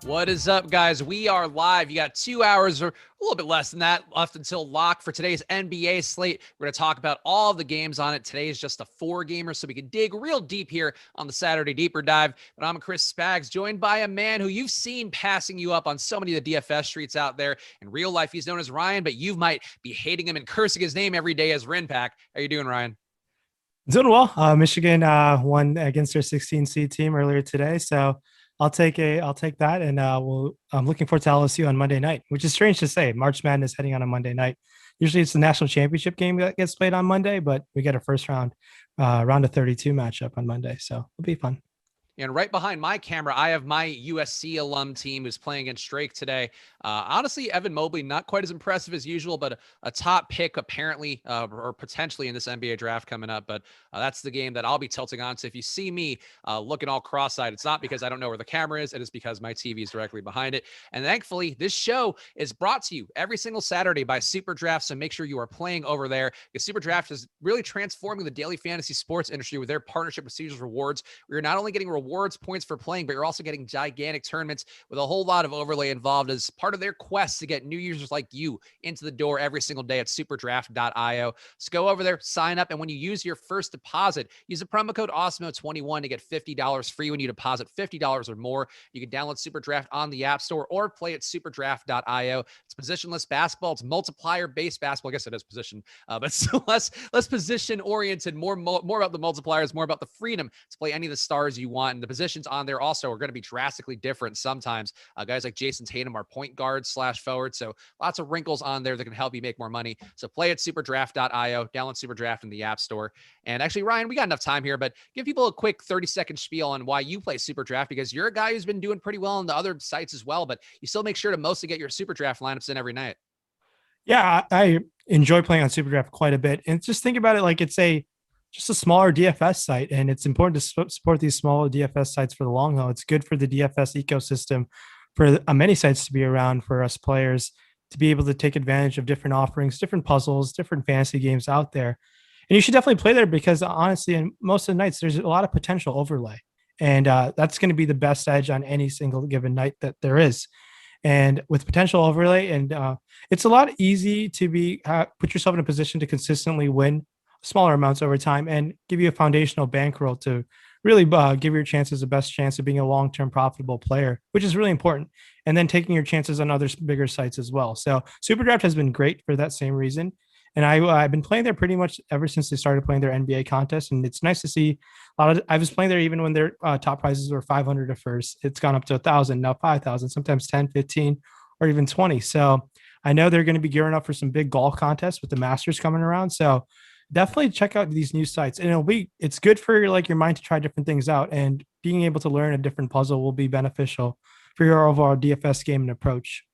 What is up, guys? We are live. You got 2 hours or a little bit less than that left until lock for today's NBA slate. We're going to talk about all of the games on it. Today is just a 4-gamer, so we can dig real deep here on the Saturday Deeper Dive. But I'm Chris Spags, joined by a man who you've seen passing you up on so many of the DFS streets out there. In real life, he's known as Ryan, but you might be hating him and cursing his name every day as Rinpack. How you doing, Ryan? Doing well. Michigan won against their 16 seed team earlier today, so I'll take that, and I'm looking forward to LSU on Monday night, which is strange to say. March Madness heading on a Monday night. Usually it's the national championship game that gets played on Monday, but we get a first round of 32 matchup on Monday, so it'll be fun. And right behind my camera, I have my USC alum team who's playing against Drake today. Honestly, Evan Mobley, not quite as impressive as usual, but a top pick apparently, or potentially in this NBA draft coming up. But that's the game that I'll be tilting on. So if you see me looking all cross-eyed, it's not because I don't know where the camera is. It is because my TV is directly behind it. And thankfully, this show is brought to you every single Saturday by SuperDraft. So make sure you are playing over there, because SuperDraft is really transforming the daily fantasy sports industry with their partnership with Caesars Rewards. We are not only getting rewards points for playing, but you're also getting gigantic tournaments with a whole lot of overlay involved as part of their quest to get new users like you into the door every single day at superdraft.io. So go over there, sign up, and when you use your first deposit, use the promo code Awesemo21 to get $50 free when you deposit $50 or more. You can download SuperDraft on the App Store or play at superdraft.io. It's positionless basketball. It's multiplier-based basketball. I guess it is position, but it's less position-oriented, more about the multipliers, more about the freedom to play any of the stars you want. And the positions on there also are going to be drastically different sometimes. Guys like Jason Tatum are point guard / forward. So lots of wrinkles on there that can help you make more money. So play at superdraft.io, download SuperDraft in the App Store. And actually, Ryan, we got enough time here, but give people a quick 30-second spiel on why you play SuperDraft, because you're a guy who's been doing pretty well on the other sites as well, but you still make sure to mostly get your SuperDraft lineups in every night. Yeah, I enjoy playing on SuperDraft quite a bit. And just think about it like it's just a smaller DFS site, and it's important to support these smaller DFS sites for the long haul. It's good for the DFS ecosystem, for many sites to be around, for us players to be able to take advantage of different offerings, different puzzles, different fantasy games out there. And you should definitely play there, because honestly, in most of the nights, there's a lot of potential overlay. And that's going to be the best edge on any single given night that there is. And with potential overlay, and it's a lot easy to put yourself in a position to consistently win smaller amounts over time and give you a foundational bankroll to really give your chances the best chance of being a long-term profitable player, which is really important. And then taking your chances on other bigger sites as well. So SuperDraft has been great for that same reason. And I've been playing there pretty much ever since they started playing their NBA contest. And it's nice to see I was playing there even when their top prizes were 500 at first. It's gone up to 1,000, now 5,000, sometimes 10, 15, or even 20. So I know they're going to be gearing up for some big golf contests with the Masters coming around. So definitely check out these new sites, and it's good for your mind to try different things out, and being able to learn a different puzzle will be beneficial for your overall DFS game and approach.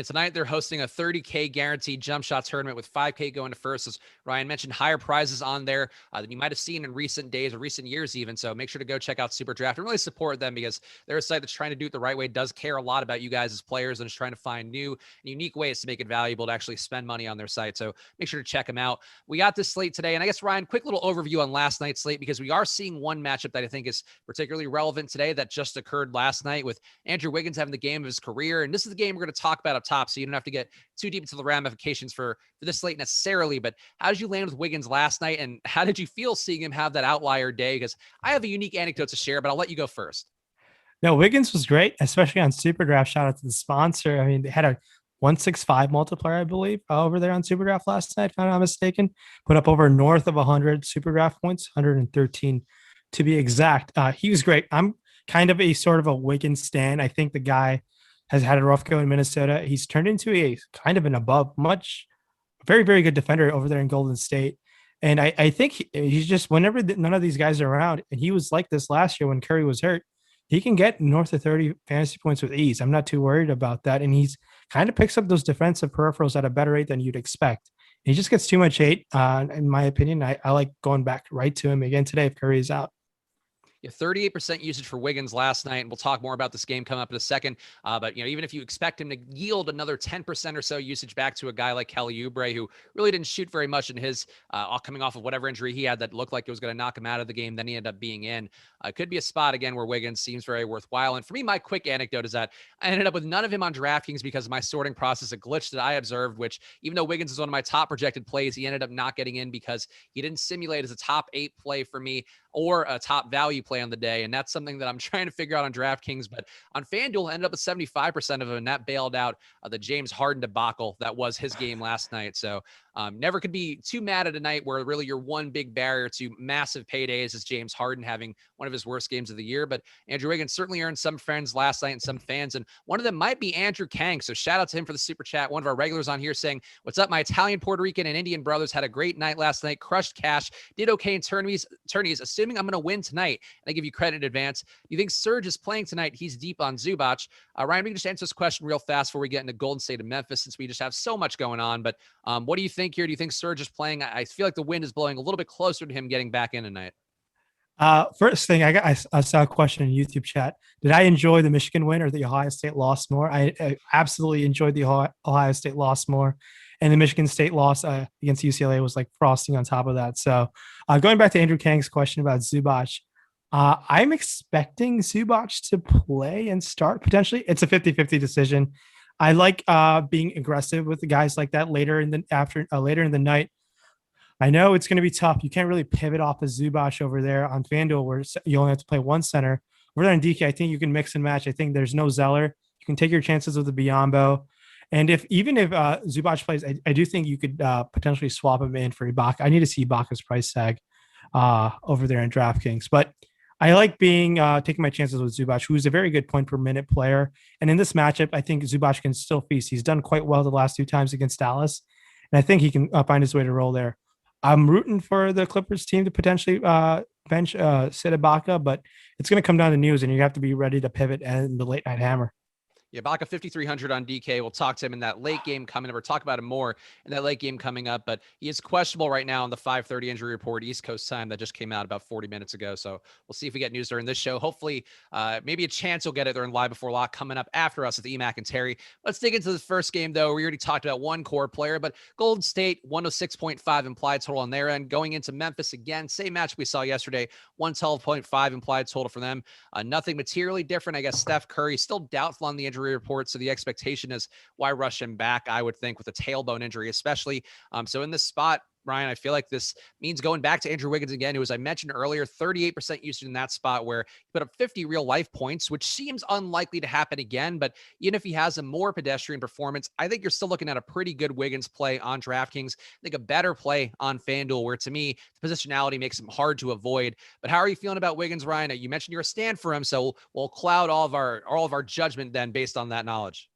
Tonight they're hosting a 30K guaranteed jump shot tournament with 5K going to first. As Ryan mentioned, higher prizes on there than you might have seen in recent days or recent years even. So make sure to go check out SuperDraft and really support them, because they're a site that's trying to do it the right way, does care a lot about you guys as players, and is trying to find new and unique ways to make it valuable to actually spend money on their site. So make sure to check them out. We got this slate today. And I guess, Ryan, quick little overview on last night's slate, because we are seeing one matchup that I think is particularly relevant today that just occurred last night, with Andrew Wiggins having the game of his career. And this is the game we're going to talk about up top, so you don't have to get too deep into the ramifications for this slate necessarily. But how did you land with Wiggins last night, and how did you feel seeing him have that outlier day? Because I have a unique anecdote to share, but I'll let you go first. No, Wiggins was great, especially on SuperDraft. Shout out to the sponsor. I mean, they had a 165 multiplier, I believe, over there on SuperDraft last night, if I'm not mistaken. Put up over north of 100 SuperDraft points, 113 to be exact. He was great. I'm kind of a sort of a Wiggins stan. I think the guy has had a rough go in Minnesota. He's turned into a kind of an very, very good defender over there in Golden State. And I think he's just, whenever none of these guys are around, and he was like this last year when Curry was hurt, he can get north of 30 fantasy points with ease. I'm not too worried about that. And he's kind of picks up those defensive peripherals at a better rate than you'd expect. He just gets too much hate, in my opinion. I like going back right to him again today if Curry is out. Yeah, 38% usage for Wiggins last night, and we'll talk more about this game coming up in a second. But even if you expect him to yield another 10% or so usage back to a guy like Kelly Oubre, who really didn't shoot very much in his coming off of whatever injury he had that looked like it was going to knock him out of the game, then he ended up being in. Could be a spot again where Wiggins seems very worthwhile. And for me, my quick anecdote is that I ended up with none of him on DraftKings because of my sorting process, a glitch that I observed, which even though Wiggins is one of my top projected plays, he ended up not getting in because he didn't simulate as a top 8 play for me or a top value play on the day. And that's something that I'm trying to figure out on DraftKings. But on FanDuel, I ended up with 75% of them, and that bailed out the James Harden debacle that was his game last night. So never could be too mad at a night where really your one big barrier to massive paydays is James Harden having one of his worst games of the year. But Andrew Wiggins certainly earned some friends last night and some fans. And one of them might be Andrew Kang. So shout out to him for the super chat. One of our regulars on here saying, "What's up? My Italian, Puerto Rican, and Indian brothers had a great night last night. Crushed cash. Did okay in tourneys. Assuming I'm going to win tonight." And I give you credit in advance. You think Serge is playing tonight? He's deep on Zubac. Ryan, we can just answer this question real fast before we get into Golden State and Memphis, since we just have so much going on. But what do you think here? Do you think Serge is playing? I feel like the wind is blowing a little bit closer to him getting back in tonight. First thing, I saw a question in YouTube chat. Did I enjoy the Michigan win or the Ohio State loss more? I absolutely enjoyed the Ohio State loss more, and the Michigan State loss against UCLA was like frosting on top of that. So going back to Andrew Kang's question about Zubac, I'm expecting Zubac to play and start potentially. It's a 50-50 decision. I like being aggressive with the guys like that later in the night. I know it's going to be tough. You can't really pivot off of Zubac over there on FanDuel where you only have to play one center. Over there in DK, I think you can mix and match. I think there's no Zeller. You can take your chances with the Biyombo. And even if Zubac plays, I do think you could potentially swap him in for Ibaka. I need to see Ibaka's price tag over there in DraftKings. But I like taking my chances with Zubac, who's a very good point per minute player. And in this matchup, I think Zubac can still feast. He's done quite well the last 2 times against Dallas. And I think he can find his way to roll there. I'm rooting for the Clippers team to potentially bench Sid Ibaka, but it's going to come down to news, and you have to be ready to pivot and the late night hammer. Yeah, Ibaka 5,300 on DK. We'll talk to him in that late game coming up, or talk about him more in that late game coming up. But he is questionable right now on the 5:30 injury report, East Coast time, that just came out about 40 minutes ago. So we'll see if we get news during this show. Hopefully, maybe a chance you'll get it during Live Before Lock coming up after us with EMac and Terry. Let's dig into this first game, though. We already talked about one core player, but Golden State, 106.5 implied total on their end. Going into Memphis again, same match we saw yesterday, 112.5 implied total for them. Nothing materially different. I guess Steph Curry still doubtful on the injury report, so the expectation is why rush him back, I would think, with a tailbone injury especially. So in this spot, Ryan, I feel like this means going back to Andrew Wiggins again, who, as I mentioned earlier, 38% usage in that spot where he put up 50 real life points, which seems unlikely to happen again. But even if he has a more pedestrian performance, I think you're still looking at a pretty good Wiggins play on DraftKings. I think a better play on FanDuel, where to me, the positionality makes him hard to avoid. But how are you feeling about Wiggins, Ryan? You mentioned you're a stand for him, so we'll cloud all of our judgment then based on that knowledge.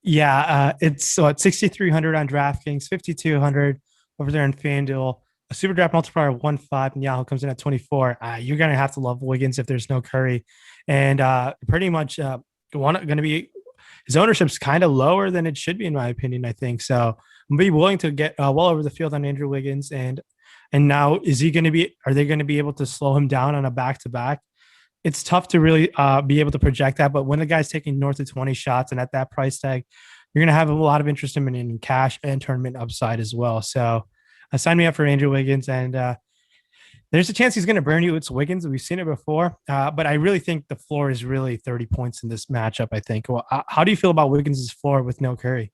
Yeah, it's at 6,300 on DraftKings, 5,200 over there in FanDuel. A SuperDraft multiplier of 1.5 and Yahoo comes in at 24. You're going to have to love Wiggins if there's no Curry. And pretty much going to be his ownership's kind of lower than it should be, in my opinion, I think. So I'm be willing to get well over the field on Andrew Wiggins. And now are they going to be able to slow him down on a back-to-back? It's tough to really be able to project that. But when the guy's taking north of 20 shots and at that price tag, you're going to have a lot of interest in cash and tournament upside as well. So sign me up for Andrew Wiggins. And there's a chance he's going to burn you. It's Wiggins. We've seen it before. But I really think the floor is really 30 points in this matchup, I think. Well, how do you feel about Wiggins' floor with no Curry?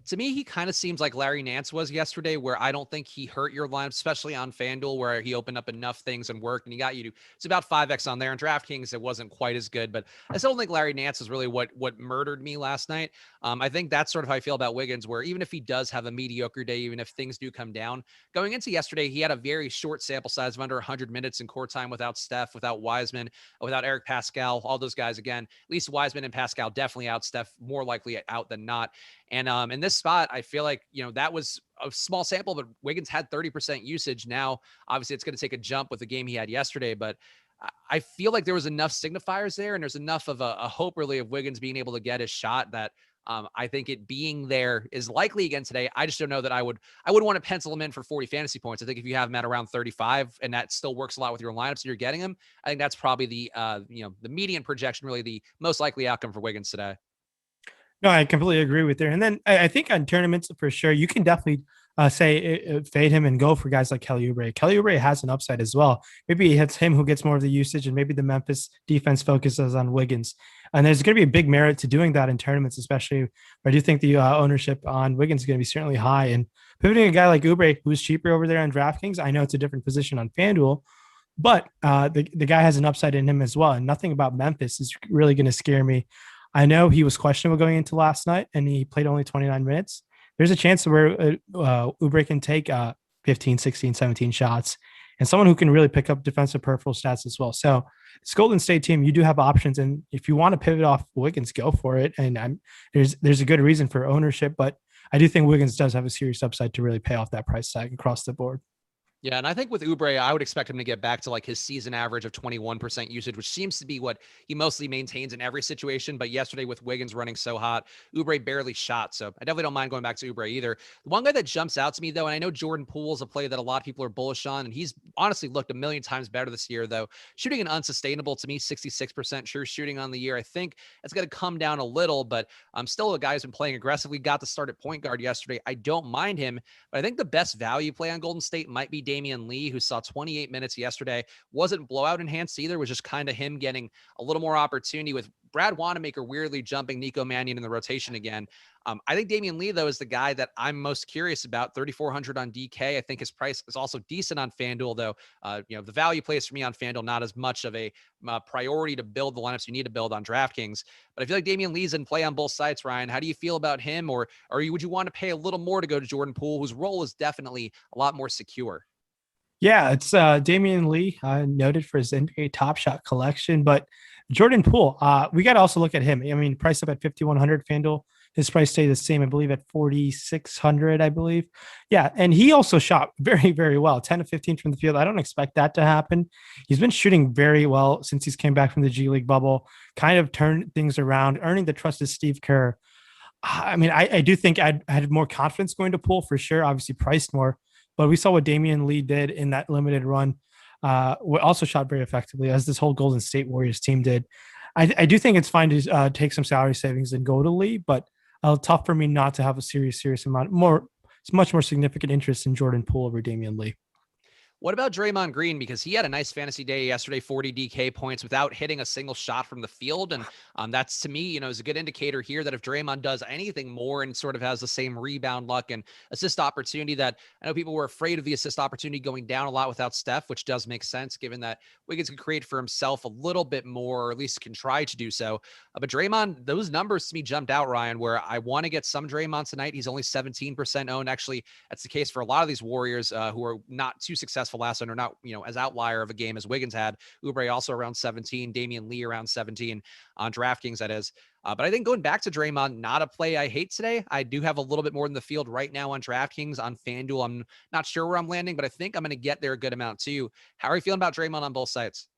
To me, he kind of seems like Larry Nance was yesterday, where I don't think he hurt your lineup, especially on FanDuel, where he opened up enough things and worked, and he got you to, it's about 5x on there. In DraftKings, it wasn't quite as good, but I still don't think Larry Nance is really what murdered me last night. I think that's sort of how I feel about Wiggins, where even if he does have a mediocre day, even if things do come down, going into yesterday, he had a very short sample size of under 100 minutes in court time without Steph, without Wiseman, without Eric Pascal, all those guys. Again, at least Wiseman and Pascal definitely out, Steph more likely out than not. And in this spot, I feel like, that was a small sample, but Wiggins had 30% usage. Now, obviously, it's going to take a jump with the game he had yesterday, but I feel like there was enough signifiers there, and there's enough of a hope, really, of Wiggins being able to get his shot that I think it being there is likely again today. I just don't know that I wouldn't want to pencil him in for 40 fantasy points. I think if you have him at around 35 and that still works a lot with your lineups and you're getting him, I think that's probably the the median projection, really the most likely outcome for Wiggins today. No, I completely agree with you. And then I think on tournaments for sure, you can definitely fade him and go for guys like Kelly Oubre. Kelly Oubre has an upside as well. Maybe it's him who gets more of the usage, and maybe the Memphis defense focuses on Wiggins. And there's going to be a big merit to doing that in tournaments, especially. I do think the ownership on Wiggins is going to be certainly high. And pivoting a guy like Oubre, who's cheaper over there on DraftKings, I know it's a different position on FanDuel, but the guy has an upside in him as well. And nothing about Memphis is really going to scare me. I know he was questionable going into last night, and he played only 29 minutes. There's a chance where Oubre can take 15, 16, 17 shots, and someone who can really pick up defensive peripheral stats as well. So this Golden State team, you do have options, and if you want to pivot off Wiggins, go for it. And there's a good reason for ownership, but I do think Wiggins does have a serious upside to really pay off that price tag across the board. Yeah, and I think with Oubre, I would expect him to get back to like his season average of 21% usage, which seems to be what he mostly maintains in every situation. But yesterday with Wiggins running so hot, Oubre barely shot. So I definitely don't mind going back to Oubre either. The one guy that jumps out to me, though, and I know Jordan Poole is a play that a lot of people are bullish on, and he's honestly looked a million times better this year, though. Shooting an unsustainable to me, 66% true shooting on the year. I think it's going to come down a little, but I'm still a guy who's been playing aggressively, got to start at point guard yesterday. I don't mind him, but I think the best value play on Golden State might be Damian Lee, who saw 28 minutes yesterday. Wasn't blowout enhanced either, was just kind of him getting a little more opportunity with Brad Wanamaker weirdly jumping Nico Mannion in the rotation again. I think Damian Lee, though, is the guy that I'm most curious about. 3,400 on DK. I think his price is also decent on FanDuel, though. The value plays for me on FanDuel, not as much of a priority to build the lineups you need to build on DraftKings. But I feel like Damian Lee's in play on both sides, Ryan. How do you feel about him? Or would you want to pay a little more to go to Jordan Poole, whose role is definitely a lot more secure? Yeah, it's Damian Lee, noted for his NBA Top Shot collection, but Jordan Poole, we got to also look at him. I mean, price up at 5,100 FanDuel. His price stayed the same, I believe, at 4,600, I believe. Yeah, and he also shot very, very well, 10 to 15 from the field. I don't expect that to happen. He's been shooting very well since he's came back from the G League bubble, kind of turned things around, earning the trust of Steve Kerr. I mean, I do think I had more confidence going to Poole for sure, obviously priced more, but we saw what Damian Lee did in that limited run. Also shot very effectively, as this whole Golden State Warriors team did. I do think it's fine to take some salary savings and go to Lee, but tough for me not to have a serious amount it's much more significant interest in Jordan Poole over Damian Lee. What about Draymond Green? Because he had a nice fantasy day yesterday, 40 DK points without hitting a single shot from the field. And that's, to me, is a good indicator here that if Draymond does anything more and sort of has the same rebound luck and assist opportunity, that I know people were afraid of the assist opportunity going down a lot without Steph, which does make sense given that Wiggins can create for himself a little bit more, or at least can try to do so. But Draymond, those numbers to me jumped out, Ryan, where I want to get some Draymond tonight. He's only 17% owned. Actually, that's the case for a lot of these Warriors who are not too successful last night, or not, as outlier of a game as Wiggins had. Oubre also around 17, Damian Lee around 17 on DraftKings, that is. But I think going back to Draymond, not a play I hate today. I do have a little bit more in the field right now on DraftKings. On FanDuel, I'm not sure where I'm landing, but I think I'm going to get there a good amount too. How are you feeling about Draymond on both sides?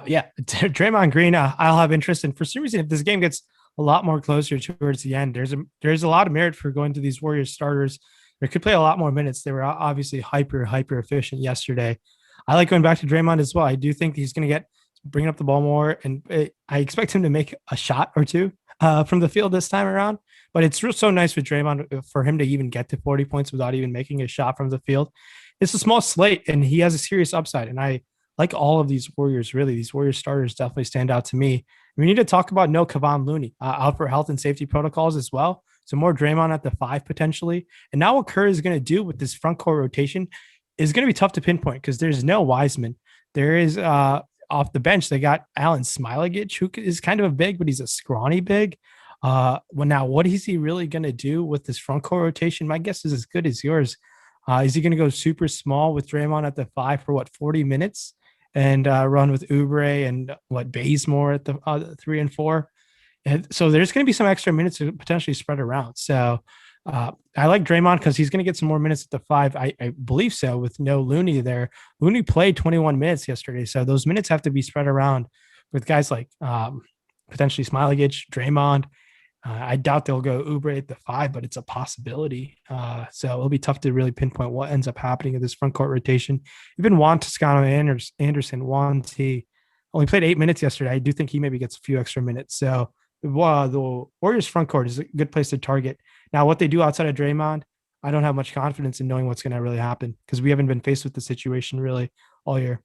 Yeah, Draymond Green, I'll have interest in. For some reason, if this game gets a lot more closer towards the end, there's a lot of merit for going to these Warriors starters. They could play a lot more minutes. They were obviously hyper efficient yesterday. I like going back to Draymond as well. I do think he's going to get bringing up the ball more, and I expect him to make a shot or two from the field this time around. But it's so nice with Draymond for him to even get to 40 points without even making a shot from the field. It's a small slate, and he has a serious upside. And I like all of these Warriors, really. These Warriors starters definitely stand out to me. We need to talk about no Kevon Looney out for health and safety protocols as well. So more Draymond at the 5 potentially. And now what Kerr is going to do with this front court rotation is going to be tough to pinpoint because there's no Wiseman. There is off the bench, they got Alan Smilagich, who is kind of a big, but he's a scrawny big. Well, now what is he really going to do with this front court rotation? My guess is as good as yours. Is he going to go super small with Draymond at the 5 for 40 minutes and run with Oubre and Bazemore at the 3 and 4? And so there's going to be some extra minutes to potentially spread around. So I like Draymond because he's going to get some more minutes at the 5. I believe so, with no Looney there. Looney played 21 minutes yesterday. So those minutes have to be spread around with guys like potentially Smilagich, Draymond. I doubt they'll go Oubre at the 5, but it's a possibility. So it'll be tough to really pinpoint what ends up happening in this front court rotation. Even Juan Toscano Anderson, Juan T, only played 8 minutes yesterday. I do think he maybe gets a few extra minutes. So the Warriors front court is a good place to target. Now, what they do outside of Draymond, I don't have much confidence in knowing what's going to really happen because we haven't been faced with the situation really all year.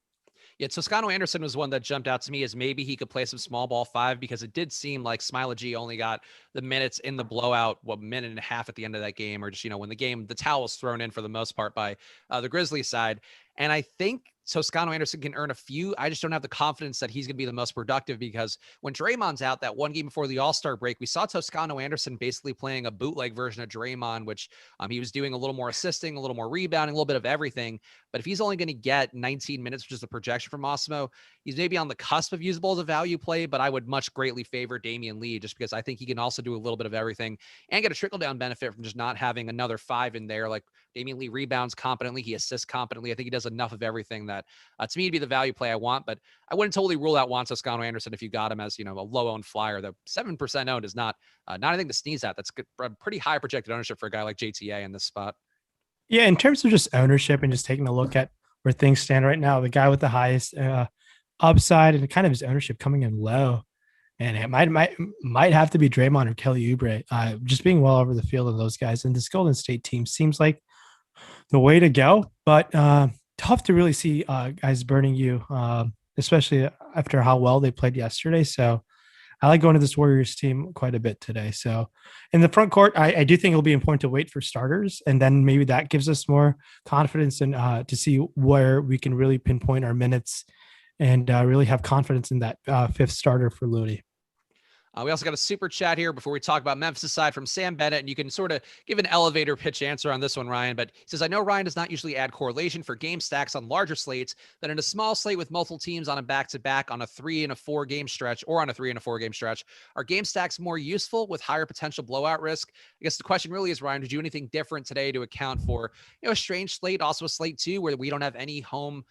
Yeah, Toscano Anderson was one that jumped out to me as maybe he could play some small ball 5 because it did seem like Smiley G only got the minutes in the blowout, minute and a half at the end of that game, or just, when the towel was thrown in for the most part by the Grizzlies side. And I think Toscano Anderson can earn a few. I just don't have the confidence that he's going to be the most productive because when Draymond's out that one game before the All-Star break, we saw Toscano Anderson basically playing a bootleg version of Draymond, which he was doing a little more assisting, a little more rebounding, a little bit of everything. But if he's only going to get 19 minutes, which is the projection from Awesemo, he's maybe on the cusp of usable as a value play, but I would much greatly favor Damian Lee just because I think he can also do a little bit of everything and get a trickle-down benefit from just not having another 5 in there. Like Damian Lee rebounds competently, he assists competently. I think he does enough of everything that to me to be the value play I want, but I wouldn't totally rule out Juan Toscano Anderson if you got him as, a low-owned flyer. The 7% owned is not anything to sneeze at. That's a pretty high projected ownership for a guy like JTA in this spot. Yeah, in terms of just ownership and just taking a look at where things stand right now, the guy with the highest upside and kind of his ownership coming in low, and it might have to be Draymond or Kelly Oubre, just being well over the field of those guys. And this Golden State team seems like the way to go, but tough to really see guys burning you, especially after how well they played yesterday. So I like going to this Warriors team quite a bit today. So in the front court, I do think it'll be important to wait for starters. And then maybe that gives us more confidence and to see where we can really pinpoint our minutes and really have confidence in that fifth starter for Looney. We also got a super chat here before we talk about Memphis aside from Sam Bennett, and you can sort of give an elevator pitch answer on this one, Ryan. But he says, I know Ryan does not usually add correlation for game stacks on larger slates, but in a small slate with multiple teams on a back-to-back on a 3 and a 4 game stretch or on a 3 and a 4 game stretch, are game stacks more useful with higher potential blowout risk? I guess the question really is, Ryan, did you do anything different today to account for, a strange slate, also a slate too, where we don't have any home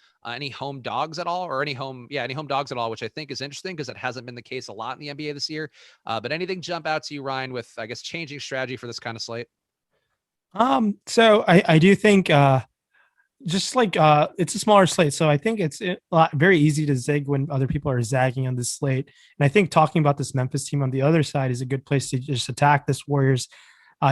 dogs at all, or any home dogs at all, which I think is interesting because it hasn't been the case a lot in the NBA this year. But anything jump out to you, Ryan, with, I guess, changing strategy for this kind of slate? So I do think just like it's a smaller slate, so I think it's very easy to zig when other people are zagging on this slate. And I think talking about this Memphis team on the other side is a good place to just attack this Warriors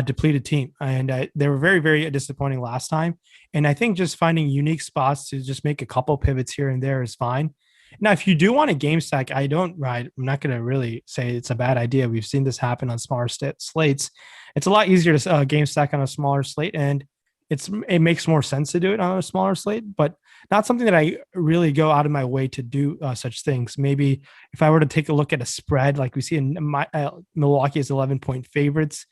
depleted team. And they were very, very disappointing last time. And I think just finding unique spots to just make a couple pivots here and there is fine. Now, if you do want a game stack, I'm not going to really say it's a bad idea. We've seen this happen on smaller slates. It's a lot easier to game stack on a smaller slate, and it makes more sense to do it on a smaller slate, but not something that I really go out of my way to do such things. Maybe if I were to take a look at a spread, like we see in Milwaukee is 11-point favorites,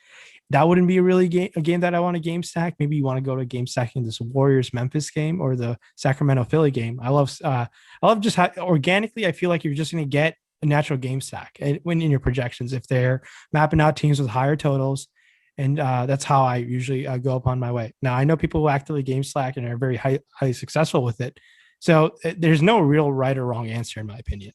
that wouldn't be a game that I want to game stack. Maybe you want to go to game stacking this Warriors Memphis game or the Sacramento Philly game. I love just how organically I feel like you're just going to get a natural game stack when in your projections if they're mapping out teams with higher totals. And that's how I usually go upon my way. Now, I know people who actively game stack and are very highly successful with it. So there's no real right or wrong answer, in my opinion.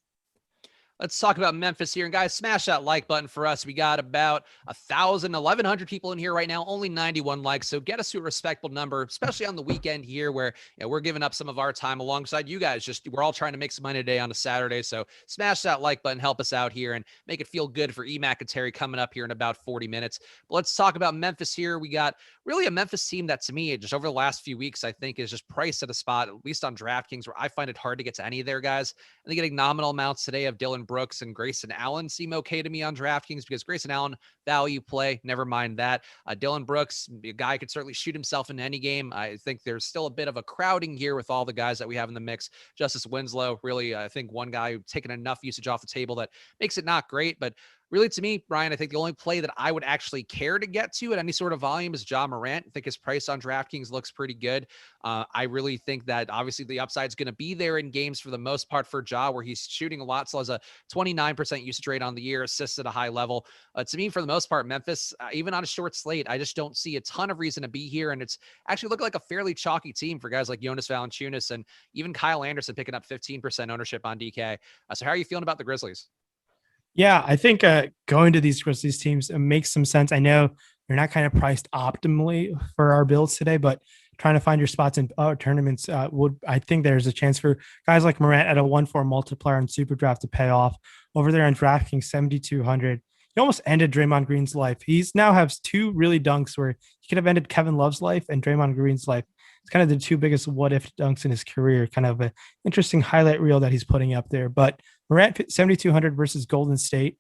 Let's talk about Memphis here. And guys, smash that like button for us. We got about 1,100 people in here right now, only 91 likes. So get us to a respectable number, especially on the weekend here where we're giving up some of our time alongside you guys. We're all trying to make some money today on a Saturday. So smash that like button, help us out here and make it feel good for EMac and Terry coming up here in about 40 minutes. But let's talk about Memphis here. We got really a Memphis team that to me, just over the last few weeks, I think is just priced at a spot, at least on DraftKings, where I find it hard to get to any of their guys. And they're getting nominal amounts today of Dylan Brooks and Grayson Allen seem okay to me on DraftKings because Grayson Allen value play, never mind that. Dylan Brooks, a guy could certainly shoot himself in any game. I think there's still a bit of a crowding here with all the guys that we have in the mix. Justice Winslow, really, I think one guy who's taken enough usage off the table that makes it not great, but really, to me, Brian, I think the only play that I would actually care to get to at any sort of volume is Ja Morant. I think his price on DraftKings looks pretty good. I really think that obviously the upside is going to be there in games for the most part for Ja, where he's shooting a lot. So has a 29% usage rate on the year, assists at a high level. To me, for the most part, Memphis, even on a short slate, I just don't see a ton of reason to be here. And it's actually looking like a fairly chalky team for guys like Jonas Valanciunas and even Kyle Anderson picking up 15% ownership on DK. So how are you feeling about the Grizzlies? Yeah, I think going to these Grizzlies teams makes some sense. I know they're not kind of priced optimally for our builds today, but trying to find your spots in tournaments would, I think there's a chance for guys like Morant at a 1-4 multiplier and SuperDraft to pay off. Over there on DraftKings 7,200. He almost ended Draymond Green's life. He's now has two really dunks where he could have ended Kevin Love's life and Draymond Green's life. It's kind of the two biggest what if dunks in his career. Kind of an interesting highlight reel that he's putting up there. But Morant 7,200 versus Golden State.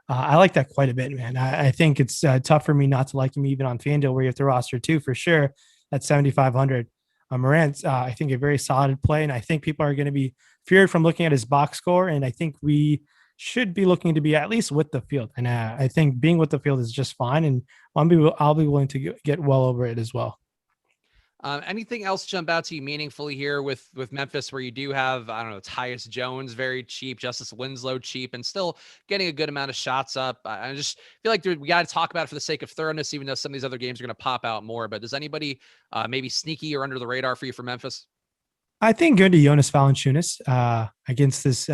I like that quite a bit, man. I think it's tough for me not to like him even on FanDuel where you have to roster two for sure at 7,500. Morant's, I think, a very solid play. And I think people are going to be feared from looking at his box score. And I think we should be looking to be at least with the field. And I think being with the field is just fine. And I'll be willing to get well over it as well. Anything else jump out to you meaningfully here with Memphis, where you do have, I don't know, Tyus Jones very cheap, Justice Winslow cheap, and still getting a good amount of shots up? I just feel like we got to talk about it for the sake of thoroughness, even though some of these other games are going to pop out more. But does anybody maybe sneaky or under the radar for you for Memphis? I think going to Jonas Valanciunas against this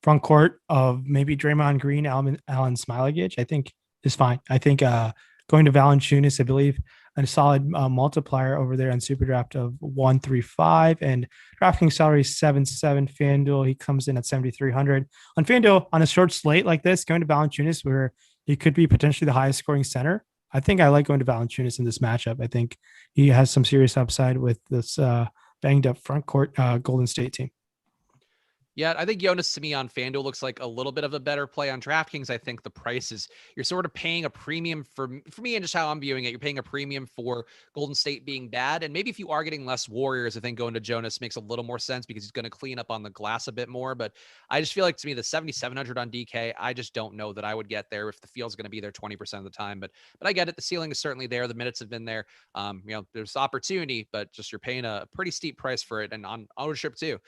front court of maybe Draymond Green, Alan Smailagic, I think is fine. I think going to Valanciunas, I believe, a solid multiplier over there on SuperDraft of 135 and DraftKings salary 7.7. FanDuel, he comes in at 7,300 on FanDuel on a short slate like this. Going to Valanciunas, where he could be potentially the highest scoring center. I think I like going to Valanciunas in this matchup. I think he has some serious upside with this banged up front court Golden State team. Yeah, I think Jonas to me on FanDuel looks like a little bit of a better play. On DraftKings, I think the price is, you're sort of paying a premium for me and just how I'm viewing it. You're paying a premium for Golden State being bad. And maybe if you are getting less Warriors, I think going to Jonas makes a little more sense because he's going to clean up on the glass a bit more. But I just feel like to me, the 7,700 on DK, I just don't know that I would get there if the field's going to be there 20% of the time. But I get it. The ceiling is certainly there. The minutes have been there. There's opportunity, but just you're paying a pretty steep price for it and on ownership too.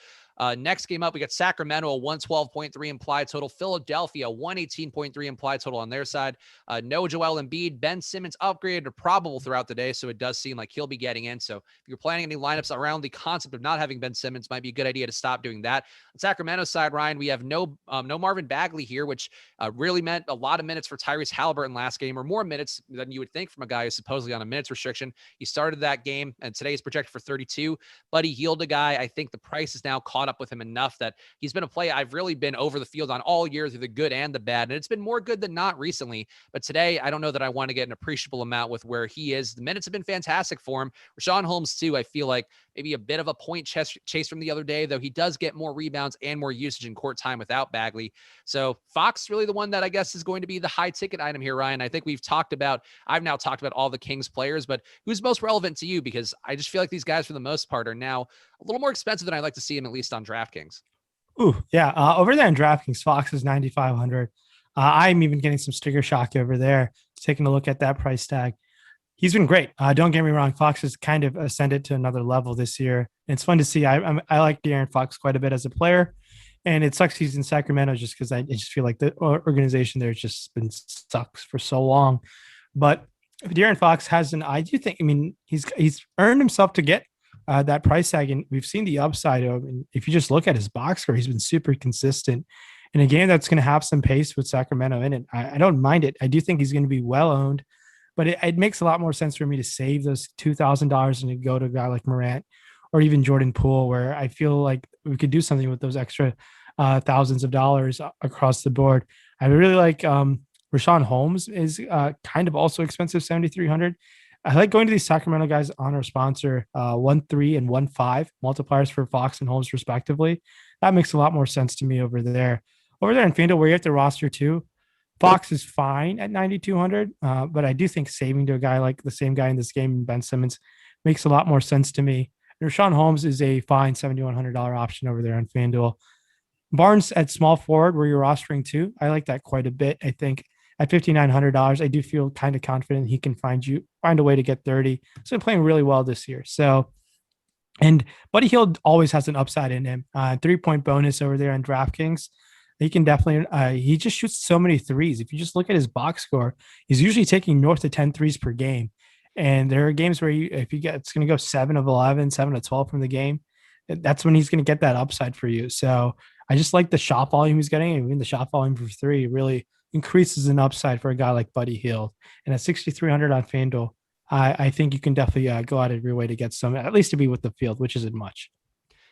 Next game up, we got Sacramento, a 112.3 implied total. Philadelphia, 118.3 implied total on their side. No Joel Embiid. Ben Simmons upgraded to probable throughout the day, so it does seem like he'll be getting in. So if you're planning any lineups around the concept of not having Ben Simmons, might be a good idea to stop doing that. On Sacramento's side, Ryan, we have no Marvin Bagley here, which really meant a lot of minutes for Tyrese Halliburton last game, or more minutes than you would think from a guy who's supposedly on a minutes restriction. He started that game, and today is projected for 32, but he healed a guy. I think the price is now caught up with him enough that he's been a play I've really been over the field on all year through the good and the bad. And it's been more good than not recently. But today, I don't know that I want to get an appreciable amount with where he is. The minutes have been fantastic for him. Rashawn Holmes, too, I feel like maybe a bit of a point chase from the other day, though he does get more rebounds and more usage in court time without Bagley. So Fox really the one that I guess is going to be the high ticket item here, Ryan. I think I've now talked about all the Kings players, but who's most relevant to you? Because I just feel like these guys for the most part are now a little more expensive than I'd like to see him, at least on DraftKings. Ooh, yeah. Over there in DraftKings, Fox is 9,500. I'm even getting some sticker shock over there, taking a look at that price tag. He's been great. Don't get me wrong. Fox has kind of ascended to another level this year. And it's fun to see. I like De'Aaron Fox quite a bit as a player. And it sucks he's in Sacramento just because I just feel like the organization there has just been sucks for so long. But De'Aaron Fox he's earned himself to get that price tag, and we've seen the upside of. And if you just look at his box score, he's been super consistent in a game that's going to have some pace with Sacramento in it. I don't mind it. I do think he's going to be well owned, but it makes a lot more sense for me to save those $2,000 and to go to a guy like Morant or even Jordan Poole, where I feel like we could do something with those extra thousands of dollars across the board. I really like Rashawn Holmes is kind of also expensive, 7,300. I like going to these Sacramento guys on our sponsor, 1.3 and 1.5 multipliers for Fox and Holmes respectively. That makes a lot more sense to me over there. Over there in FanDuel, where you have to roster too, Fox is fine at 9,200, but I do think saving to a guy like the same guy in this game, Ben Simmons, makes a lot more sense to me. And Rashawn Holmes is a fine $7,100 option over there on FanDuel. Barnes at small forward, where you're rostering too, I like that quite a bit. I think at $5,900, I do feel kind of confident he can find a way to get 30. He's been playing really well this year. So, and Buddy Hield always has an upside in him. 3-point bonus over there on DraftKings. He can definitely, he just shoots so many threes. If you just look at his box score, he's usually taking north of 10 threes per game. And there are games where it's going to go 7 of 11, 7 of 12 from the game. That's when he's going to get that upside for you. So I just like the shot volume he's getting. I mean, the shot volume for three really increases an upside for a guy like Buddy Hield. And at 6,300 on FanDuel, I think you can definitely go out of your way to get some, at least to be with the field, which isn't much.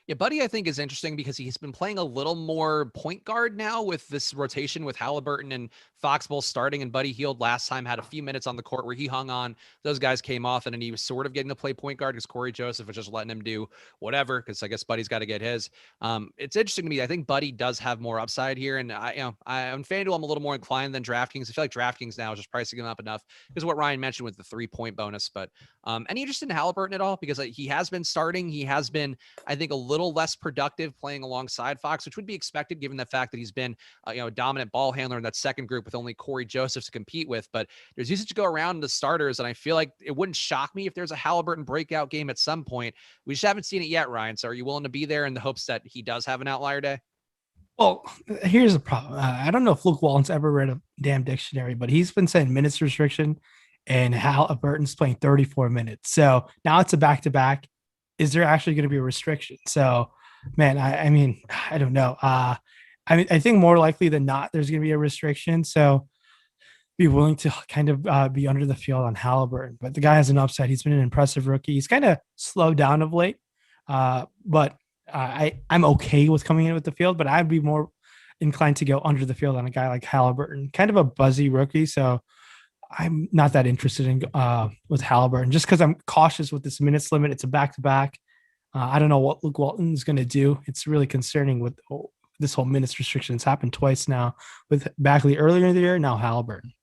Yeah, Buddy, I think is interesting because he's been playing a little more point guard now with this rotation with Halliburton and Fox both starting. And Buddy Hield last time had a few minutes on the court where he hung on. Those guys came off, and then he was sort of getting to play point guard because Corey Joseph was just letting him do whatever. Because I guess Buddy's got to get his. It's interesting to me. I think Buddy does have more upside here, and on FanDuel I'm a little more inclined than DraftKings. I feel like DraftKings now is just pricing him up enough because what Ryan mentioned with the 3-point bonus. But any interest in Halliburton at all? Because he has been starting. He has been, I think, a little less productive playing alongside Fox, which would be expected given the fact that he's been a dominant ball handler in that second group with only Corey Joseph to compete with. But there's usage to go around the starters, and I feel like it wouldn't shock me if there's a Halliburton breakout game at some point. We just haven't seen it yet, Ryan. So are you willing to be there in the hopes that he does have an outlier day? Well, here's the problem. I don't know if Luke Walton's ever read a damn dictionary, but he's been saying minutes restriction, and Halliburton's playing 34 minutes. So now it's a back-to-back. Is there actually going to be a restriction? So, man, I mean, I don't know. I think more likely than not, there's going to be a restriction. So be willing to kind of be under the field on Halliburton. But the guy has an upside. He's been an impressive rookie. He's kind of slowed down of late. But I'm okay with coming in with the field, but I'd be more inclined to go under the field on a guy like Halliburton, kind of a buzzy rookie. So I'm not that interested in with Halliburton just because I'm cautious with this minutes limit. It's a back-to-back. I don't know what Luke Walton is going to do. It's really concerning with this whole minutes restriction. It's happened twice now with Bagley earlier in the year. Now Halliburton.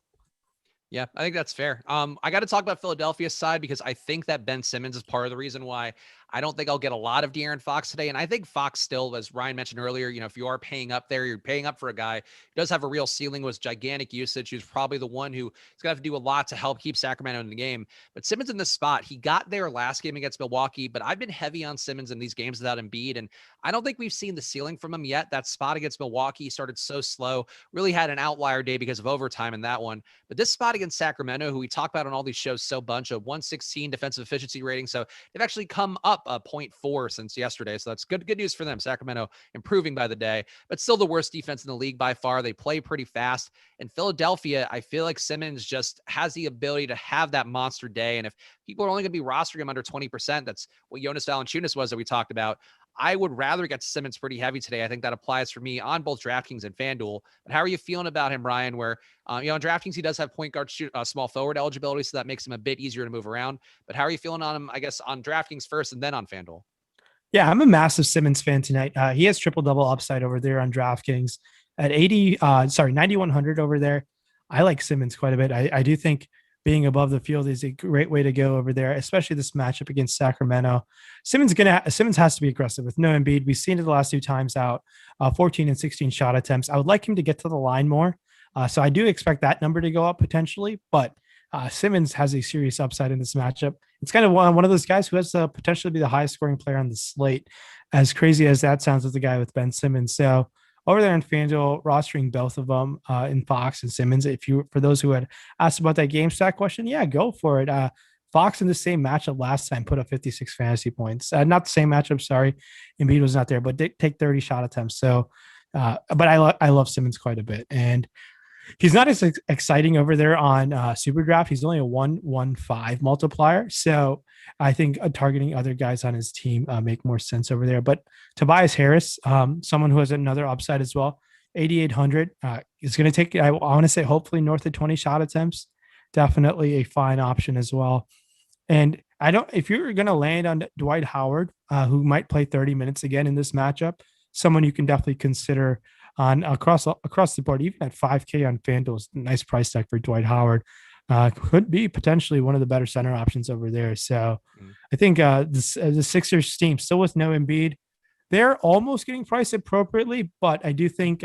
Yeah, I think that's fair. I got to talk about Philadelphia's side because I think that Ben Simmons is part of the reason why I don't think I'll get a lot of De'Aaron Fox today. And I think Fox still, as Ryan mentioned earlier, if you are paying up there, you're paying up for a guy who does have a real ceiling with gigantic usage. Who's probably the one who's going to have to do a lot to help keep Sacramento in the game. But Simmons in this spot, he got there last game against Milwaukee, but I've been heavy on Simmons in these games without Embiid. And I don't think we've seen the ceiling from him yet. That spot against Milwaukee started so slow, really had an outlier day because of overtime in that one. But this spot against Sacramento, who we talk about on all these shows so bunch, of 116 defensive efficiency rating. So they've actually come up a 0.4 since yesterday. So that's good news for them. Sacramento improving by the day, but still the worst defense in the league by far. They play pretty fast. And Philadelphia, I feel like Simmons just has the ability to have that monster day. And if people are only going to be rostering him under 20%, that's what Jonas Valanciunas was that we talked about. I would rather get Simmons pretty heavy today. I think that applies for me on both DraftKings and FanDuel. But how are you feeling about him, Ryan? Where, on DraftKings, he does have point guard, small forward eligibility, so that makes him a bit easier to move around. But how are you feeling on him, I guess, on DraftKings first and then on FanDuel? Yeah, I'm a massive Simmons fan tonight. He has triple-double upside over there on DraftKings at 9,100 over there. I like Simmons quite a bit. I do think being above the field is a great way to go over there, especially this matchup against Sacramento. Simmons has to be aggressive with no Embiid. We've seen it the last two times out, 14 and 16 shot attempts. I would like him to get to the line more. So I do expect that number to go up potentially, but Simmons has a serious upside in this matchup. It's kind of one of those guys who has the potential to be the highest scoring player on the slate, as crazy as that sounds with the guy with Ben Simmons. So over there in FanDuel, rostering both of them in Fox and Simmons. For those who had asked about that game stack question, yeah, go for it. Fox in the same matchup last time put up 56 fantasy points. Not the same matchup, sorry. Embiid was not there, but did take 30 shot attempts. So, but I love Simmons quite a bit. And he's not as exciting over there on SuperDraft. He's only a 1.15 multiplier. So I think targeting other guys on his team make more sense over there. But Tobias Harris, someone who has another upside as well, 8,800 is going to take, I want to say, hopefully north of 20 shot attempts. Definitely a fine option as well. And if you're going to land on Dwight Howard, who might play 30 minutes again in this matchup, someone you can definitely consider on across the board, even at 5K on FanDuel, nice price tag for Dwight Howard. Could be potentially one of the better center options over there. So I think the Sixers team still with no Embiid, they're almost getting priced appropriately, but I do think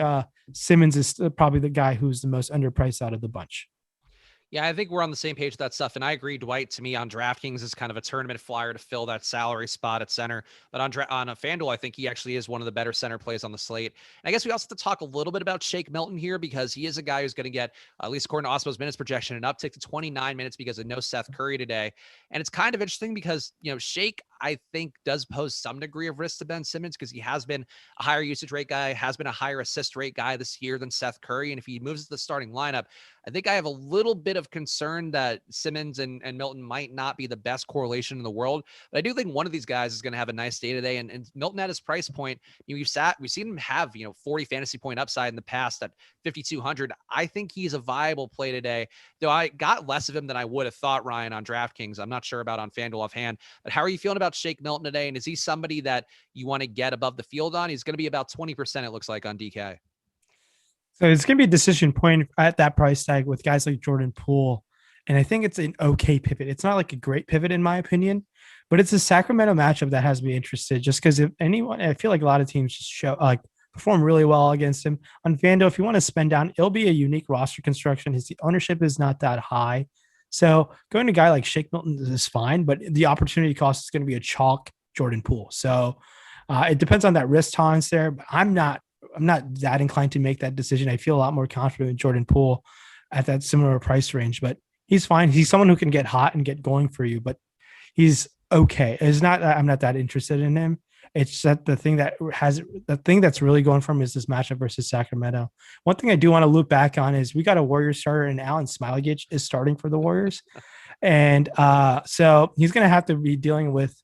Simmons is probably the guy who's the most underpriced out of the bunch. Yeah, I think we're on the same page with that stuff. And I agree, Dwight, to me on DraftKings is kind of a tournament flyer to fill that salary spot at center. But on a FanDuel, I think he actually is one of the better center plays on the slate. And I guess we also have to talk a little bit about Shake Milton here because he is a guy who's going to get, at least according to Awesemo's minutes projection, an uptick to 29 minutes because of no Seth Curry today. And it's kind of interesting because, Shake, I think, does pose some degree of risk to Ben Simmons because he has been a higher usage rate guy, has been a higher assist rate guy this year than Seth Curry. And if he moves to the starting lineup, I think I have a little bit of concern that Simmons and Milton might not be the best correlation in the world. But I do think one of these guys is going to have a nice day today. And Milton at his price point, we've seen him have, 40 fantasy point upside in the past at 5,200. I think he's a viable play today, though I got less of him than I would have thought, Ryan, on DraftKings. I'm not sure about on FanDuel offhand, but how are you feeling about Shake Milton today? And is he somebody that you want to get above the field on? He's going to be about 20%, it looks like, on DK. So it's going to be a decision point at that price tag with guys like Jordan Poole. And I think it's an okay pivot. It's not like a great pivot in my opinion, but it's a Sacramento matchup that has me interested just because if anyone, I feel like a lot of teams just perform really well against him. On FanDuel, if you want to spend down, it'll be a unique roster construction. His ownership is not that high. So going to a guy like Shake Milton is fine, but the opportunity cost is going to be a chalk Jordan Poole. So it depends on that risk tolerance there, but I'm not that inclined to make that decision. I feel a lot more confident with Jordan Poole at that similar price range, but he's fine. He's someone who can get hot and get going for you, but he's okay. It's not, I'm not that interested in him. It's that the thing that's really going for him is this matchup versus Sacramento. One thing I do want to loop back on is we got a Warriors starter and Alan Smilagich is starting for the Warriors. And so he's going to have to be dealing with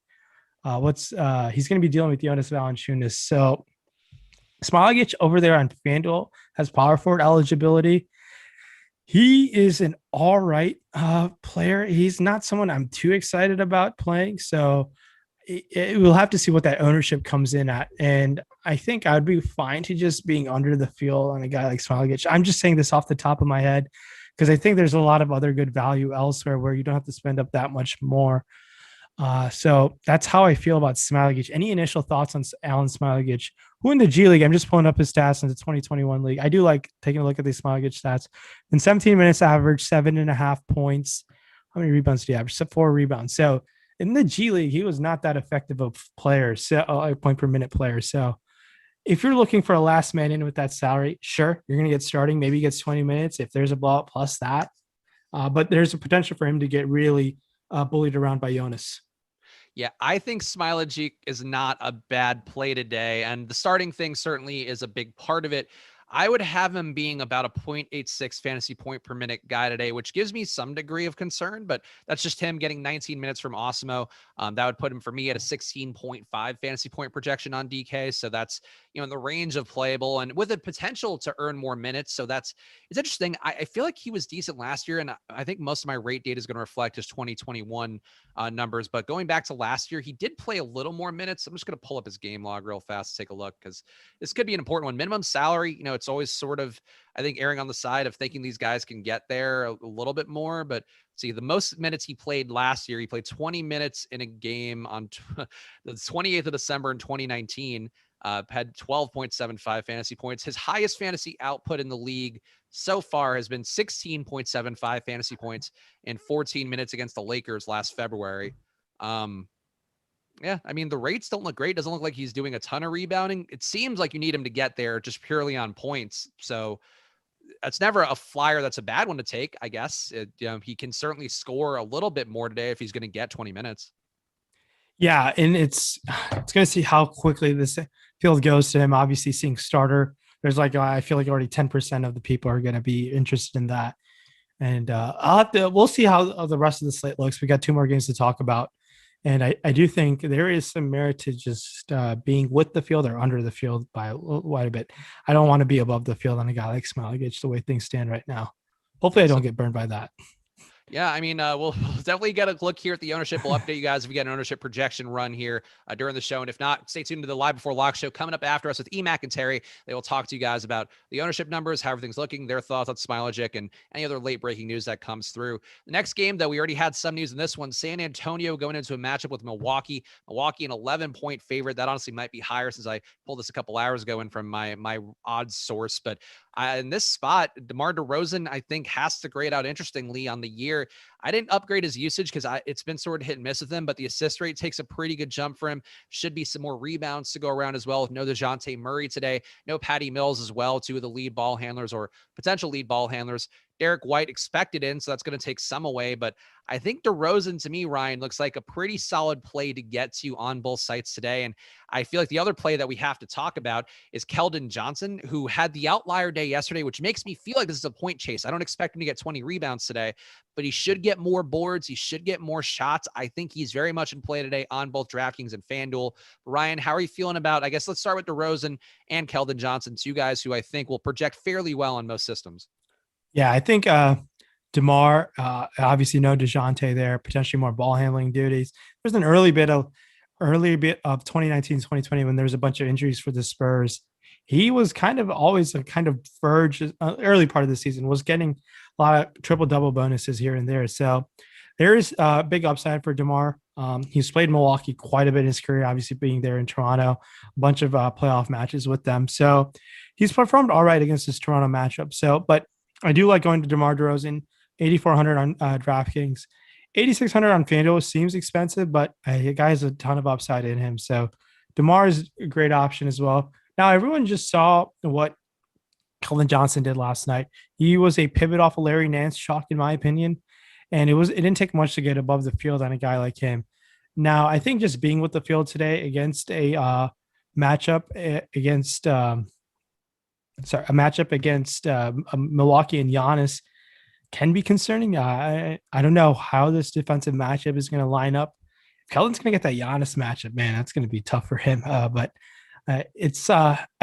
he's going to be dealing with Jonas Valanciunas. So Smilagich over there on FanDuel has power forward eligibility. He is an all right player. He's not someone I'm too excited about playing. So we'll have to see what that ownership comes in at. And I think I would be fine to just being under the field on a guy like Smilagich. I'm just saying this off the top of my head because I think there's a lot of other good value elsewhere where you don't have to spend up that much more. So that's how I feel about Smilagich. Any initial thoughts on Alan Smilagich, who in the G League? I'm just pulling up his stats in the 2021 league. I do like taking a look at these Smilagich stats. In 17 minutes, average 7.5 points. How many rebounds do you average? 4 rebounds. So in the G League, he was not that effective of player, so point per minute player. So if you're looking for a last man in with that salary, sure, you're going to get starting. Maybe he gets 20 minutes if there's a blowout plus that. But there's a potential for him to get really bullied around by Jonas. Yeah, I think Smilagich is not a bad play today, and the starting thing certainly is a big part of it. I would have him being about a 0.86 fantasy point per minute guy today, which gives me some degree of concern, but that's just him getting 19 minutes from Awesemo. That would put him for me at a 16.5 fantasy point projection on DK. So that's, in the range of playable and with a potential to earn more minutes. So it's interesting. I feel like he was decent last year, and I think most of my rate data is going to reflect his 2021 numbers. But going back to last year, he did play a little more minutes. I'm just going to pull up his game log real fast to take a look because this could be an important one. Minimum salary, it's always sort of, I think, erring on the side of thinking these guys can get there a little bit more. But see, the most minutes he played last year, he played 20 minutes in a game on the 28th of December in 2019, had 12.75 fantasy points. His highest fantasy output in the league so far has been 16.75 fantasy points in 14 minutes against the Lakers last February. Yeah, I mean, the rates don't look great. Doesn't look like he's doing a ton of rebounding. It seems like you need him to get there just purely on points. So it's never a flyer that's a bad one to take, I guess. He can certainly score a little bit more today if he's going to get 20 minutes. Yeah, and it's going to see how quickly this field goes to him. Obviously, seeing starter, there's I feel like already 10% of the people are going to be interested in that. And we'll see how the rest of the slate looks. We got 2 more games to talk about. And I do think there is some merit to just being with the field or under the field by quite a bit. I don't want to be above the field on a guy like Smilagich the way things stand right now. Hopefully I don't get burned by that. Yeah, I mean, we'll definitely get a look here at the ownership. We'll update you guys if we get an ownership projection run here during the show. And if not, stay tuned to the Live Before Lock show coming up after us with EMac and Terry. They will talk to you guys about the ownership numbers, how everything's looking, their thoughts on Smilogic, and any other late breaking news that comes through. The next game, though, we already had some news in this one. San Antonio going into a matchup with Milwaukee. Milwaukee, an 11-point favorite. That honestly might be higher since I pulled this a couple hours ago in from my odds source. But in this spot, DeMar DeRozan, I think, has to grade out interestingly on the year. I didn't upgrade his usage because it's been sort of hit and miss with him, but the assist rate takes a pretty good jump for him. Should be some more rebounds to go around as well with no DeJounte Murray today, no Patty Mills as well, two of the lead ball handlers or potential lead ball handlers. Derek White expected in, so that's going to take some away. But I think DeRozan, to me, Ryan, looks like a pretty solid play to get to on both sites today. And I feel like the other play that we have to talk about is Keldon Johnson, who had the outlier day yesterday, which makes me feel like this is a point chase. I don't expect him to get 20 rebounds today, but he should get more boards. He should get more shots. I think he's very much in play today on both DraftKings and FanDuel. Ryan, how are you feeling about, I guess let's start with DeRozan and Keldon Johnson, two guys who I think will project fairly well on most systems. Yeah, I think DeMar, obviously no DeJounte there, potentially more ball handling duties. There's an early bit of 2019, 2020 when there was a bunch of injuries for the Spurs. He was kind of always a kind of verge, early part of the season, was getting a lot of triple-double bonuses here and there. So there is a big upside for DeMar. He's played Milwaukee quite a bit in his career, obviously being there in Toronto, a bunch of playoff matches with them. So he's performed all right against this Toronto matchup. So, but I do like going to DeMar DeRozan, 8,400 on DraftKings. 8,600 on FanDuel seems expensive, but the guy has a ton of upside in him. So DeMar is a great option as well. Now, everyone just saw what Keldon Johnson did last night. He was a pivot off of Larry Nance chalk, in my opinion. And it didn't take much to get above the field on a guy like him. Now, I think just being with the field today against a matchup against Milwaukee and Giannis can be concerning. I don't know how this defensive matchup is going to line up. If Keldon's going to get that Giannis matchup, man, that's going to be tough for him. But I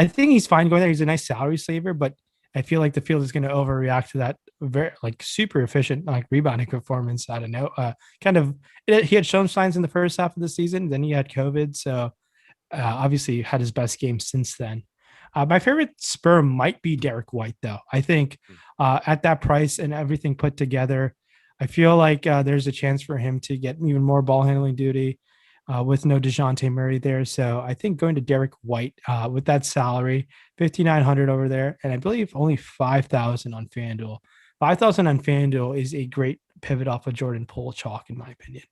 think he's fine going there. He's a nice salary saver, but I feel like the field is going to overreact to that very super efficient rebounding performance. I don't know. He had shown signs in the first half of the season. Then he had COVID, so obviously had his best game since then. My favorite Spur might be Derek White, though. I think at that price and everything put together, I feel like there's a chance for him to get even more ball handling duty with no DeJounte Murray there. So I think going to Derek White with that salary, 5,900 over there, and I believe only 5,000 on FanDuel. 5,000 on FanDuel is a great pivot off of Jordan Poole chalk, in my opinion.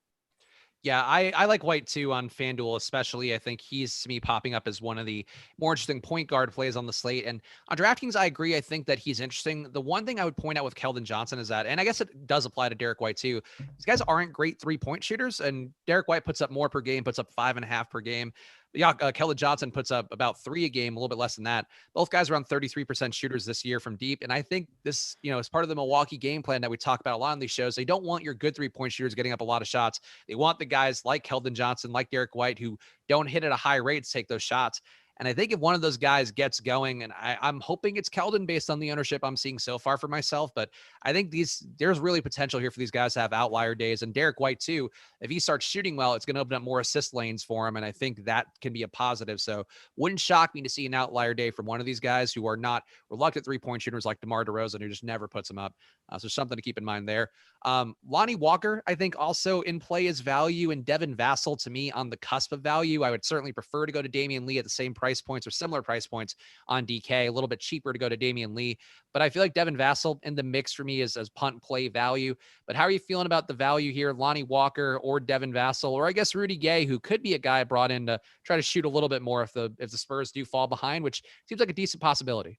Yeah, I like White too on FanDuel, especially. I think he's, to me, popping up as one of the more interesting point guard plays on the slate. And on DraftKings, I agree. I think that he's interesting. The one thing I would point out with Keldon Johnson is that, and I guess it does apply to Derek White too, these guys aren't great 3-point shooters. And Derek White puts up more per game, puts up 5.5 per game. Yeah, Keldon Johnson puts up about 3 a game, a little bit less than that. Both guys are around 33% shooters this year from deep. And I think this, is part of the Milwaukee game plan that we talk about a lot on these shows. They don't want your good 3-point shooters getting up a lot of shots. They want the guys like Keldon Johnson, like Derek White, who don't hit at a high rate to take those shots. And I think if one of those guys gets going, and I'm hoping it's Keldon based on the ownership I'm seeing so far for myself, but I think there's really potential here for these guys to have outlier days. And Derek White too, if he starts shooting well, it's going to open up more assist lanes for him. And I think that can be a positive. So wouldn't shock me to see an outlier day from one of these guys who are not reluctant 3-point shooters like DeMar DeRozan, who just never puts them up. So something to keep in mind there. Lonnie Walker, I think also in play as value, and Devin Vassell to me on the cusp of value. I would certainly prefer to go to Damian Lee at the same price points or similar price points on DK, a little bit cheaper to go to Damian Lee. But I feel like Devin Vassell in the mix for me is as punt play value. But how are you feeling about the value here? Lonnie Walker or Devin Vassell, or I guess Rudy Gay, who could be a guy brought in to try to shoot a little bit more if the Spurs do fall behind, which seems like a decent possibility.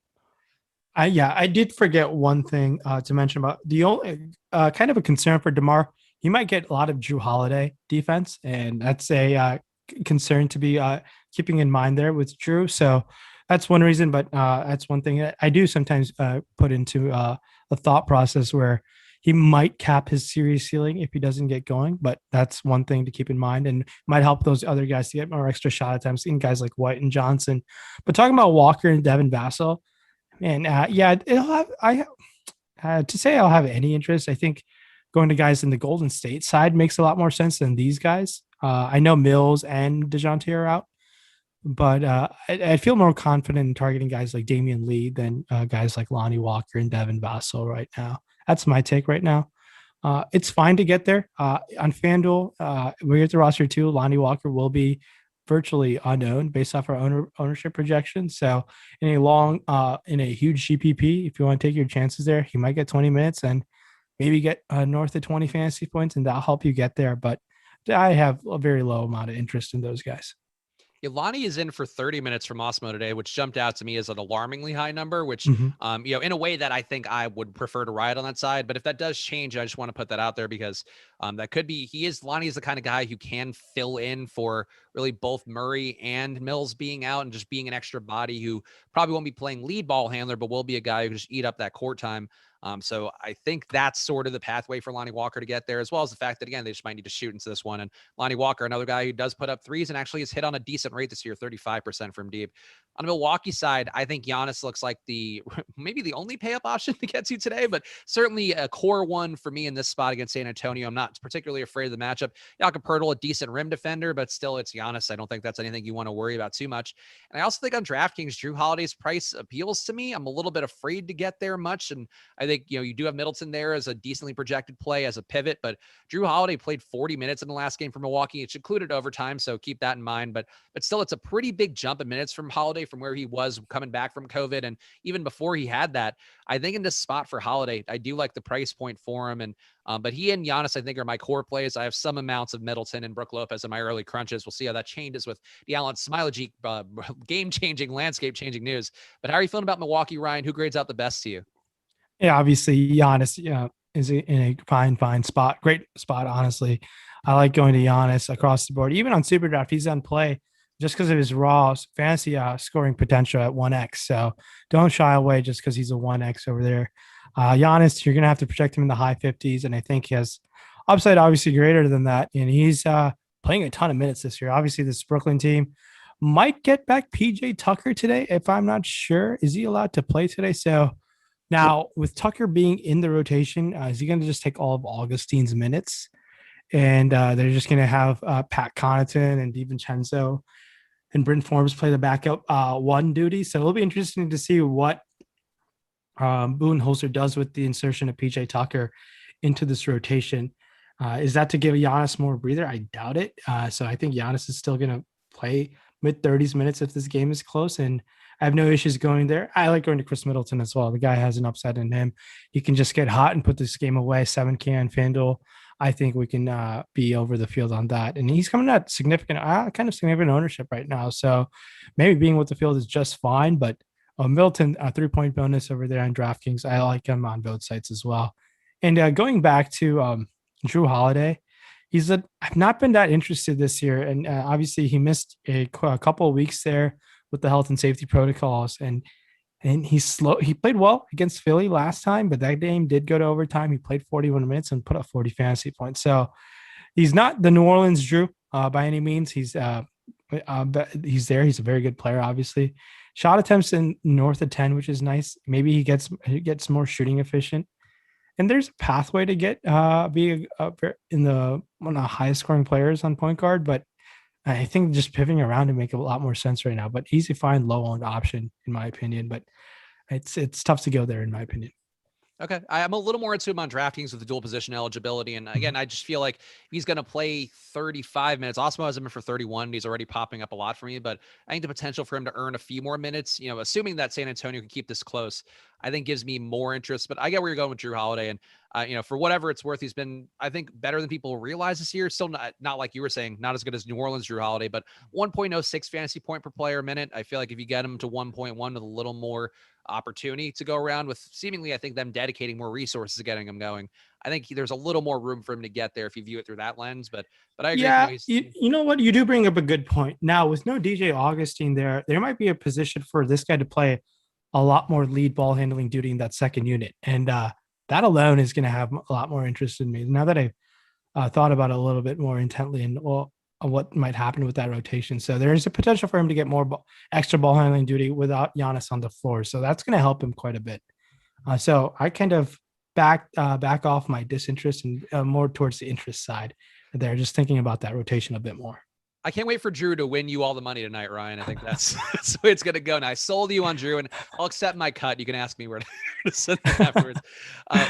I did forget one thing to mention about the only kind of a concern for DeMar. He might get a lot of Drew Holiday defense, and that's a concern to be keeping in mind there with Drew. So that's one reason, but that's one thing that I do sometimes put into a thought process where he might cap his series ceiling if he doesn't get going, but that's one thing to keep in mind and might help those other guys to get more extra shot attempts in guys like White and Johnson. But talking about Walker and Devin Vassell, man, to say I'll have any interest, I think going to guys in the Golden State side makes a lot more sense than these guys. I know Mills and DeJounte are out, but I feel more confident in targeting guys like Damian Lee than guys like Lonnie Walker and Devin Vassell right now. That's my take right now. It's fine to get there. On FanDuel, we're at the roster too. Lonnie Walker will be virtually unowned based off our ownership projections. So in a huge GPP, if you want to take your chances there, he might get 20 minutes and maybe get north of 20 fantasy points, and that'll help you get there. But I have a very low amount of interest in those guys. Lonnie is in for 30 minutes from Awesemo today, which jumped out to me as an alarmingly high number, which, in a way that I think I would prefer to ride on that side. But if that does change, I just want to put that out there because that could be, Lonnie is the kind of guy who can fill in for really both Murray and Mills being out and just being an extra body who probably won't be playing lead ball handler, but will be a guy who just eat up that court time. So I think that's sort of the pathway for Lonnie Walker to get there, as well as the fact that, again, they just might need to shoot into this one. And Lonnie Walker, another guy who does put up threes and actually has hit on a decent rate this year, 35% from deep. On the Milwaukee side, I think Giannis looks like maybe the only pay up option to get to today, but certainly a core one for me in this spot against San Antonio. I'm not particularly afraid of the matchup. Jakob Poeltl, a decent rim defender, but still it's Giannis. I don't think that's anything you want to worry about too much. And I also think on DraftKings, Jrue Holiday's price appeals to me. I'm a little bit afraid to get there much. And I think, you do have Middleton there as a decently projected play as a pivot, but Jrue Holiday played 40 minutes in the last game for Milwaukee. It's included overtime, so keep that in mind. But still, it's a pretty big jump in minutes from Holiday from where he was coming back from COVID. And even before he had that, I think in this spot for Holiday, I do like the price point for him. And but he and Giannis, I think, are my core plays. I have some amounts of Middleton and Brook Lopez in my early crunches. We'll see how that changes with the Allen Smiley game-changing, landscape-changing news. But how are you feeling about Milwaukee, Ryan? Who grades out the best to you? Yeah, obviously Giannis is in a fine spot. Great spot, honestly. I like going to Giannis across the board. Even on SuperDraft, he's on play just because of his raw fantasy scoring potential at 1x. So don't shy away just because he's a 1x over there. Giannis, you're going to have to protect him in the high 50s, and I think he has upside obviously greater than that. And he's playing a ton of minutes this year. Obviously, this Brooklyn team might get back PJ Tucker today, if I'm not sure. Is he allowed to play today? So now, with Tucker being in the rotation, is he going to just take all of Augustine's minutes? And they're just going to have Pat Connaughton and DiVincenzo and Bryn Forbes play the backup one duty. So it'll be interesting to see what Budenholzer does with the insertion of PJ Tucker into this rotation. Is that to give Giannis more breather? I doubt it. So I think Giannis is still going to play mid-30s minutes if this game is close. And I have no issues going there. I like going to Chris Middleton as well. The guy has an upside in him. He can just get hot and put this game away. 7K on FanDuel. I think we can be over the field on that. And he's coming at significant ownership right now. So maybe being with the field is just fine. But Middleton, a 3-point bonus over there on DraftKings. I like him on both sites as well. And going back to Jrue Holiday, I've not been that interested this year. And obviously he missed a couple of weeks there with the health and safety protocols. And he's slow. He played well against Philly last time, but that game did go to overtime. He played 41 minutes and put up 40 fantasy points. So he's not the New Orleans Jrue by any means. He's there. He's a very good player, obviously. Shot attempts in north of 10, which is nice. Maybe he gets more shooting efficient. And there's a pathway to get be in one of the highest scoring players on point guard, but I think just pivoting around to make a lot more sense right now. But easy to find low owned option in my opinion. But it's tough to go there in my opinion. Okay. I'm a little more into him on DraftKings with the dual position eligibility. And again, I just feel like he's going to play 35 minutes. Awesemo has him in for 31. He's already popping up a lot for me, but I think the potential for him to earn a few more minutes, assuming that San Antonio can keep this close, I think gives me more interest. But I get where you're going with Jrue Holiday. And, for whatever it's worth, he's been, I think, better than people realize this year. Still not like you were saying, not as good as New Orleans Jrue Holiday, but 1.06 fantasy point per player minute. I feel like if you get him to 1.1 with a little more opportunity to go around with seemingly, I think, them dedicating more resources to getting him going, I think there's a little more room for him to get there if you view it through that lens. But I agree. Yeah, you know what? You do bring up a good point. Now, with no DJ Augustine there might be a position for this guy to play a lot more lead ball handling duty in that second unit. And that alone is going to have a lot more interest in me. Now that I've thought about it a little bit more intently and what might happen with that rotation. So there is a potential for him to get more extra ball handling duty without Giannis on the floor. So that's going to help him quite a bit. So I kind of back off my disinterest and more towards the interest side there, just thinking about that rotation a bit more. I can't wait for Drew to win you all the money tonight, Ryan. I think that's the way it's going to go. Now, I sold you on Drew, and I'll accept my cut. You can ask me where to send that afterwards.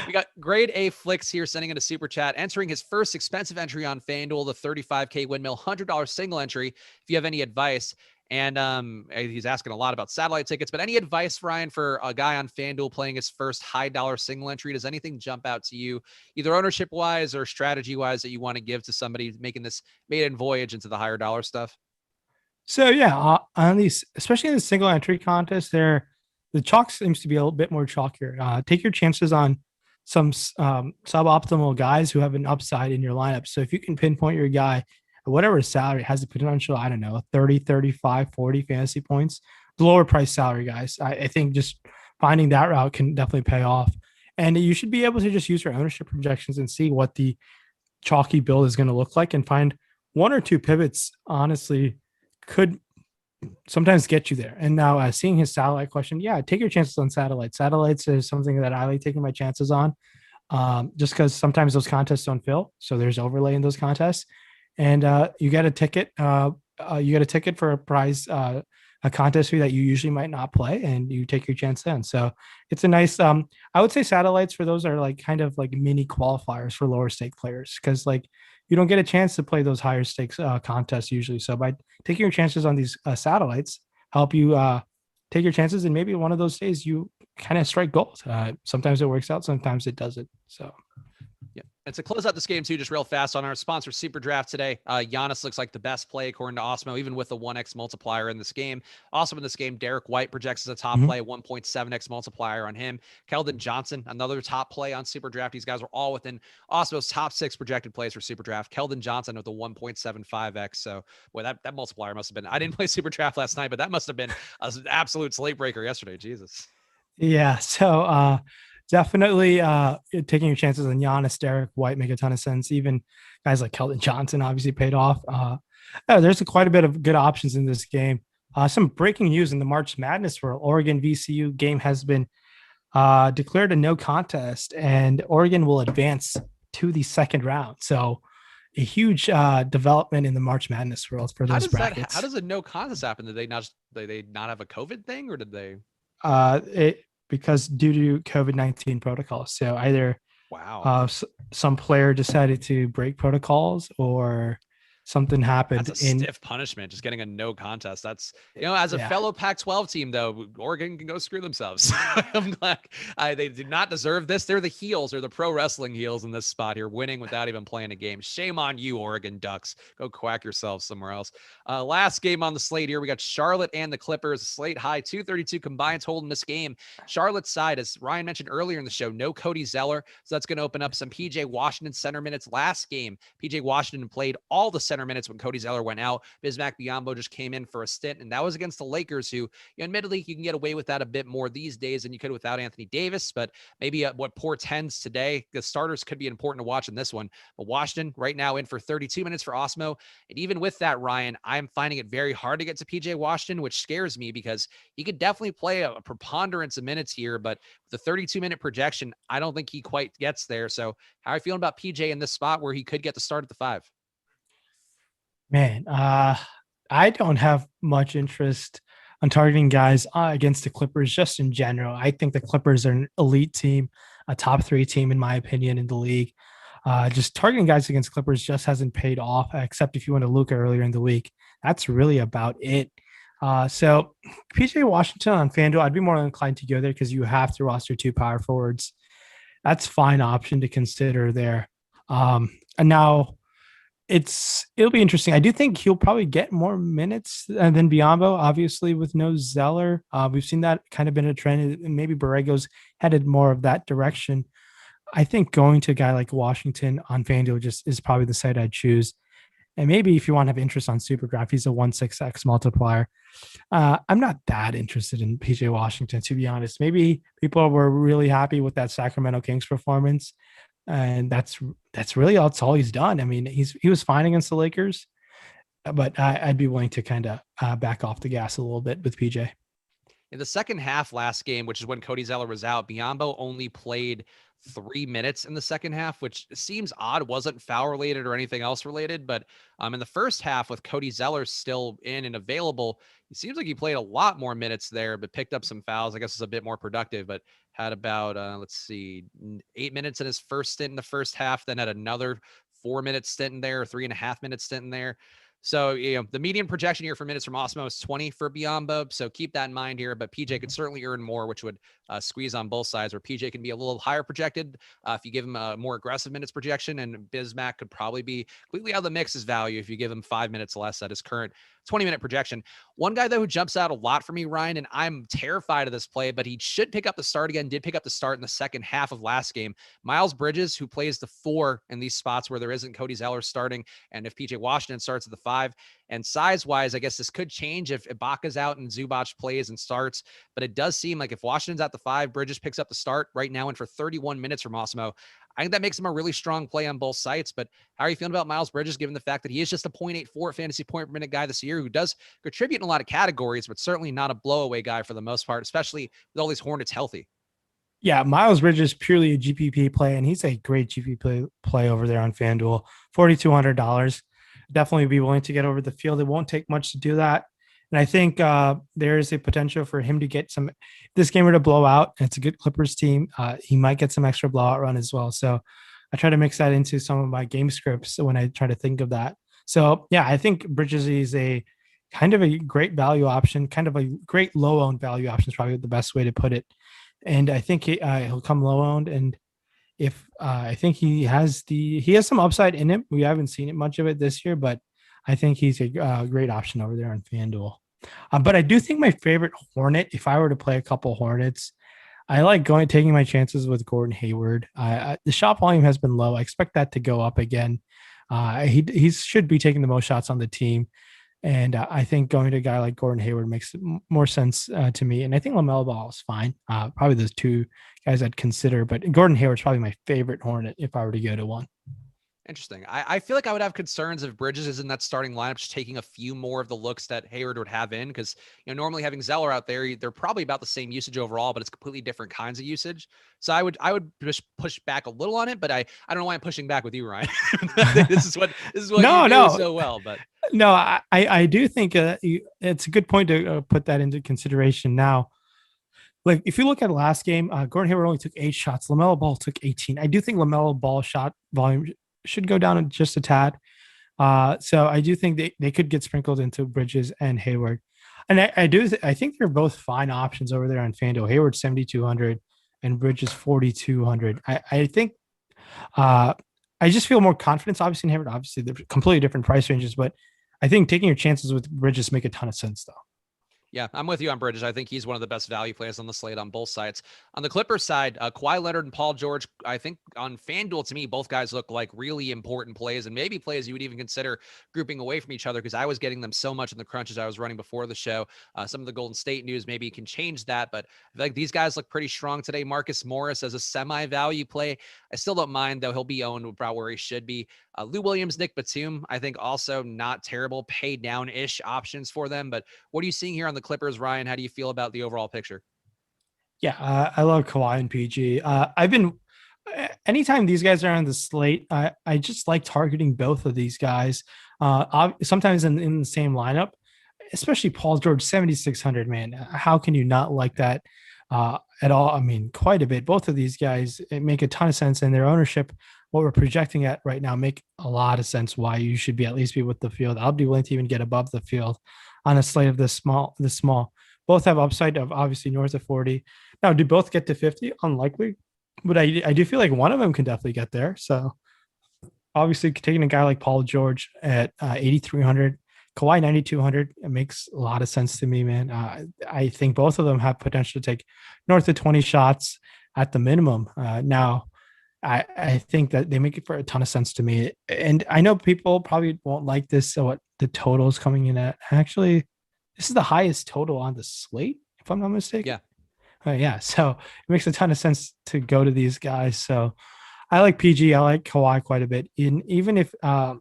We got Grade A Flicks here sending in a super chat, entering his first expensive entry on FanDuel, the 35K windmill, $100 single entry. If you have any advice. And he's asking a lot about satellite tickets, but any advice, Ryan, for a guy on FanDuel playing his first high dollar single entry? Does anything jump out to you, either ownership wise or strategy wise, that you want to give to somebody making this maiden voyage into the higher dollar stuff? So yeah, on these, especially in the single entry contest, the chalk seems to be a little bit more chalkier. Take your chances on some suboptimal guys who have an upside in your lineup. So if you can pinpoint your guy, whatever his salary has the potential, I don't know, 30, 35, 40 fantasy points, the lower price salary guys. I think just finding that route can definitely pay off. And you should be able to just use your ownership projections and see what the chalky build is going to look like and find one or two pivots, honestly, could sometimes get you there. And now seeing his satellite question, yeah, take your chances on satellites. Satellites is something that I like taking my chances on just because sometimes those contests don't fill. So there's overlay in those contests. And you get a ticket. You get a ticket for a prize, a contest fee that you usually might not play, and you take your chance then. So it's a nice. I would say satellites for those are like kind of like mini qualifiers for lower stake players, because like you don't get a chance to play those higher stakes contests usually. So by taking your chances on these satellites, help you take your chances, and maybe one of those days you kind of strike gold. Sometimes it works out, sometimes it doesn't. So. Yeah. And to close out this game too, just real fast on our sponsor SuperDraft today, Giannis looks like the best play according to Awesemo, even with the 1x multiplier in this game. Also in this game, Derek White projects as a top play, 1.7x multiplier on him. Keldon Johnson, another top play on SuperDraft. These guys are all within Awesemo's top 6 projected plays for SuperDraft. Keldon Johnson with a 1.75x. So boy, that multiplier must have been, I didn't play SuperDraft last night, but that must have been an absolute slate breaker yesterday. Jesus. Yeah. So, definitely taking your chances on Giannis, Derek White make a ton of sense. Even guys like Keldon Johnson obviously paid off. There's quite a bit of good options in this game. Some breaking news in the March Madness world. Oregon VCU game has been declared a no contest, and Oregon will advance to the second round. So a huge development in the March Madness world for those brackets. How does a no contest happen? Did they not have a COVID thing, or did they? Because due to COVID-19 protocols. So either some player decided to break protocols or something happened. That's a stiff punishment, just getting a no contest. That's, as a fellow Pac-12 team, though, Oregon can go screw themselves. I'm glad they do not deserve this. They're the heels, or the pro wrestling heels in this spot here, winning without even playing a game. Shame on you, Oregon Ducks. Go quack yourselves somewhere else. Last game on the slate here, we got Charlotte and the Clippers. Slate high, 232 combined total in this game. Charlotte's side, as Ryan mentioned earlier in the show, no Cody Zeller, so that's going to open up some PJ Washington center minutes. Last game, PJ Washington played all the center minutes when Cody Zeller went out. Bismack Biyombo just came in for a stint, and that was against the Lakers, who, admittedly, you can get away with that a bit more these days than you could without Anthony Davis, but maybe what portends today, the starters could be important to watch in this one. But Washington right now in for 32 minutes for Awesemo, and even with that, Ryan, I'm finding it very hard to get to PJ Washington, which scares me because he could definitely play a preponderance of minutes here, but the 32-minute projection, I don't think he quite gets there. So how are you feeling about PJ in this spot where he could get the start at the 5? Man, I don't have much interest on targeting guys against the Clippers just in general. I think the Clippers are an elite team, a top 3 team, in my opinion, in the league. Just targeting guys against Clippers just hasn't paid off, except if you went to Luka earlier in the week. That's really about it. So PJ Washington on FanDuel, I'd be more inclined to go there because you have to roster 2 power forwards. That's a fine option to consider there. And now it'll be interesting. I do think he'll probably get more minutes than Biyombo, obviously, with no Zeller. We've seen that kind of been a trend, and maybe Borrego's headed more of that direction. I think going to a guy like Washington on FanDuel just is probably the site I'd choose. And maybe if you want to have interest on SuperDraft, he's a 1.6x multiplier. I'm not that interested in PJ Washington, to be honest. Maybe people were really happy with that Sacramento Kings performance, and that's really all he's done. I mean, he was fine against the Lakers, but I'd be willing to kind of back off the gas a little bit with PJ. In the second half last game, which is when Cody Zeller was out, Biyombo only played 3 minutes in the second half, which seems odd. Wasn't foul related or anything else related, but in the first half with Cody Zeller still in and available, it seems like he played a lot more minutes there, but picked up some fouls. I guess it's a bit more productive, but had about, 8 minutes in his first stint in the first half, then had another 4-minute stint in there, 3.5-minute stint in there. So, the median projection here for minutes from Awesemo is 20 for Biyombo. So keep that in mind here. But PJ could certainly earn more, which would squeeze on both sides, where PJ can be a little higher projected if you give him a more aggressive minutes projection. And Bismack could probably be completely out of the mix as value if you give him 5 minutes less at his current 20-minute projection. One guy, though, who jumps out a lot for me, Ryan, and I'm terrified of this play, but he should pick up the start again, did pick up the start in the second half of last game. Miles Bridges, who plays the 4 in these spots where there isn't Cody Zeller starting, and if PJ Washington starts at the 5. And size-wise, I guess this could change if Ibaka's out and Zubac plays and starts, but it does seem like if Washington's at the 5, Bridges picks up the start right now and for 31 minutes from Awesemo. I think that makes him a really strong play on both sites. But how are you feeling about Miles Bridges, given the fact that he is just a 0.84 fantasy point per minute guy this year, who does contribute in a lot of categories, but certainly not a blowaway guy for the most part, especially with all these Hornets healthy? Yeah, Miles Bridges purely a GPP play, and he's a great GPP play over there on FanDuel. $4,200. Definitely be willing to get over the field. It won't take much to do that. And I think there is a potential for him to get some. If this game were to blow out, and it's a good Clippers team, he might get some extra blowout run as well. So I try to mix that into some of my game scripts when I try to think of that. So yeah, I think Bridges is a kind of a great value option, kind of a great low owned value option is probably the best way to put it. And I think he'll come low owned, and if I think he has some upside in him. We haven't seen it much of it this year, but I think he's a great option over there on FanDuel. But I do think my favorite Hornet, if I were to play a couple Hornets, I like taking my chances with Gordon Hayward. The shot volume has been low. I expect that to go up again. He should be taking the most shots on the team. And I think going to a guy like Gordon Hayward makes more sense to me. And I think LaMelo Ball is fine. Probably those two guys I'd consider. But Gordon Hayward's probably my favorite Hornet if I were to go to one. Interesting. I feel like I would have concerns if Bridges is in that starting lineup, just taking a few more of the looks that Hayward would have in, because normally having Zeller out there, they're probably about the same usage overall, but it's completely different kinds of usage. So I would just push back a little on it, but I don't know why I'm pushing back with you, Ryan. this is what you do so well. But no, I do think it's a good point to put that into consideration now. Like if you look at the last game, Gordon Hayward only took 8 shots. LaMelo Ball took 18. I do think LaMelo Ball shot volume should go down just a tad. So I do think they could get sprinkled into Bridges and Hayward. And I think they're both fine options over there on FanDuel. Hayward 7,200 and Bridges 4,200. I think I just feel more confidence. Obviously in Hayward, obviously they're completely different price ranges, but I think taking your chances with Bridges make a ton of sense though. Yeah, I'm with you on Bridges. I think he's one of the best value players on the slate on both sides. On the Clippers side, Kawhi Leonard and Paul George, I think on FanDuel, to me, both guys look like really important plays, and maybe plays you would even consider grouping away from each other, because I was getting them so much in the crunches I was running before the show. Some of the Golden State news maybe can change that, but I feel like these guys look pretty strong today. Marcus Morris as a semi-value play. I still don't mind, though. He'll be owned about where he should be. Lou Williams, Nick Batum, I think also not terrible pay down-ish options for them. But what are you seeing here on the Clippers, Ryan? How do you feel about the overall picture? Yeah, I love Kawhi and PG. Anytime these guys are on the slate, I just like targeting both of these guys. Sometimes in the same lineup, especially Paul George, 7,600, man. How can you not like that at all? I mean, quite a bit. Both of these guys make a ton of sense, and their ownership, what we're projecting at right now, make a lot of sense why you should be at least be with the field. I'll be willing to even get above the field on a slate of this small. Both have upside of obviously north of 40. Now, do both get to 50? Unlikely, but I do feel like one of them can definitely get there. So obviously taking a guy like Paul George at 8,300, Kawhi 9,200, it makes a lot of sense to me, man. I think both of them have potential to take north of 20 shots at the minimum. Now, I think that they make it for a ton of sense to me. And I know people probably won't like this. So what the total is coming in at, actually, this is the highest total on the slate, if I'm not mistaken. Yeah. Yeah. So it makes a ton of sense to go to these guys. So I like PG. I like Kawhi quite a bit. Even if I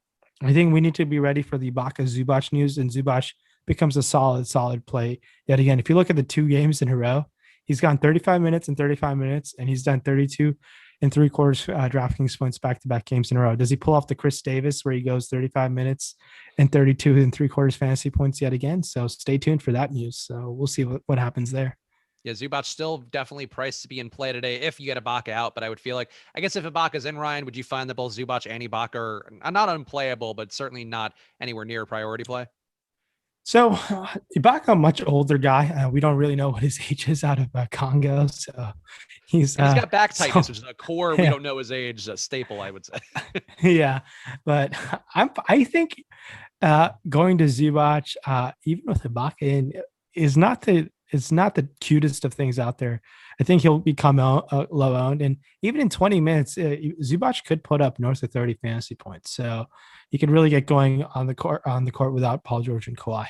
think we need to be ready for the Ibaka Zubac news, and Zubac becomes a solid play. Yet again, if you look at the 2 games in a row, he's gone 35 minutes and 35 minutes, and he's done 32 and 3/4 DraftKings points back-to-back games in a row. Does he pull off the Chris Davis where he goes 35 minutes and 32 and 3/4 fantasy points yet again? So stay tuned for that news. So we'll see what happens there. Yeah, Zubac still definitely priced to be in play today if you get Ibaka out, but I would feel like, I guess if Ibaka's in, Ryan, would you find that both Zubac and Ibaka are not unplayable, but certainly not anywhere near a priority play? So Ibaka, a much older guy. We don't really know what his age is out of Congo. So he's got back tightness, which is a core. We don't know his age, a staple, I would say. Yeah, but I think going to Zubac, even with Ibaka in, is not the cutest of things out there. I think he'll become low owned, and even in 20 minutes, Zubac could put up north of 30 fantasy points. So he could really get going on the court without Paul George and Kawhi.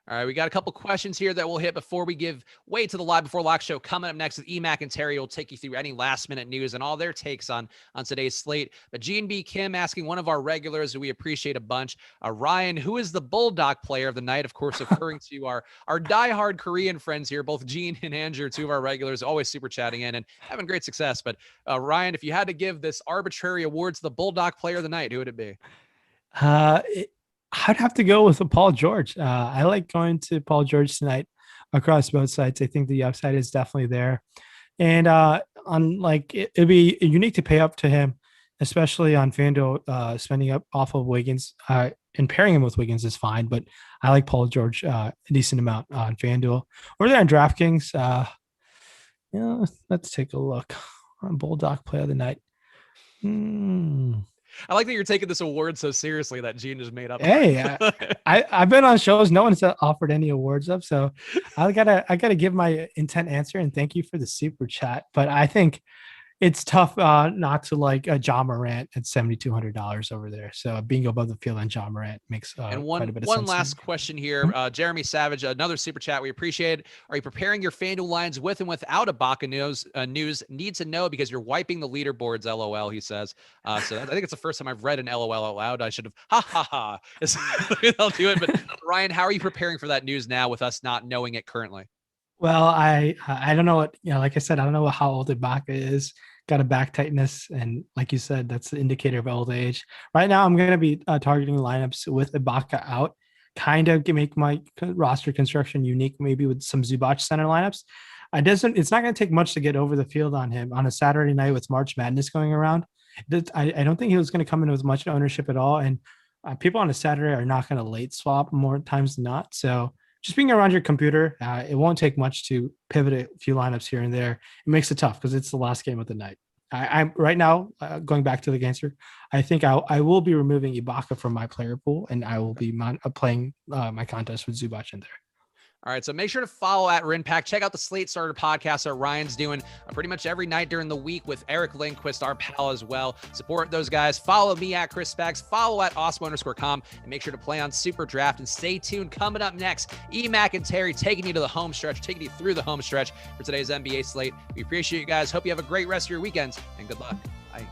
All right, we got a couple questions here that we'll hit before we give way to the Live Before Lock show. Coming up next with EMac and Terry, will take you through any last-minute news and all their takes on today's slate. But G&B Kim asking, one of our regulars who we appreciate a bunch, Ryan, who is the Bulldog player of the night? Of course, referring to our diehard Korean friends here, both Gene and Andrew, 2 of our regulars, always super chatting in and having great success. But Ryan, if you had to give this arbitrary award to the Bulldog player of the night, who would it be? I'd have to go with Paul George. I like going to Paul George tonight across both sides. I think the upside is definitely there. And it'd be unique to pay up to him, especially on FanDuel, spending up off of Wiggins. And pairing him with Wiggins is fine, but I like Paul George a decent amount on FanDuel. Over there on DraftKings, let's take a look. Bulldog play of the night. I like that you're taking this award so seriously that Gene just made up. Hey, I've been on shows no one's offered any awards up, so I gotta give my intent answer, and thank you for the super chat. But I think it's tough not to like a Ja Morant at $7,200 over there. So being above the field on Ja Morant makes quite a bit of sense. One last question here. Jeremy Savage, another super chat. We appreciate it. Are you preparing your FanDuel lines with and without Ibaka news? Need to know because you're wiping the leaderboards, LOL, he says. So I think it's the first time I've read an LOL out loud. I should have, I'll do it. But Ryan, how are you preparing for that news now with us not knowing it currently? Well, I don't know what, like I said, I don't know how old Ibaka is. Got a back tightness, and like you said, that's the indicator of old age. Right now, I'm going to be targeting lineups with Ibaka out, kind of make my roster construction unique, maybe with some Zubac center lineups. It's not going to take much to get over the field on him on a Saturday night with March Madness going around. I don't think he was going to come in with much ownership at all, and people on a Saturday are not going to late swap more times than not. So just being around your computer, it won't take much to pivot a few lineups here and there. It makes it tough because it's the last game of the night. I'm right now going back to the answer. I think I will be removing Ibaka from my player pool, and I will be playing my contest with Zubac in there. All right, so make sure to follow at Rinpack. Check out the Slate Starter podcast that Ryan's doing pretty much every night during the week with Eric Lindquist, our pal as well. Support those guys. Follow me at Chris Spags. Follow at Awesemo_com. And make sure to play on SuperDraft. And stay tuned. Coming up next, EMac and Terry taking you to the home stretch, taking you through the home stretch for today's NBA slate. We appreciate you guys. Hope you have a great rest of your weekends, and good luck. Bye.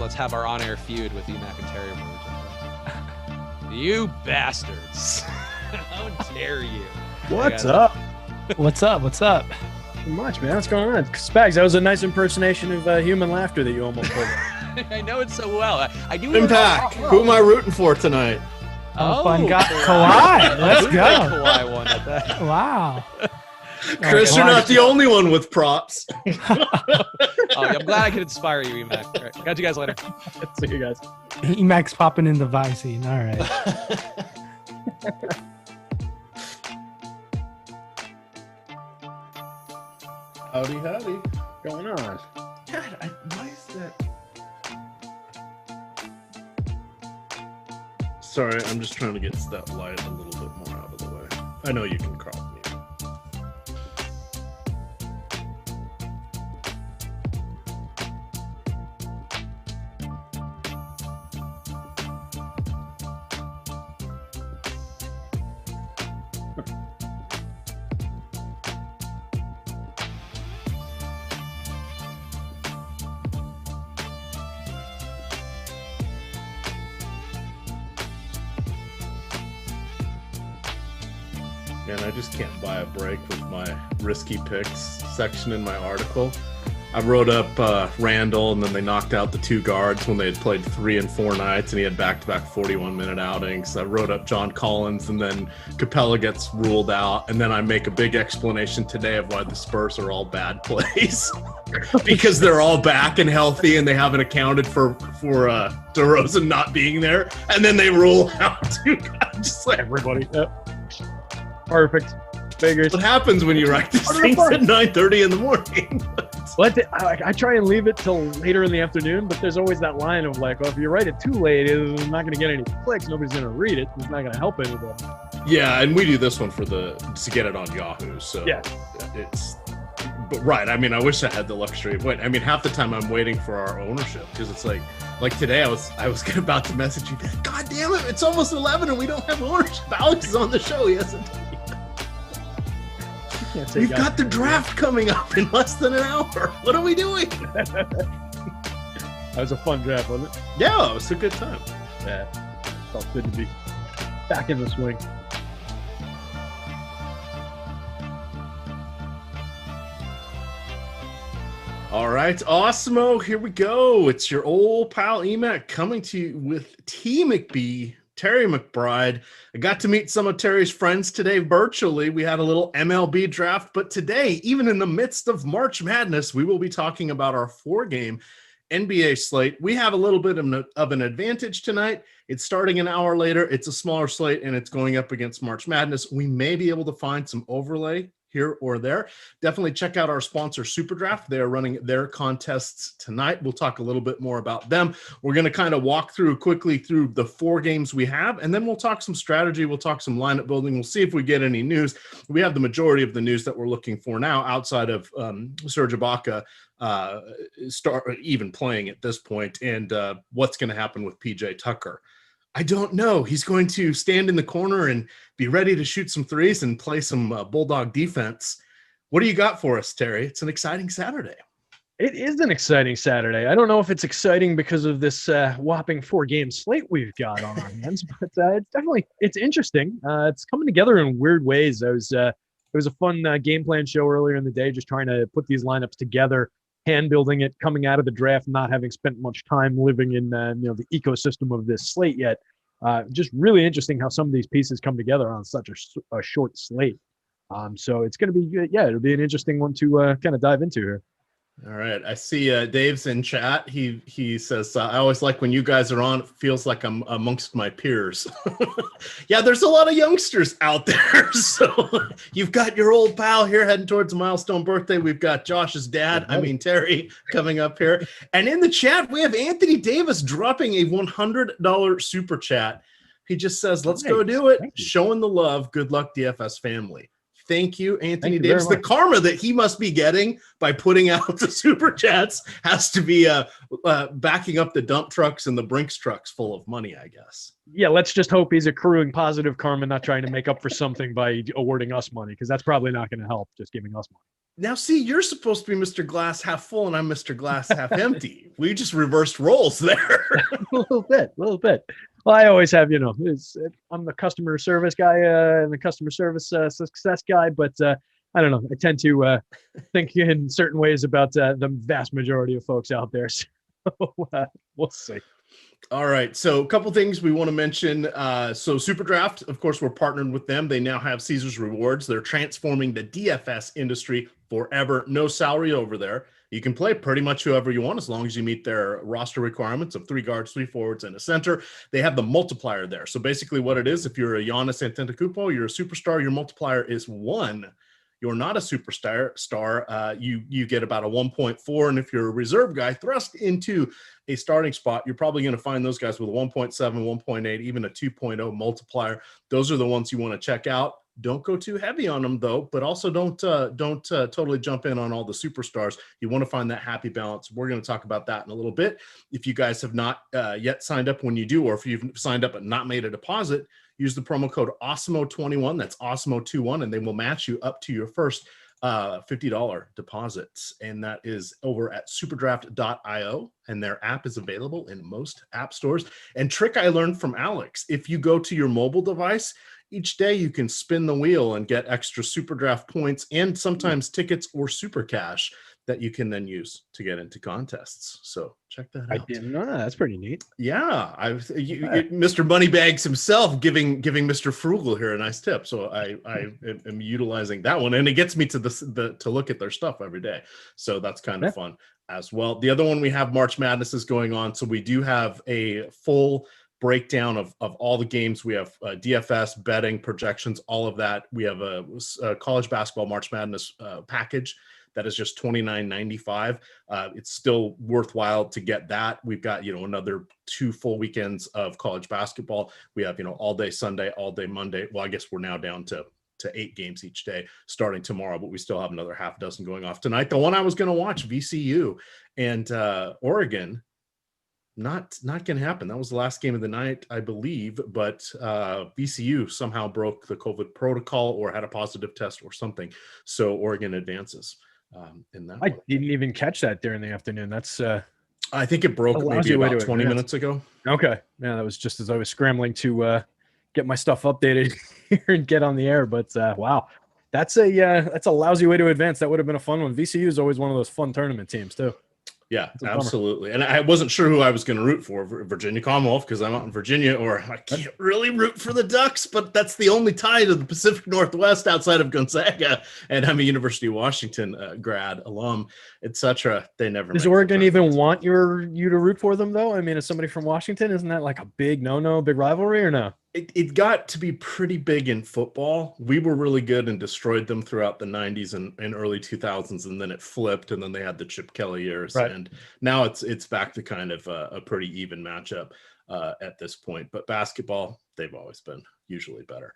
Let's have our on-air feud with EMac and Terry. You bastards. How dare you? What's up? What's up? Not much, man. What's going on? Spags, that was a nice impersonation of human laughter that you almost pulled. I know it so well. I do. Impact. Who am I rooting for tonight? Fun guy. Kawhi. Let's go. Kawhi won at that. Wow. Chris, you're not the only one with props. I'm glad I could inspire you, EMac. All right, catch you guys later. See you guys. EMac's popping in the Vicine. All right. Howdy. What's going on? God, why is that? Sorry, I'm just trying to get that light a little bit more out of the way. I know you can crop me. Man, I just can't buy a break with my risky picks section in my article. I wrote up Randall, and then they knocked out the 2 guards when they had played 3 and 4 nights, and he had back-to-back 41-minute outings. I wrote up John Collins, and then Capella gets ruled out, and then I make a big explanation today of why the Spurs are all bad plays because they're all back and healthy, and they haven't accounted for DeRozan not being there, and then they rule out 2 guys. Just like Everybody. Yep. Perfect. Figures. What happens when you write these things at 9:30 in the morning? I try and leave it till later in the afternoon, but there's always that line of like, well, if you write it too late, it's not going to get any clicks. Nobody's going to read it. It's not going to help anybody. Yeah, and we do this one to get it on Yahoo. So yeah, but right. I mean, I wish I had the luxury of wait. I mean, half the time I'm waiting for our ownership because it's like today I was about to message you. God damn it! It's almost 11 and we don't have ownership. Alex is on the show. He hasn't. We've got the draft coming up in less than an hour. What are we doing? That was a fun draft, wasn't it? Yeah, it was a good time. Yeah, felt good to be back in the swing. All right, Awesemo, here we go. It's your old pal EMac coming to you with T. McBee, Terry McBride. I got to meet some of Terry's friends today virtually. We had a little MLB draft, but today, even in the midst of March Madness, we will be talking about our 4-game NBA slate. We have a little bit of an advantage tonight. It's starting an hour later. It's a smaller slate, and it's going up against March Madness. We may be able to find some overlay here or there. Definitely check out our sponsor, SuperDraft. They are running their contests tonight. We'll talk a little bit more about them. We're going to kind of walk quickly through the 4 games we have, and then we'll talk some strategy. We'll talk some lineup building. We'll see if we get any news. We have the majority of the news that we're looking for now outside of Serge Ibaka even playing at this point, and what's going to happen with PJ Tucker. I don't know. He's going to stand in the corner and be ready to shoot some threes and play some Bulldog defense. What do you got for us, Terry? It's an exciting Saturday. It is an exciting Saturday. I don't know if it's exciting because of this whopping 4-game slate we've got on our hands, but it's interesting. It's coming together in weird ways. It was a fun game plan show earlier in the day, just trying to put these lineups together, hand building it, coming out of the draft, not having spent much time living in the ecosystem of this slate yet. Just really interesting how some of these pieces come together on such a short slate. So it's going to be it'll be an interesting one to kind of dive into here. All right. I see Dave's in chat. He says, I always like when you guys are on, it feels like I'm amongst my peers. Yeah, there's a lot of youngsters out there. So you've got your old pal here heading towards a milestone birthday. We've got Josh's dad, Terry, coming up here. And in the chat, we have Anthony Davis dropping a $100 super chat. He just says, let's go do it. Showing the love. Good luck, DFS family. Thank you, Anthony Davis. The karma that he must be getting by putting out the super chats has to be backing up the dump trucks and the Brinks trucks full of money, I guess. Yeah, let's just hope he's accruing positive karma, not trying to make up for something by awarding us money, because that's probably not going to help, just giving us money. Now, see, you're supposed to be Mr. Glass half full, and I'm Mr. Glass half empty. We just reversed roles there. A little bit. Well, I always have, I'm the customer service guy and the customer service success guy, but I don't know. I tend to think in certain ways about the vast majority of folks out there. So we'll see. All right. So a couple things we want to mention. So SuperDraft, of course, we're partnered with them. They now have Caesars Rewards. They're transforming the DFS industry forever. No salary over there. You can play pretty much whoever you want as long as you meet their roster requirements of 3 guards, 3 forwards, and a center. They have the multiplier there. So basically what it is, if you're a Giannis Antetokounmpo, you're a superstar, your multiplier is 1. You're not a superstar. You get about a 1.4. And if you're a reserve guy thrust into a starting spot, you're probably going to find those guys with a 1.7, 1.8, even a 2.0 multiplier. Those are the ones you want to check out. Don't go too heavy on them, though, but also don't totally jump in on all the superstars. You want to find that happy balance. We're going to talk about that in a little bit. If you guys have not yet signed up, when you do, or if you've signed up but not made a deposit, use the promo code Awesemo21. That's Awesemo21, and they will match you up to your first $50 deposits. And that is over at superdraft.io, and their app is available in most app stores. And trick I learned from Alex, if you go to your mobile device, Each day you can spin the wheel and get extra SuperDraft points and sometimes tickets or super cash that you can then use to get into contests. So check that out. I didn't know that. That's pretty neat. Yeah, Mr. Moneybags himself giving Mr. Frugal here a nice tip. So I am utilizing that one, and it gets me to to look at their stuff every day. So that's kind of fun as well. The other one, we have March Madness is going on, so we do have a full breakdown of all the games. We have DFS, betting, projections, all of that. We have a college basketball March Madness package that is just $29.95. It's still worthwhile to get that. We've got, another 2 full weekends of college basketball. We have, all day Sunday, all day Monday. Well, I guess we're now down to 8 games each day starting tomorrow, but we still have another half dozen going off tonight. The one I was going to watch, VCU and Oregon, not going to happen. That was the last game of the night, I believe, but VCU somehow broke the COVID protocol or had a positive test or something. So Oregon advances. In that I didn't even catch that during the afternoon. That's I think it broke maybe about 20 minutes ago. Okay. Yeah, that was just as I was scrambling to get my stuff updated here and get on the air. But wow, that's a lousy way to advance. That would have been a fun one. VCU is always one of those fun tournament teams too. Yeah, absolutely. And I wasn't sure who I was going to root for, Virginia Commonwealth, because I'm out in Virginia, or I can't really root for the Ducks, but that's the only tie to the Pacific Northwest outside of Gonzaga. And I'm a University of Washington grad, alum, etc. They never. Does Oregon even want you to root for them, though? I mean, as somebody from Washington, isn't that like a big no-no, big rivalry, or no? It got to be pretty big in football. We were really good and destroyed them throughout the 90s and early 2000s, and then it flipped, and then they had the Chip Kelly years. Right. And now it's back to kind of a pretty even matchup at this point. But basketball, they've always been usually better.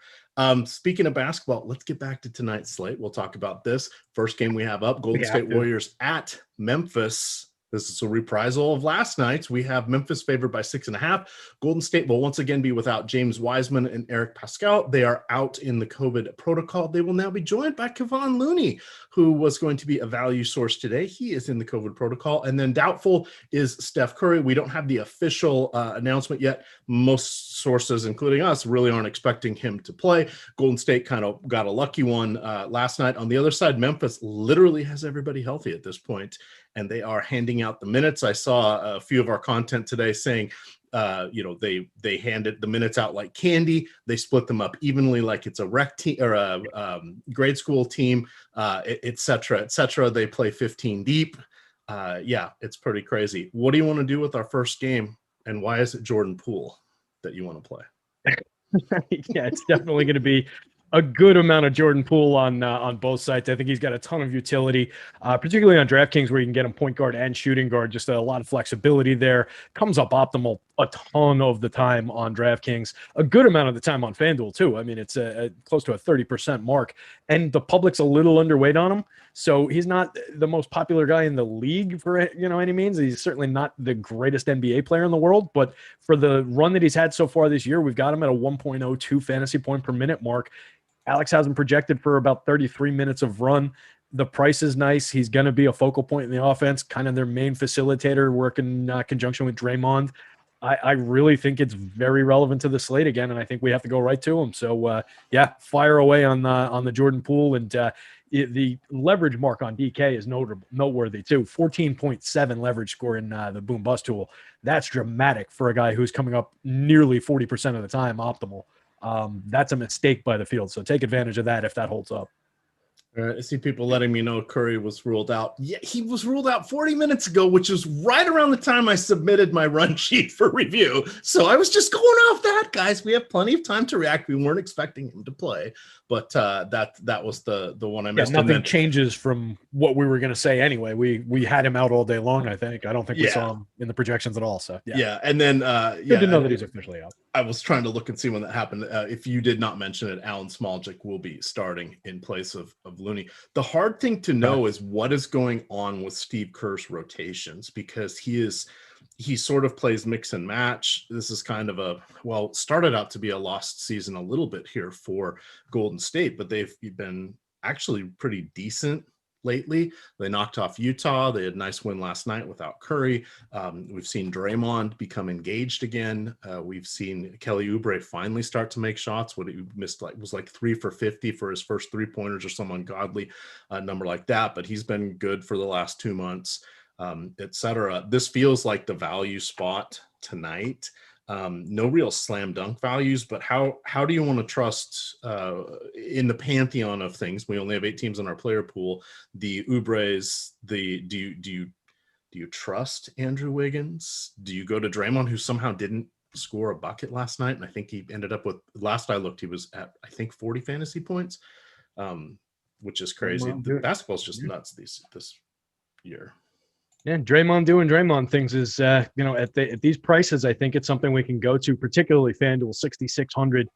Speaking of basketball, let's get back to tonight's slate. We'll talk about this. First game we have up, Golden State Warriors at Memphis. This is a reprisal of last night's. We have Memphis favored by 6.5. Golden State will once again be without James Wiseman and Eric Pascal. They are out in the COVID protocol. They will now be joined by Kevon Looney, who was going to be a value source today. He is in the COVID protocol. And then doubtful is Steph Curry. We don't have the official announcement yet. Most sources, including us, really aren't expecting him to play. Golden State kind of got a lucky one last night. On the other side, Memphis literally has everybody healthy at this point, and they are handing out the minutes. I saw a few of our content today saying, they handed the minutes out like candy. They split them up evenly, like it's a rec team or a grade school team, et cetera. They play 15 deep. It's pretty crazy. What do you want to do with our first game, and why is it Jordan Poole that you want to play? Yeah, it's definitely going to be a good amount of Jordan Poole on both sides. I think he's got a ton of utility, particularly on DraftKings, where you can get him point guard and shooting guard. Just a lot of flexibility there. Comes up optimal a ton of the time on DraftKings, a good amount of the time on FanDuel too. I mean, it's close to a 30% mark, and the public's a little underweight on him. So he's not the most popular guy in the league for any means. He's certainly not the greatest NBA player in the world, but for the run that he's had so far this year, we've got him at a 1.02 fantasy point per minute mark. Alex has him projected for about 33 minutes of run. The price is nice. He's going to be a focal point in the offense, kind of their main facilitator, working in conjunction with Draymond. I really think it's very relevant to the slate again, and I think we have to go right to him. So, fire away on the Jordan Poole, and the leverage mark on DK is noteworthy too. 14.7 leverage score in the boom bust tool. That's dramatic for a guy who's coming up nearly 40% of the time optimal. That's a mistake by the field. So take advantage of that if that holds up. I see people letting me know Curry was ruled out. Yeah, he was ruled out 40 minutes ago, which is right around the time I submitted my run sheet for review. So I was just going off that, guys. We have plenty of time to react. We weren't expecting him to play, but that was the one I missed. Yeah, nothing changes from what we were going to say anyway. We had him out all day long, I think. I don't think we saw him in the projections at all. So yeah. And then good to know that he's officially out. I was trying to look and see when that happened. If you did not mention it, Alan Smoljic will be starting in place of Looney. The hard thing to know is what is going on with Steve Kerr's rotations, because he sort of plays mix and match. This is kind of started out to be a lost season a little bit here for Golden State, but they've been actually pretty decent lately. They knocked off Utah. They had a nice win last night without Curry. We've seen Draymond become engaged again. We've seen Kelly Oubre finally start to make shots. What he missed was like 3 for 50 for his first 3-pointers or some ungodly number like that. But he's been good for the last 2 months, etc. This feels like the value spot tonight. No real slam dunk values, but how do you want to trust in the pantheon of things? We only have 8 teams in our player pool. The Oubres, do you trust Andrew Wiggins? Do you go to Draymond, who somehow didn't score a bucket last night? And I think he ended up with, last I looked, he was at, I think, 40 fantasy points, which is crazy. The basketball's just nuts this year. Yeah, Draymond doing Draymond things is, at these prices, I think it's something we can go to, particularly FanDuel 6,600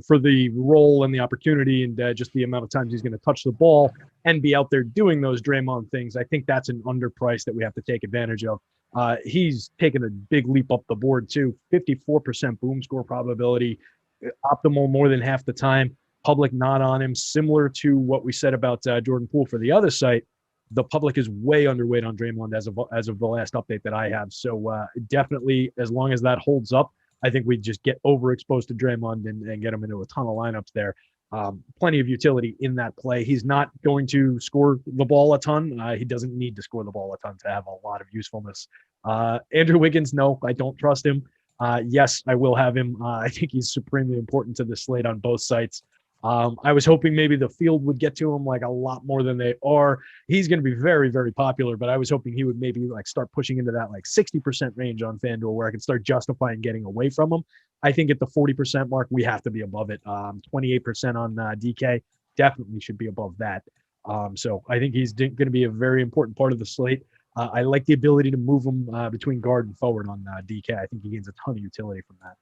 for the role and the opportunity and just the amount of times he's going to touch the ball and be out there doing those Draymond things. I think that's an underprice that we have to take advantage of. He's taken a big leap up the board too. 54% boom score probability, optimal more than half the time. Public not on him, similar to what we said about Jordan Poole for the other site. The public is way underweight on Draymond as of the last update that I have. So definitely, as long as that holds up, I think we just get overexposed to Draymond and get him into a ton of lineups there. Plenty of utility in that play. He's not going to score the ball a ton. He doesn't need to score the ball a ton to have a lot of usefulness. Andrew Wiggins, no, I don't trust him. Yes, I will have him. I think he's supremely important to the slate on both sites. I was hoping maybe the field would get to him like a lot more than they are. He's going to be very, very popular, but I was hoping he would maybe like start pushing into that like 60% range on FanDuel where I could start justifying getting away from him. I think at the 40% mark, we have to be above it. 28% on DK definitely should be above that. So I think he's going to be a very important part of the slate. I like the ability to move him between guard and forward on DK. I think he gains a ton of utility from that.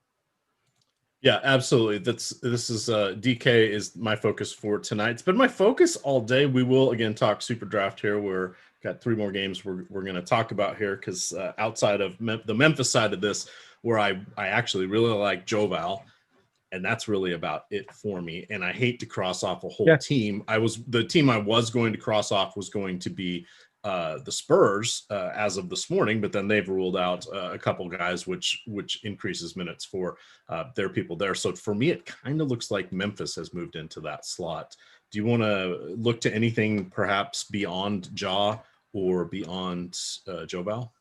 Yeah, absolutely. This is DK is my focus for tonight. It's been my focus all day. We will again talk super draft here. We're got 3 more games we're going to talk about here because outside of the Memphis side of this, where I actually really like Joval, and that's really about it for me. And I hate to cross off a whole team. The team I was going to cross off was going to be the Spurs as of this morning, but then they've ruled out a couple guys, which increases minutes for their people there. So for me, it kind of looks like Memphis has moved into that slot. Do you want to look to anything perhaps beyond Ja or beyond Joval?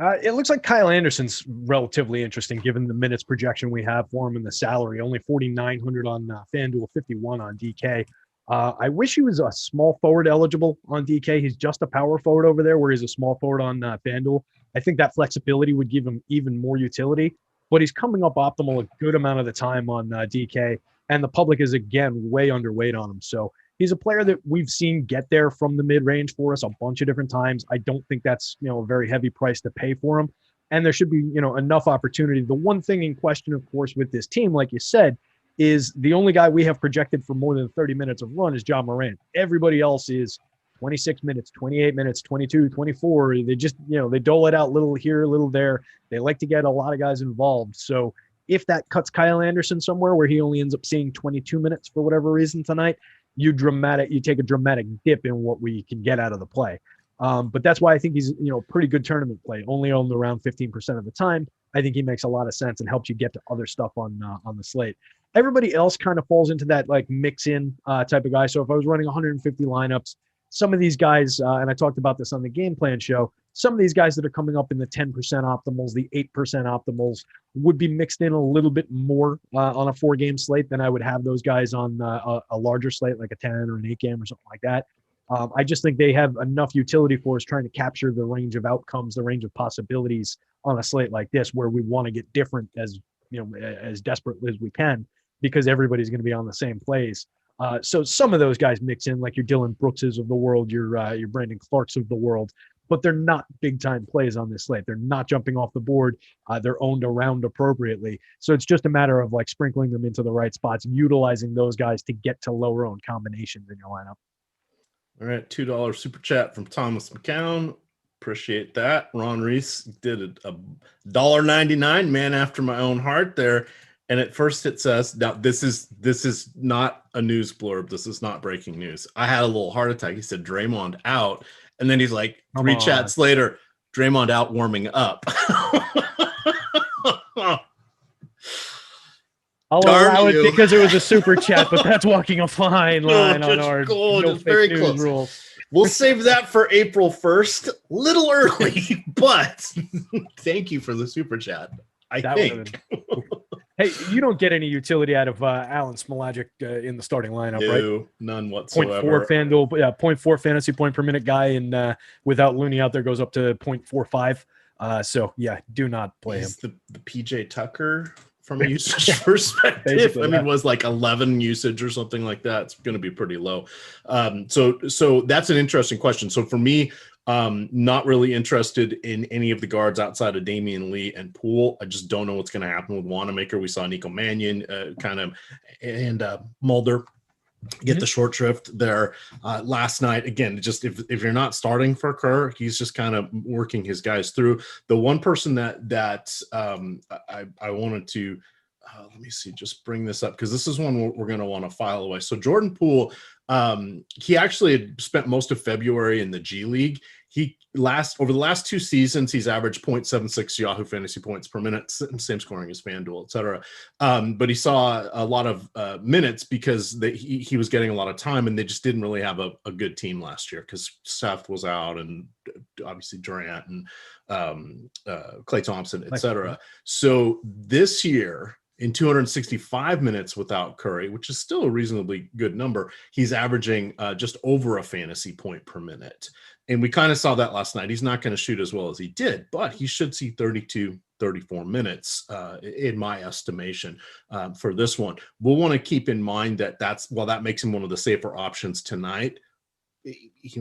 It looks like Kyle Anderson's relatively interesting given the minutes projection we have for him and the salary. Only 4,900 on FanDuel, 51 on DK. I wish he was a small forward eligible on DK. He's just a power forward over there where he's a small forward on FanDuel. I think that flexibility would give him even more utility, but he's coming up optimal a good amount of the time on DK, and the public is, again, way underweight on him. So he's a player that we've seen get there from the mid-range for us a bunch of different times. I don't think that's, a very heavy price to pay for him, and there should be, enough opportunity. The one thing in question, of course, with this team, like you said, is the only guy we have projected for more than 30 minutes of run is Ja Morant. Everybody else is 26 minutes, 28 minutes, 22, 24. They just, they dole it out little here, little there. They like to get a lot of guys involved. So if that cuts Kyle Anderson somewhere where he only ends up seeing 22 minutes for whatever reason tonight, you take a dramatic dip in what we can get out of the play. But that's why I think he's, pretty good tournament play, only owned around 15% of the time. I think he makes a lot of sense and helps you get to other stuff on the slate. Everybody else kind of falls into that like mix-in type of guy. So if I was running 150 lineups, some of these guys, and I talked about this on the game plan show, some of these guys that are coming up in the 10% optimals, the 8% optimals, would be mixed in a little bit more on a 4-game slate than I would have those guys on a larger slate, like a 10 or an 8-game or something like that. I just think they have enough utility for us trying to capture the range of outcomes, the range of possibilities on a slate like this, where we want to get different as desperately as we can, because everybody's going to be on the same plays. So some of those guys mix in, like your Dylan Brookses of the world, your Brandon Clarks of the world, but they're not big-time plays on this slate. They're not jumping off the board. They're owned around appropriately. So it's just a matter of like sprinkling them into the right spots, utilizing those guys to get to lower-owned combinations in your lineup. All right, $2 super chat from Thomas McCown. Appreciate that. Ron Reese did a $1.99, man after my own heart there. And at first it says, now this is not a news blurb. This is not breaking news. I had a little heart attack. He said Draymond out. And then he's like, three chats later, Draymond out warming up. I'll allow it because it was a super chat, but that's walking a fine line on our no fake news rules. We'll save that for April 1st. Little early, but thank you for the super chat. I think. Hey, you don't get any utility out of Alan Smolagic in the starting lineup, no, right? None whatsoever. 0.4 FanDuel, 0.4 fantasy point per minute guy, and without Looney out there goes up to 0.45. So yeah, do not play him. The PJ Tucker from a usage perspective. I mean, it was like 11 usage or something like that. It's going to be pretty low. So that's an interesting question. So for me, not really interested in any of the guards outside of Damian Lee and Poole. I just don't know what's going to happen with Wanamaker. We saw Nico Mannion and Mulder get the short shrift there last night. Again, just if you're not starting for Kerr, he's just kind of working his guys through. The one person that I wanted to let me see, just bring this up because this is one we're going to want to file away. So Jordan Poole, he actually had spent most of February in the G League. Over the last 2 seasons, he's averaged 0.76 Yahoo fantasy points per minute, same scoring as FanDuel, etc. But he saw a lot of minutes because he was getting a lot of time, and they just didn't really have a good team last year because Seth was out, and obviously Durant and Klay Thompson, etc. So this year, in 265 minutes without Curry, which is still a reasonably good number, he's averaging just over a fantasy point per minute. And we kind of saw that last night. He's not going to shoot as well as he did, but he should see 32, 34 minutes in my estimation for this one. We'll want to keep in mind that that makes him one of the safer options tonight. He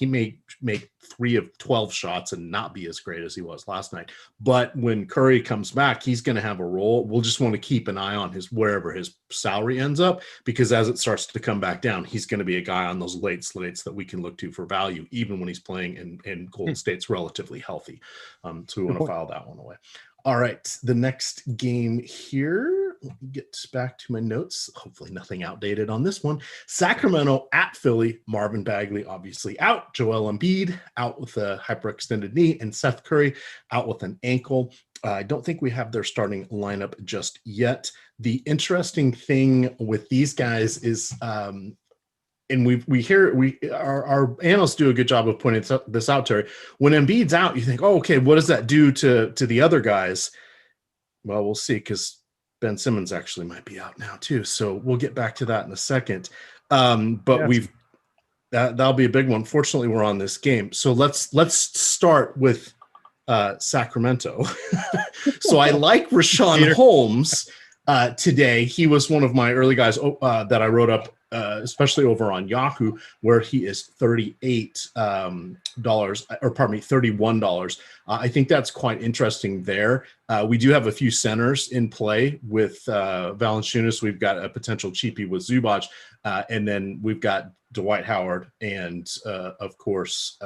may make 3 of 12 shots and not be as great as he was last night. But when Curry comes back, he's going to have a role. We'll just want to keep an eye on wherever his salary ends up, because as it starts to come back down, he's going to be a guy on those late slates that we can look to for value, even when he's playing and Golden State's relatively healthy. So we want to file that one away. All right, the next game here. Let me get back to my notes. Hopefully nothing outdated on this one. Sacramento at Philly. Marvin Bagley obviously out. Joel Embiid out with a hyperextended knee. And Seth Curry out with an ankle. I don't think we have their starting lineup just yet. The interesting thing with these guys is and our analysts do a good job of pointing this out, Terry. When Embiid's out, you think, oh, okay, what does that do to the other guys? Well, we'll see, because Ben Simmons actually might be out now too. So we'll get back to that in a second. But that'll be a big one. Fortunately, we're on this game. So let's start with Sacramento. So I like Rashawn Holmes today. He was one of my early guys that I wrote up, especially over on Yahoo, where he is $31. I think that's quite interesting there. We do have a few centers in play with Valanciunas. We've got a potential cheapie with Zubac, and then we've got Dwight Howard and, of course,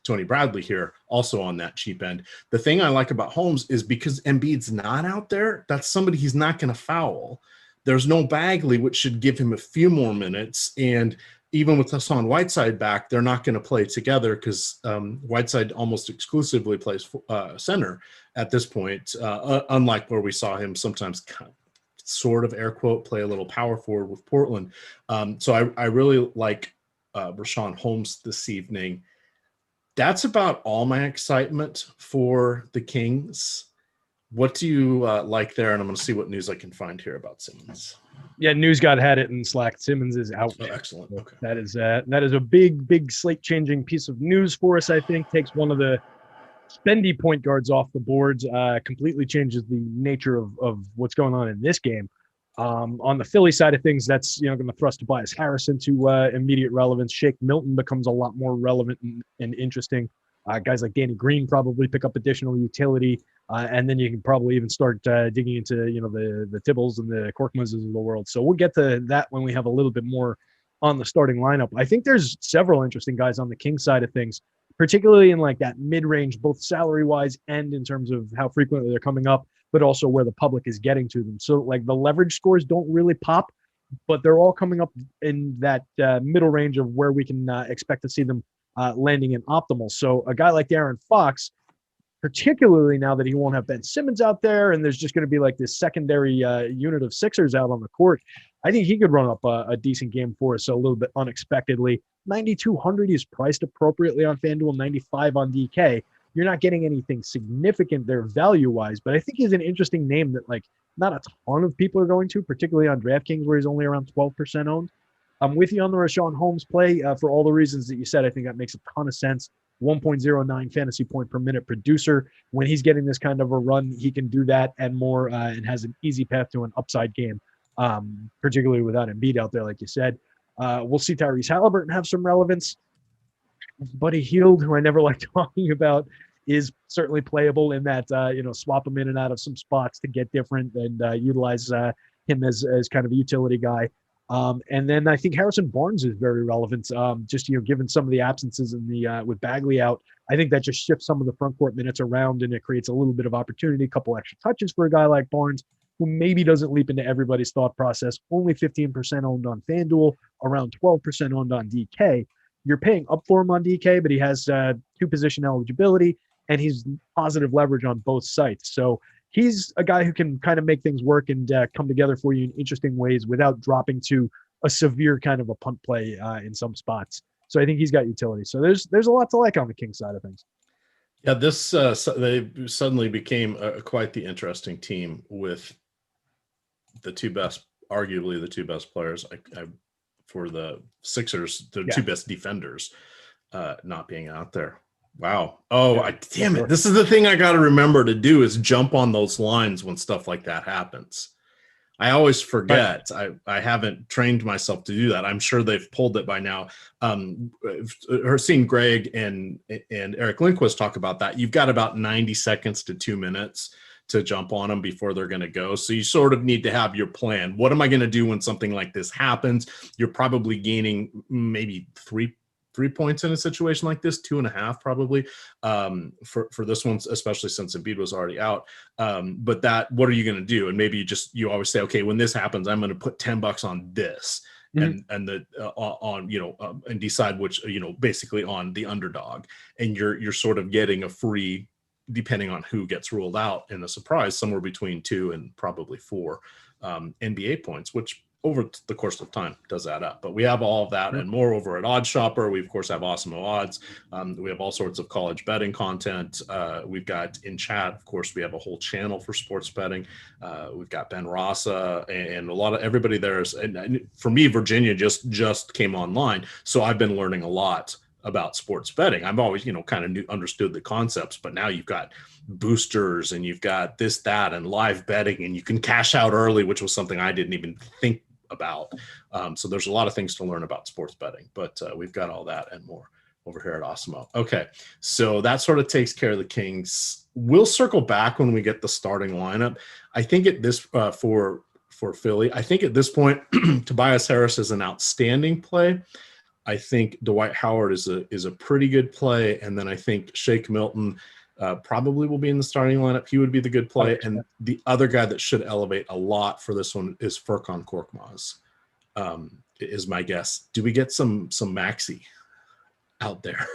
Tony Bradley here also on that cheap end. The thing I like about Holmes is because Embiid's not out there, that's somebody he's not going to foul. There's no Bagley, which should give him a few more minutes. And even with Hassan Whiteside back, they're not going to play together because Whiteside almost exclusively plays center at this point, unlike where we saw him sometimes sort of air quote play a little power forward with Portland. So I really like Rashawn Holmes this evening. That's about all my excitement for the Kings. What do you like there? And I'm going to see what news I can find here about Simmons. Yeah, News God had it in Slack. Simmons is out. Oh, excellent. Okay. That is a big slate-changing piece of news for us, I think. Takes one of the spendy point guards off the boards, completely changes the nature of what's going on in this game. On the Philly side of things, that's going to thrust Tobias Harris into immediate relevance. Shake Milton becomes a lot more relevant and interesting. Guys like Danny Green probably pick up additional utility, and then you can probably even start digging into the Tibbles and the Korkmazes of the world. So we'll get to that when we have a little bit more on the starting lineup. I think there's several interesting guys on the Kings side of things. particularly in like that mid-range, both salary-wise and in terms of how frequently they're coming up, but also where the public is getting to them. So like the leverage scores don't really pop, but they're all coming up in that middle range of where we can expect to see them landing in optimal. So a guy like De'Aaron Fox, particularly now that he won't have Ben Simmons out there and there's just going to be like this secondary unit of Sixers out on the court, I think he could run up a decent game for us a little bit unexpectedly. 9,200, he's priced appropriately on FanDuel, 95 on DK. You're not getting anything significant there value-wise, but I think he's an interesting name that like not a ton of people are going to, particularly on DraftKings where he's only around 12% owned. I'm with you on the Rashawn Holmes play for all the reasons that you said. I think that makes a ton of sense. 1.09 fantasy point per minute producer. When he's getting this kind of a run, he can do that and more and has an easy path to an upside game, particularly without Embiid out there, like you said. We'll see Tyrese Halliburton have some relevance. Buddy Hield, who I never like talking about, is certainly playable in that, swap him in and out of some spots to get different and utilize him as kind of a utility guy. And then I think Harrison Barnes is very relevant. Given some of the absences in the with Bagley out, I think that just shifts some of the front court minutes around and it creates a little bit of opportunity, a couple extra touches for a guy like Barnes, who maybe doesn't leap into everybody's thought process. Only 15% owned on FanDuel, around 12% owned on DK. You're paying up for him on DK, but he has two position eligibility and he's positive leverage on both sites. So he's a guy who can kind of make things work and come together for you in interesting ways without dropping to a severe kind of a punt play in some spots. So I think he's got utility. So there's a lot to like on the King side of things. Yeah, this they suddenly became quite the interesting team with arguably the two best players for the Sixers, the two best defenders not being out there. Wow. Oh, damn it. This is the thing I got to remember to do is jump on those lines when stuff like that happens. I always forget. I haven't trained myself to do that. I'm sure they've pulled it by now. Seeing Greg and Eric Lindquist talk about that, you've got about 90 seconds to 2 minutes to jump on them before they're going to go. So you sort of need to have your plan. What am I going to do when something like this happens? You're probably gaining maybe three points in a situation like this, 2.5 probably for this one, especially since Embiid was already out. But what are you going to do? And maybe you always say, okay, when this happens, I'm going to put $10 on this and decide which, basically on the underdog. And you're sort of getting a free, depending on who gets ruled out in a surprise, somewhere between 2 and probably 4 NBA points, which over the course of time does add up. But we have all of that and more over at Odds Shopper. We, of course, have Awesemo Odds. We have all sorts of college betting content. We've got in chat, of course, we have a whole channel for sports betting. We've got Ben Rasa and a lot of everybody there. And for me, Virginia just came online. So I've been learning a lot about sports betting. I've always, kind of understood the concepts, but now you've got boosters and you've got this, that, and live betting, and you can cash out early, which was something I didn't even think about. So there's a lot of things to learn about sports betting, but we've got all that and more over here at Awesemo. Okay, so that sort of takes care of the Kings. We'll circle back when we get the starting lineup. I think at this for Philly, I think at this point, Tobias Harris is an outstanding play. I think Dwight Howard is a pretty good play, and then I think Shake Milton probably will be in the starting lineup. He would be the good play, and the other guy that should elevate a lot for this one is Furkan Korkmaz. Is my guess. Do we get some Maxey out there?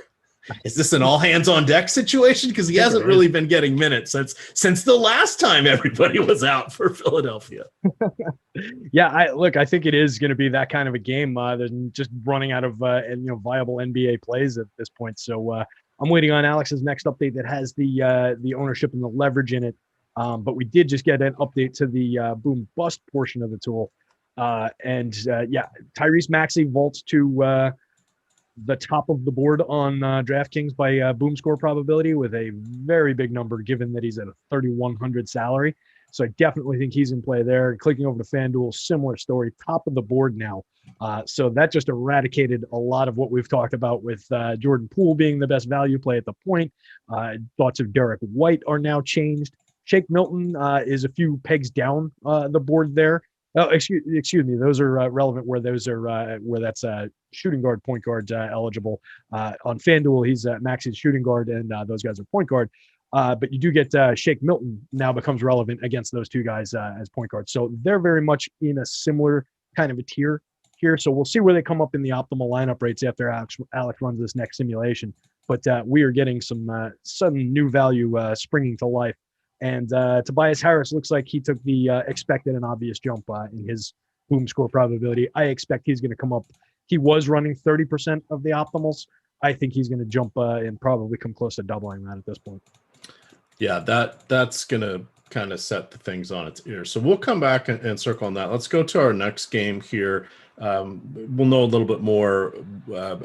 Is this an all hands on deck situation? Because he hasn't really been getting minutes since the last time everybody was out for Philadelphia. Yeah, I think it is going to be that kind of a game. They're just running out of viable NBA plays at this point. So I'm waiting on Alex's next update that has the ownership and the leverage in it. But we did just get an update to the boom bust portion of the tool. Tyrese Maxey vaults to the top of the board on DraftKings by boom score probability with a very big number, given that he's at a 3,100 salary. So I definitely think he's in play there. Clicking over to FanDuel, similar story, top of the board now. So that just eradicated a lot of what we've talked about with Jordan Poole being the best value play at the point. Thoughts of Derek White are now changed. Shake Milton is a few pegs down the board there. Oh, excuse me. Those are relevant where those are where that's shooting guard, point guard eligible. On FanDuel, he's Maxey's shooting guard, and those guys are point guard. But you do get Shake Milton now becomes relevant against those two guys as point guards. So they're very much in a similar kind of a tier here. So we'll see where they come up in the optimal lineup rates after Alex runs this next simulation. But we are getting some sudden new value springing to life. And Tobias Harris looks like he took the expected and obvious jump in his boom score probability. I expect he's going to come up. He was running 30% of the optimals. I think he's going to jump and probably come close to doubling that at this point. Yeah, that's going to kind of set the things on its ear. So we'll come back and circle on that. Let's go to our next game here. We'll know a little bit more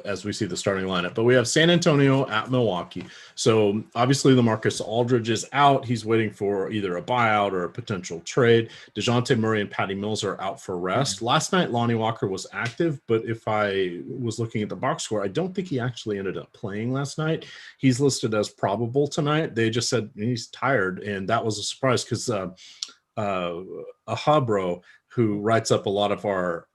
as we see the starting lineup, but we have San Antonio at Milwaukee. So obviously LaMarcus Aldridge is out. He's waiting for either a buyout or a potential trade. DeJounte Murray and Patty Mills are out for rest. Last night, Lonnie Walker was active, but if I was looking at the box score, I don't think he actually ended up playing last night. He's listed as probable tonight. They just said he's tired, and that was a surprise because Ahabro, who writes up a lot of our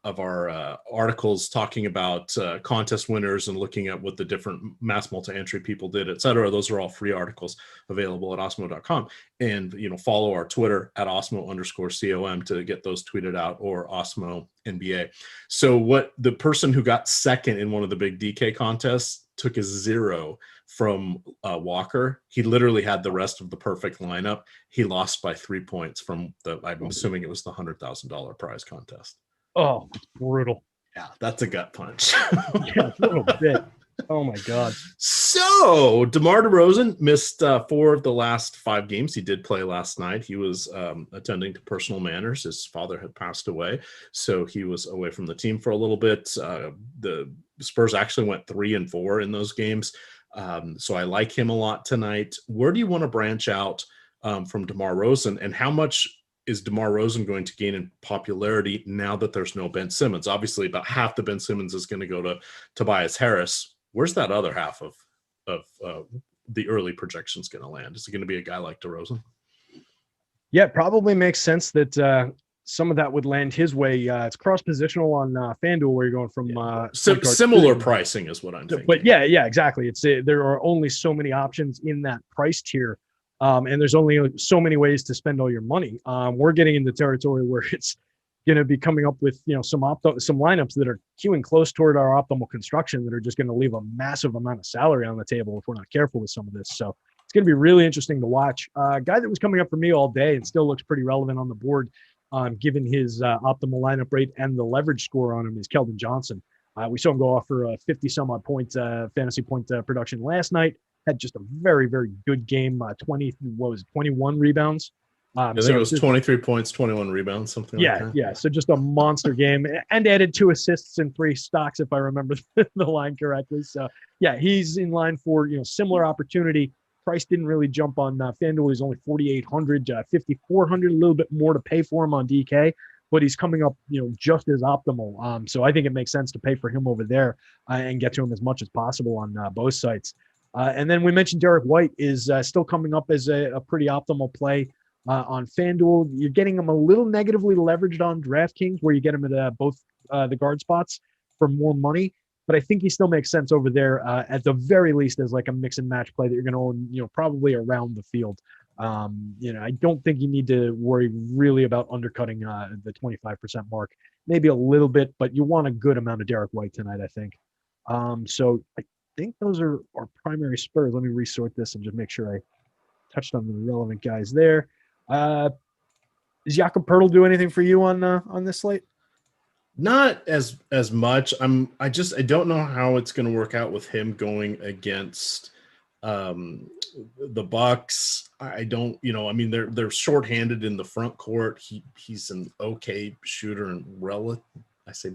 articles talking about contest winners and looking at what the different mass multi-entry people did, et cetera. Those are all free articles available at Awesemo.com. And, follow our Twitter at Awesemo_COM to get those tweeted out, or Awesemo NBA. So what the person who got second in one of the big DK contests took a 0 from Walker. He literally had the rest of the perfect lineup. He lost by 3 points from I'm assuming it was the $100,000 prize contest. Oh, brutal. Yeah, that's a gut punch. Yeah, a little bit. Oh my God. So DeMar DeRozan missed 4 of the last 5 games. He did play last night. He was attending to personal matters. His father had passed away, so he was away from the team for a little bit. The Spurs actually went 3-4 in those games. So I like him a lot tonight. Where do you want to branch out from DeMar DeRozan, and how much is DeMar DeRozan going to gain in popularity now that there's no Ben Simmons? Obviously, about half the Ben Simmons is going to go to Tobias Harris. Where's that other half of the early projections going to land? Is it going to be a guy like DeRozan? Yeah, it probably makes sense that some of that would land his way. It's cross-positional on FanDuel, where you're going from similar pricing is what I'm thinking. But yeah, exactly. It's there are only so many options in that price tier, and there's only so many ways to spend all your money. We're getting into territory where it's going to be coming up with some lineups that are queuing close toward our optimal construction that are just going to leave a massive amount of salary on the table if we're not careful with some of this. So it's going to be really interesting to watch. A guy that was coming up for me all day and still looks pretty relevant on the board, given his optimal lineup rate and the leverage score on him, is Keldon Johnson. We saw him go off for a 50-some-odd point fantasy point production last night. Had just a very, very good game. 21 rebounds. I think it was 23 points, 21 rebounds, something like that. Yeah. So just a monster game, and added 2 assists and 3 stocks, if I remember the line correctly. So yeah, he's in line for similar opportunity. Price didn't really jump on FanDuel. He's only 4,800, 5,400, a little bit more to pay for him on DK, but he's coming up, just as optimal. So I think it makes sense to pay for him over there and get to him as much as possible on both sites. And then we mentioned Derek White is still coming up as a pretty optimal play on FanDuel. You're getting him a little negatively leveraged on DraftKings, where you get him at both the guard spots for more money. But I think he still makes sense over there at the very least as like a mix and match play that you're going to own, probably around the field. I don't think you need to worry really about undercutting the 25% mark, maybe a little bit, but you want a good amount of Derek White tonight, I think. So I think those are our primary Spurs. Let me resort this and just make sure I touched on the relevant guys there. Does Jakob Poeltl do anything for you on this slate? Not as much. I don't know how it's going to work out with him going against the Bucks. I don't, they're shorthanded in the front court. He's an okay shooter and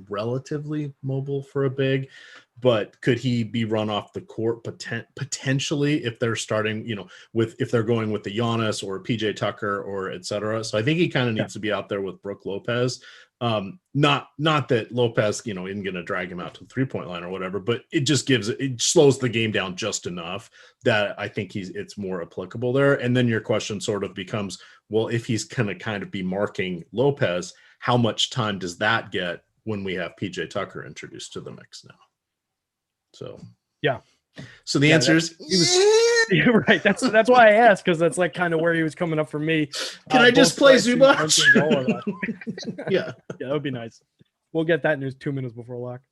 relatively mobile for a big, but could he be run off the court potentially if they're starting, if they're going with the Giannis or PJ Tucker or et cetera. So I think he kind of needs to be out there with Brook Lopez. Not that Lopez, isn't going to drag him out to the 3-point line or whatever, but it slows the game down just enough that I think it's more applicable there. And then your question sort of becomes, well, if he's going to kind of be marking Lopez, how much time does that get when we have PJ Tucker introduced to the mix now? So yeah. So the answer is you're right. That's why I asked, because that's like kind of where he was coming up for me. Can I just play Zubac? Yeah, that would be nice. We'll get that news 2 minutes before lock.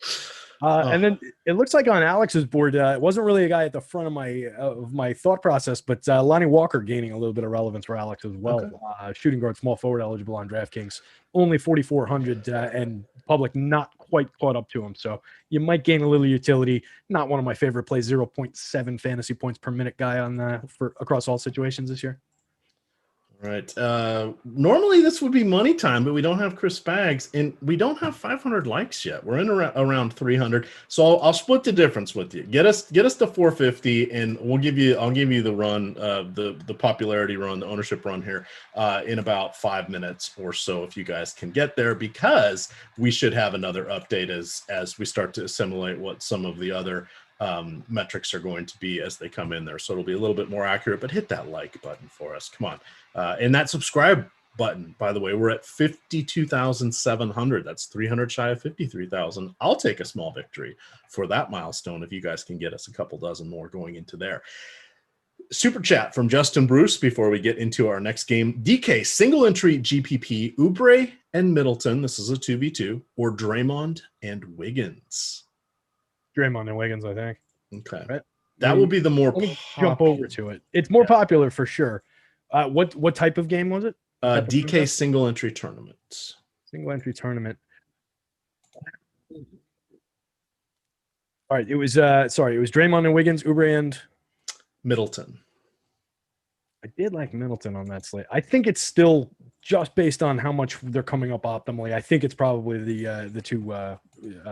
And then it looks like on Alex's board, it wasn't really a guy at the front of my thought process, but Lonnie Walker gaining a little bit of relevance for Alex as well. Okay. Shooting guard, small forward, eligible on DraftKings, only 4,400, and public not quite caught up to him. So you might gain a little utility. Not one of my favorite plays, 0.7 fantasy points per minute guy on for across all situations this year. Right. Normally this would be money time, but we don't have Chris Spags, and we don't have 500 likes yet. We're in around 300. So I'll split the difference with you. Get us to 450, and I'll give you the run, the popularity run, the ownership run here, in about 5 minutes or so, if you guys can get there, because we should have another update as we start to assimilate what some of the other metrics are going to be as they come in there. So it'll be a little bit more accurate, but hit that like button for us. Come on. And that subscribe button, by the way, we're at 52,700. That's 300 shy of 53,000. I'll take a small victory for that milestone if you guys can get us a couple dozen more going into there. Super chat from Justin Bruce before we get into our next game. DK, single entry GPP, Oubre and Middleton. This is a 2v2, or Draymond and Wiggins. Draymond and Wiggins, I think. Okay. Right. That will be the more jump over to it. It's more popular for sure. What type of game was it? DK single entry tournament. Single entry tournament. All right. It was Draymond and Wiggins, Oubre and Middleton. I did like Middleton on that slate. I think it's still just based on how much they're coming up optimally. I think it's probably the two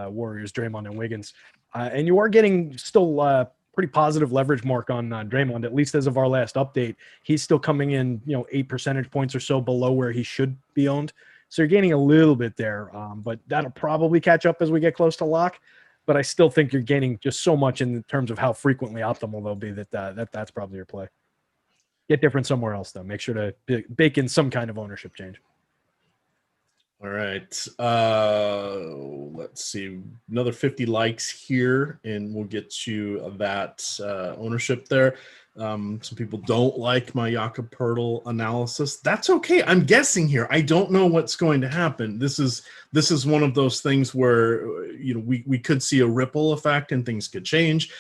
Warriors, Draymond and Wiggins. And you are getting still pretty positive leverage mark on Draymond, at least as of our last update. He's still coming in, 8 percentage points or so below where he should be owned. So you're gaining a little bit there, but that'll probably catch up as we get close to lock. But I still think you're gaining just so much in terms of how frequently optimal they'll be that's probably your play. Get different somewhere else, though. Make sure to bake in some kind of ownership change. All right. Let's see. Another 50 likes here, and we'll get you that ownership there. Some people don't like my Jakob Poeltl analysis. That's okay. I'm guessing here. I don't know what's going to happen. This is one of those things where we could see a ripple effect and things could change.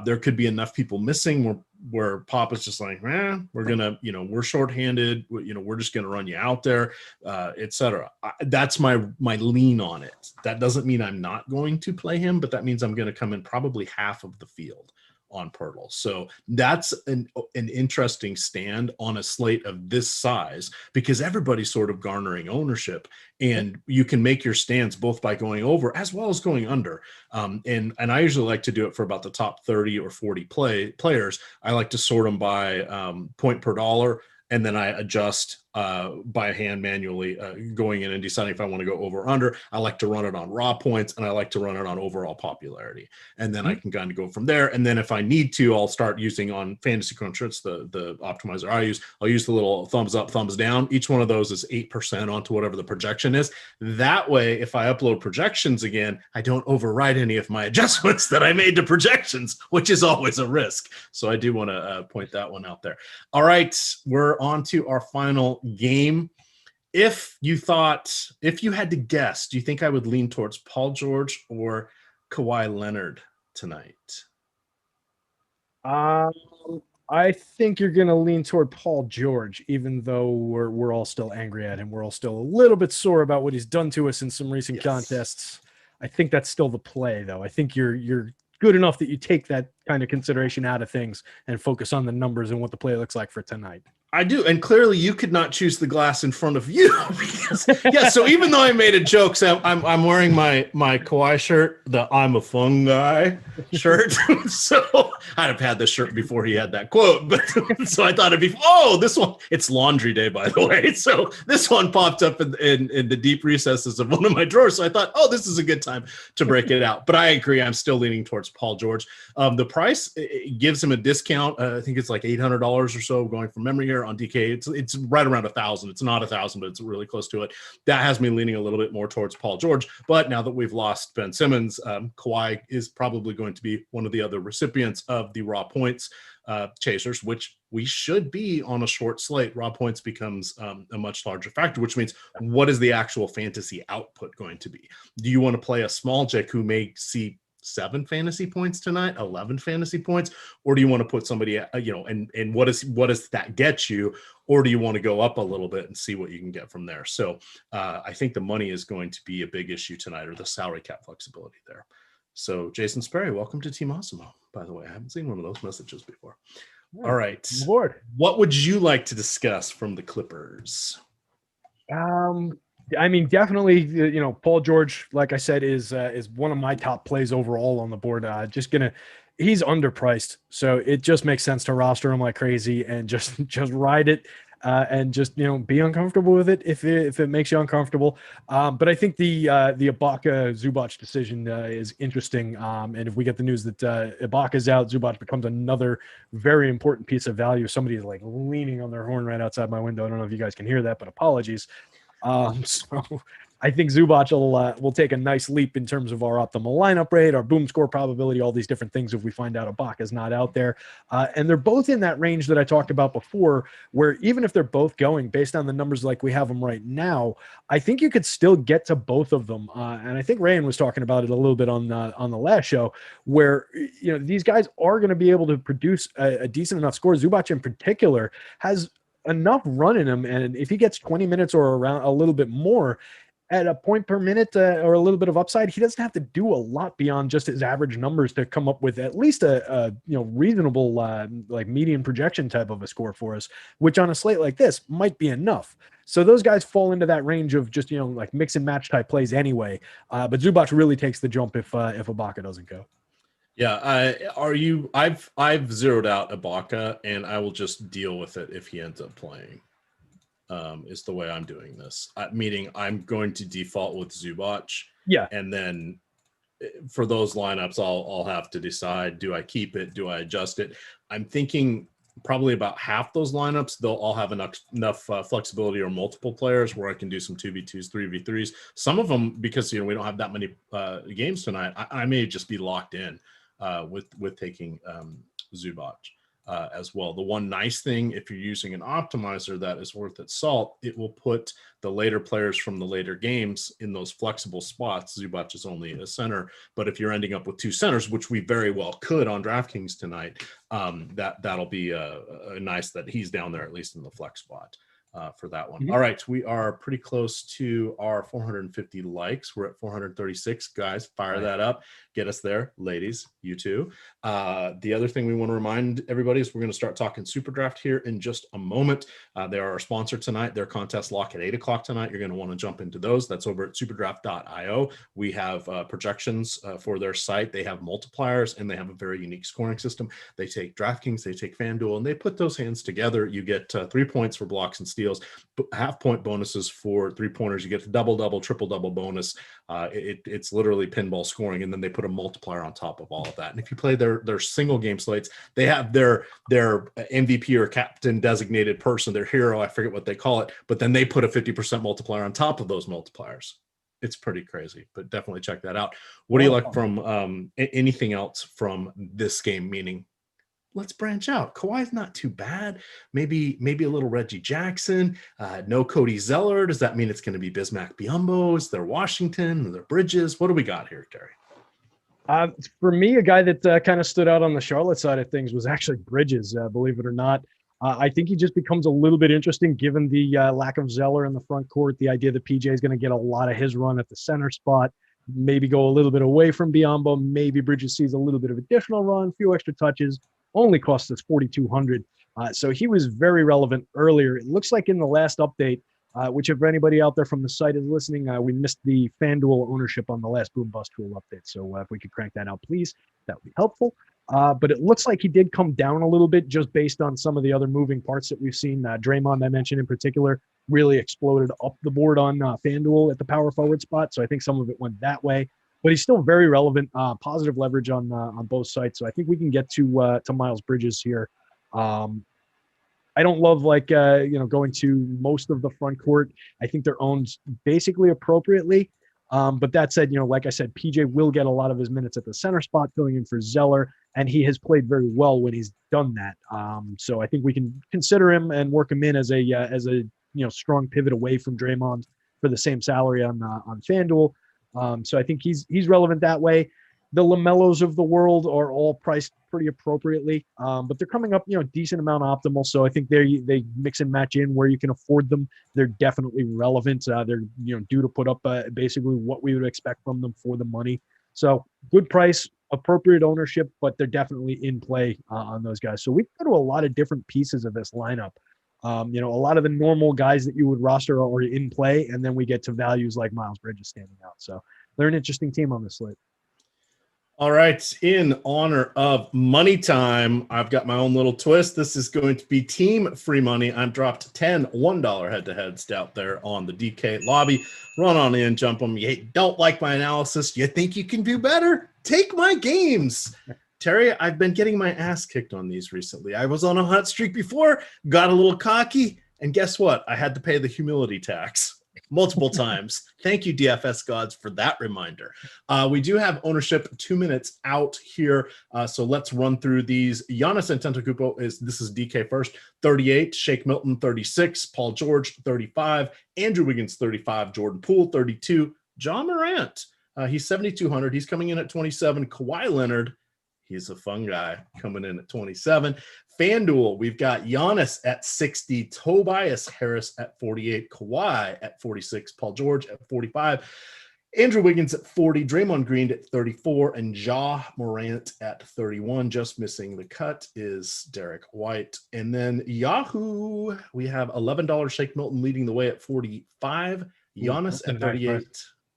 There could be enough people missing where Pop is just like, we're gonna, we're shorthanded. We're just gonna run you out there, etc. That's my lean on it. That doesn't mean I'm not going to play him, but that means I'm going to come in probably half of the field on Poeltl. So that's an interesting stand on a slate of this size, because everybody's sort of garnering ownership, and you can make your stands both by going over as well as going under. And I usually like to do it for about the top 30 or 40 players. I like to sort them by point per dollar, and then I adjust by hand manually, going in and deciding if I want to go over or under. I like to run it on raw points, and I like to run it on overall popularity. And then I can kind of go from there. And then if I need to, I'll start using on Fantasy Cruncher. It's the optimizer I'll use the little thumbs up, thumbs down. Each one of those is 8% onto whatever the projection is. That way, if I upload projections again, I don't override any of my adjustments that I made to projections, which is always a risk. So I do want to point that one out there. All right, we're on to our final game. If you had to guess, do you think I would lean towards Paul George or Kawhi Leonard tonight? I think you're going to lean toward Paul George, even though we're all still angry at him. We're all still a little bit sore about what he's done to us in some recent contests. I think that's still the play, though. I think you're good enough that you take that kind of consideration out of things and focus on the numbers and what the play looks like for tonight. I do, and clearly you could not choose the glass in front of you. Because, so even though I made a joke, so I'm wearing my Kawhi shirt, the I'm a fun guy shirt. So I'd have had this shirt before he had that quote, but so I thought it'd be, this one, it's laundry day, by the way. So this one popped up in the deep recesses of one of my drawers. So I thought, this is a good time to break it out. But I agree. I'm still leaning towards Paul George. The price, it gives him a discount. I think it's like $800 or so going from memory here on DK. It's right around 1,000. It's not 1,000, but it's really close to it. That has me leaning a little bit more towards Paul George. But now that we've lost Ben Simmons, Kawhi is probably going to be one of the other recipients of the raw points chasers, which we should be on a short slate. Raw points becomes a much larger factor, which means what is the actual fantasy output going to be? Do you want to play a small Jack who may see 7 fantasy points tonight, 11 fantasy points, or do you want to put somebody, and what does that get you? Or do you want to go up a little bit and see what you can get from there? So I think the money is going to be a big issue tonight, or the salary cap flexibility there. So Jason Sperry, welcome to Team Awesemo. By the way, I haven't seen one of those messages before. All right. Lord. What would you like to discuss from the Clippers? I mean, definitely, Paul George, like I said, is one of my top plays overall on the board. He's underpriced, so it just makes sense to roster him like crazy and just ride it. And just be uncomfortable with it if it makes you uncomfortable. But I think the Ibaka Zubac decision is interesting. And if we get the news that Ibaka's out, Zubac becomes another very important piece of value. Somebody's like leaning on their horn right outside my window. I don't know if you guys can hear that, but apologies. So I think Zubac will take a nice leap in terms of our optimal lineup rate, our boom score probability, all these different things if we find out Ibaka's not out there. And they're both in that range that I talked about before, where even if they're both going based on the numbers like we have them right now, I think you could still get to both of them. And I think Rayen was talking about it a little bit on the last show, where these guys are going to be able to produce a decent enough score. Zubac in particular has enough run in him, and if he gets 20 minutes or around a little bit more at a point per minute or a little bit of upside, he doesn't have to do a lot beyond just his average numbers to come up with at least a reasonable like median projection type of a score for us, which on a slate like this might be enough. So those guys fall into that range of just like mix and match type plays anyway. But Zubac really takes the jump if Ibaka doesn't go. Yeah, I've zeroed out Ibaka, and I will just deal with it if he ends up playing. Is the way I'm doing this. Meaning I'm going to default with Zubac. Yeah, and then for those lineups, I'll have to decide: do I keep it? Do I adjust it? I'm thinking probably about half those lineups they'll all have enough flexibility or multiple players where I can do some 2v2s, 3v3s. Some of them, because we don't have that many games tonight, I may just be locked in. With taking Zubac as well. The one nice thing, if you're using an optimizer that is worth its salt, it will put the later players from the later games in those flexible spots. Zubac is only a center, but if you're ending up with 2 centers, which we very well could on DraftKings tonight, that'll be nice that he's down there at least in the flex spot. For that one. Mm-hmm. All right, we are pretty close to our 450 likes. We're at 436. Guys, fire that up. Get us there. Ladies, you too. The other thing we want to remind everybody is we're going to start talking SuperDraft here in just a moment. They are our sponsor tonight. Their contest lock at 8 o'clock tonight. You're going to want to jump into those. That's over at superdraft.io. We have projections for their site. They have multipliers, and they have a very unique scoring system. They take DraftKings, they take FanDuel, and they put those hands together. You get 3 points for blocks and steals, half-point bonuses for 3-pointers. You get the double-double, triple-double bonus. It's literally pinball scoring, and then they put a multiplier on top of all of that. And if you play their single game slates, they have their MVP or captain designated person, their hero, I forget what they call it, but then they put a 50% multiplier on top of those multipliers. It's pretty crazy, but definitely check that out. What do you like from anything else from this game? Meaning, let's branch out. Kawhi's not too bad. Maybe a little Reggie Jackson. No Cody Zeller. Does that mean it's going to be Bismack Biyombo? Is there Washington? Are there Bridges? What do we got here, Terry? For me, a guy that kind of stood out on the Charlotte side of things was actually Bridges, believe it or not. I think he just becomes a little bit interesting given the lack of Zeller in the front court, the idea that PJ is going to get a lot of his run at the center spot, maybe go a little bit away from Biyombo, maybe Bridges sees a little bit of additional run, few extra touches, only cost us $4,200. So he was very relevant earlier. It looks like in the last update, which if anybody out there from the site is listening, we missed the FanDuel ownership on the last Boom Bust Tool update. So if we could crank that out, please, that would be helpful. But it looks like he did come down a little bit just based on some of the other moving parts that we've seen. Draymond, I mentioned in particular, really exploded up the board on FanDuel at the power forward spot. So I think some of it went that way. But he's still very relevant, positive leverage on both sides. So I think we can get to Miles Bridges here. I don't love going to most of the front court. I think they're owned basically appropriately. But that said, like I said, PJ will get a lot of his minutes at the center spot, filling in for Zeller, and he has played very well when he's done that. So I think we can consider him and work him in as a strong pivot away from Draymond for the same salary on FanDuel. So I think he's relevant that way. The LaMelos of the world are all priced pretty appropriately, but they're coming up, decent amount optimal. So I think they mix and match in where you can afford them. They're definitely relevant. They're due to put up basically what we would expect from them for the money. So good price, appropriate ownership, but they're definitely in play on those guys. So we go to a lot of different pieces of this lineup. A lot of the normal guys that you would roster are in play, and then we get to values like Miles Bridges standing out. So they're an interesting team on this slate. All right. In honor of money time, I've got my own little twist. This is going to be team free money. I've dropped 10 $1 head-to-heads out there on the DK lobby. Run on in, jump them. You don't like my analysis? You think you can do better? Take my games. Terry, I've been getting my ass kicked on these recently. I was on a hot streak before, got a little cocky, and guess what? I had to pay the humility tax multiple times. Thank you, DFS gods, for that reminder. We do have ownership 2 minutes out here, so let's run through these. Giannis Antetokounmpo this is DK first, 38. Shake Milton, 36. Paul George, 35. Andrew Wiggins, 35. Jordan Poole, 32. John Morant, he's 7,200. He's coming in at 27. Kawhi Leonard, he's a fun guy, coming in at 27. FanDuel, we've got Giannis at 60, Tobias Harris at 48, Kawhi at 46, Paul George at 45, Andrew Wiggins at 40, Draymond Green at 34, and Ja Morant at 31. Just missing the cut is Derek White. And then Yahoo, we have $11 Shake Milton leading the way at 45, Giannis at 38,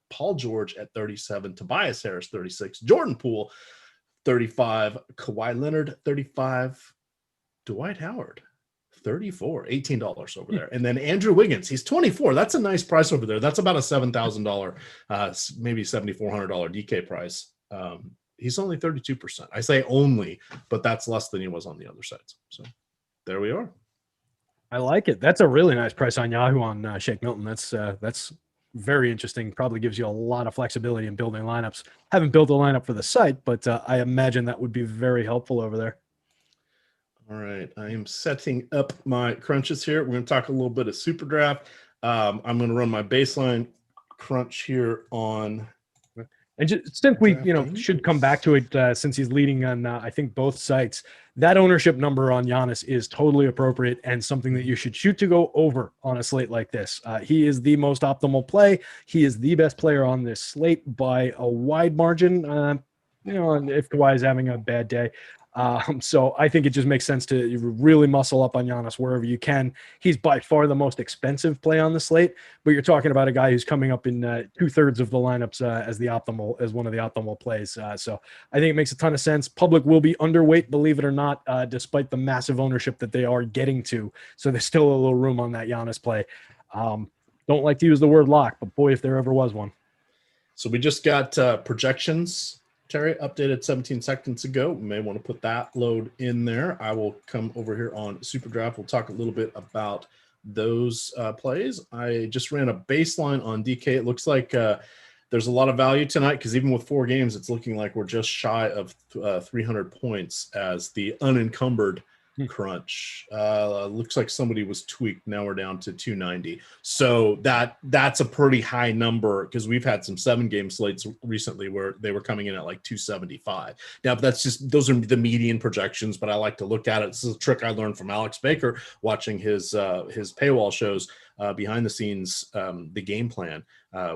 Paul George at 37, Tobias Harris 36, Jordan Poole 35, Kawhi Leonard 35, Dwight Howard, 34, $18 over there. And then Andrew Wiggins, he's 24. That's a nice price over there. That's about a $7,000, maybe $7,400 DK price. He's only 32%. I say only, but that's less than he was on the other sides. So there we are. I like it. That's a really nice price on Yahoo on Shake Milton. That's very interesting. Probably gives you a lot of flexibility in building lineups. Haven't built a lineup for the site, but I imagine that would be very helpful over there. All right, I am setting up my crunches here. We're going to talk a little bit of SuperDraft. I'm going to run my baseline crunch here on. And just, since we, should come back to it, since he's leading on, I think, both sites, that ownership number on Giannis is totally appropriate and something that you should shoot to go over on a slate like this. He is the most optimal play. He is the best player on this slate by a wide margin. If Kawhi is having a bad day. So I think it just makes sense to really muscle up on Giannis wherever you can. He's by far the most expensive play on the slate, but you're talking about a guy who's coming up in 2/3 of the lineups as one of the optimal plays. So I think it makes a ton of sense. Public will be underweight, believe it or not, despite the massive ownership that they are getting to. So there's still a little room on that Giannis play. Don't like to use the word lock, but boy, if there ever was one. So we just got projections. Terry updated 17 seconds ago. We may want to put that load in there. I will come over here on SuperDraft. We'll talk a little bit about those plays. I just ran a baseline on DK. It looks like there's a lot of value tonight because even with 4 games, it's looking like we're just shy of 300 points as the unencumbered crunch. Looks like somebody was tweaked. Now we're down to 290. So that's a pretty high number because we've had some 7-game slates recently where they were coming in at like 275. Now, but those are the median projections, but I like to look at it. This is a trick I learned from Alex Baker watching his paywall shows behind the scenes, the game plan,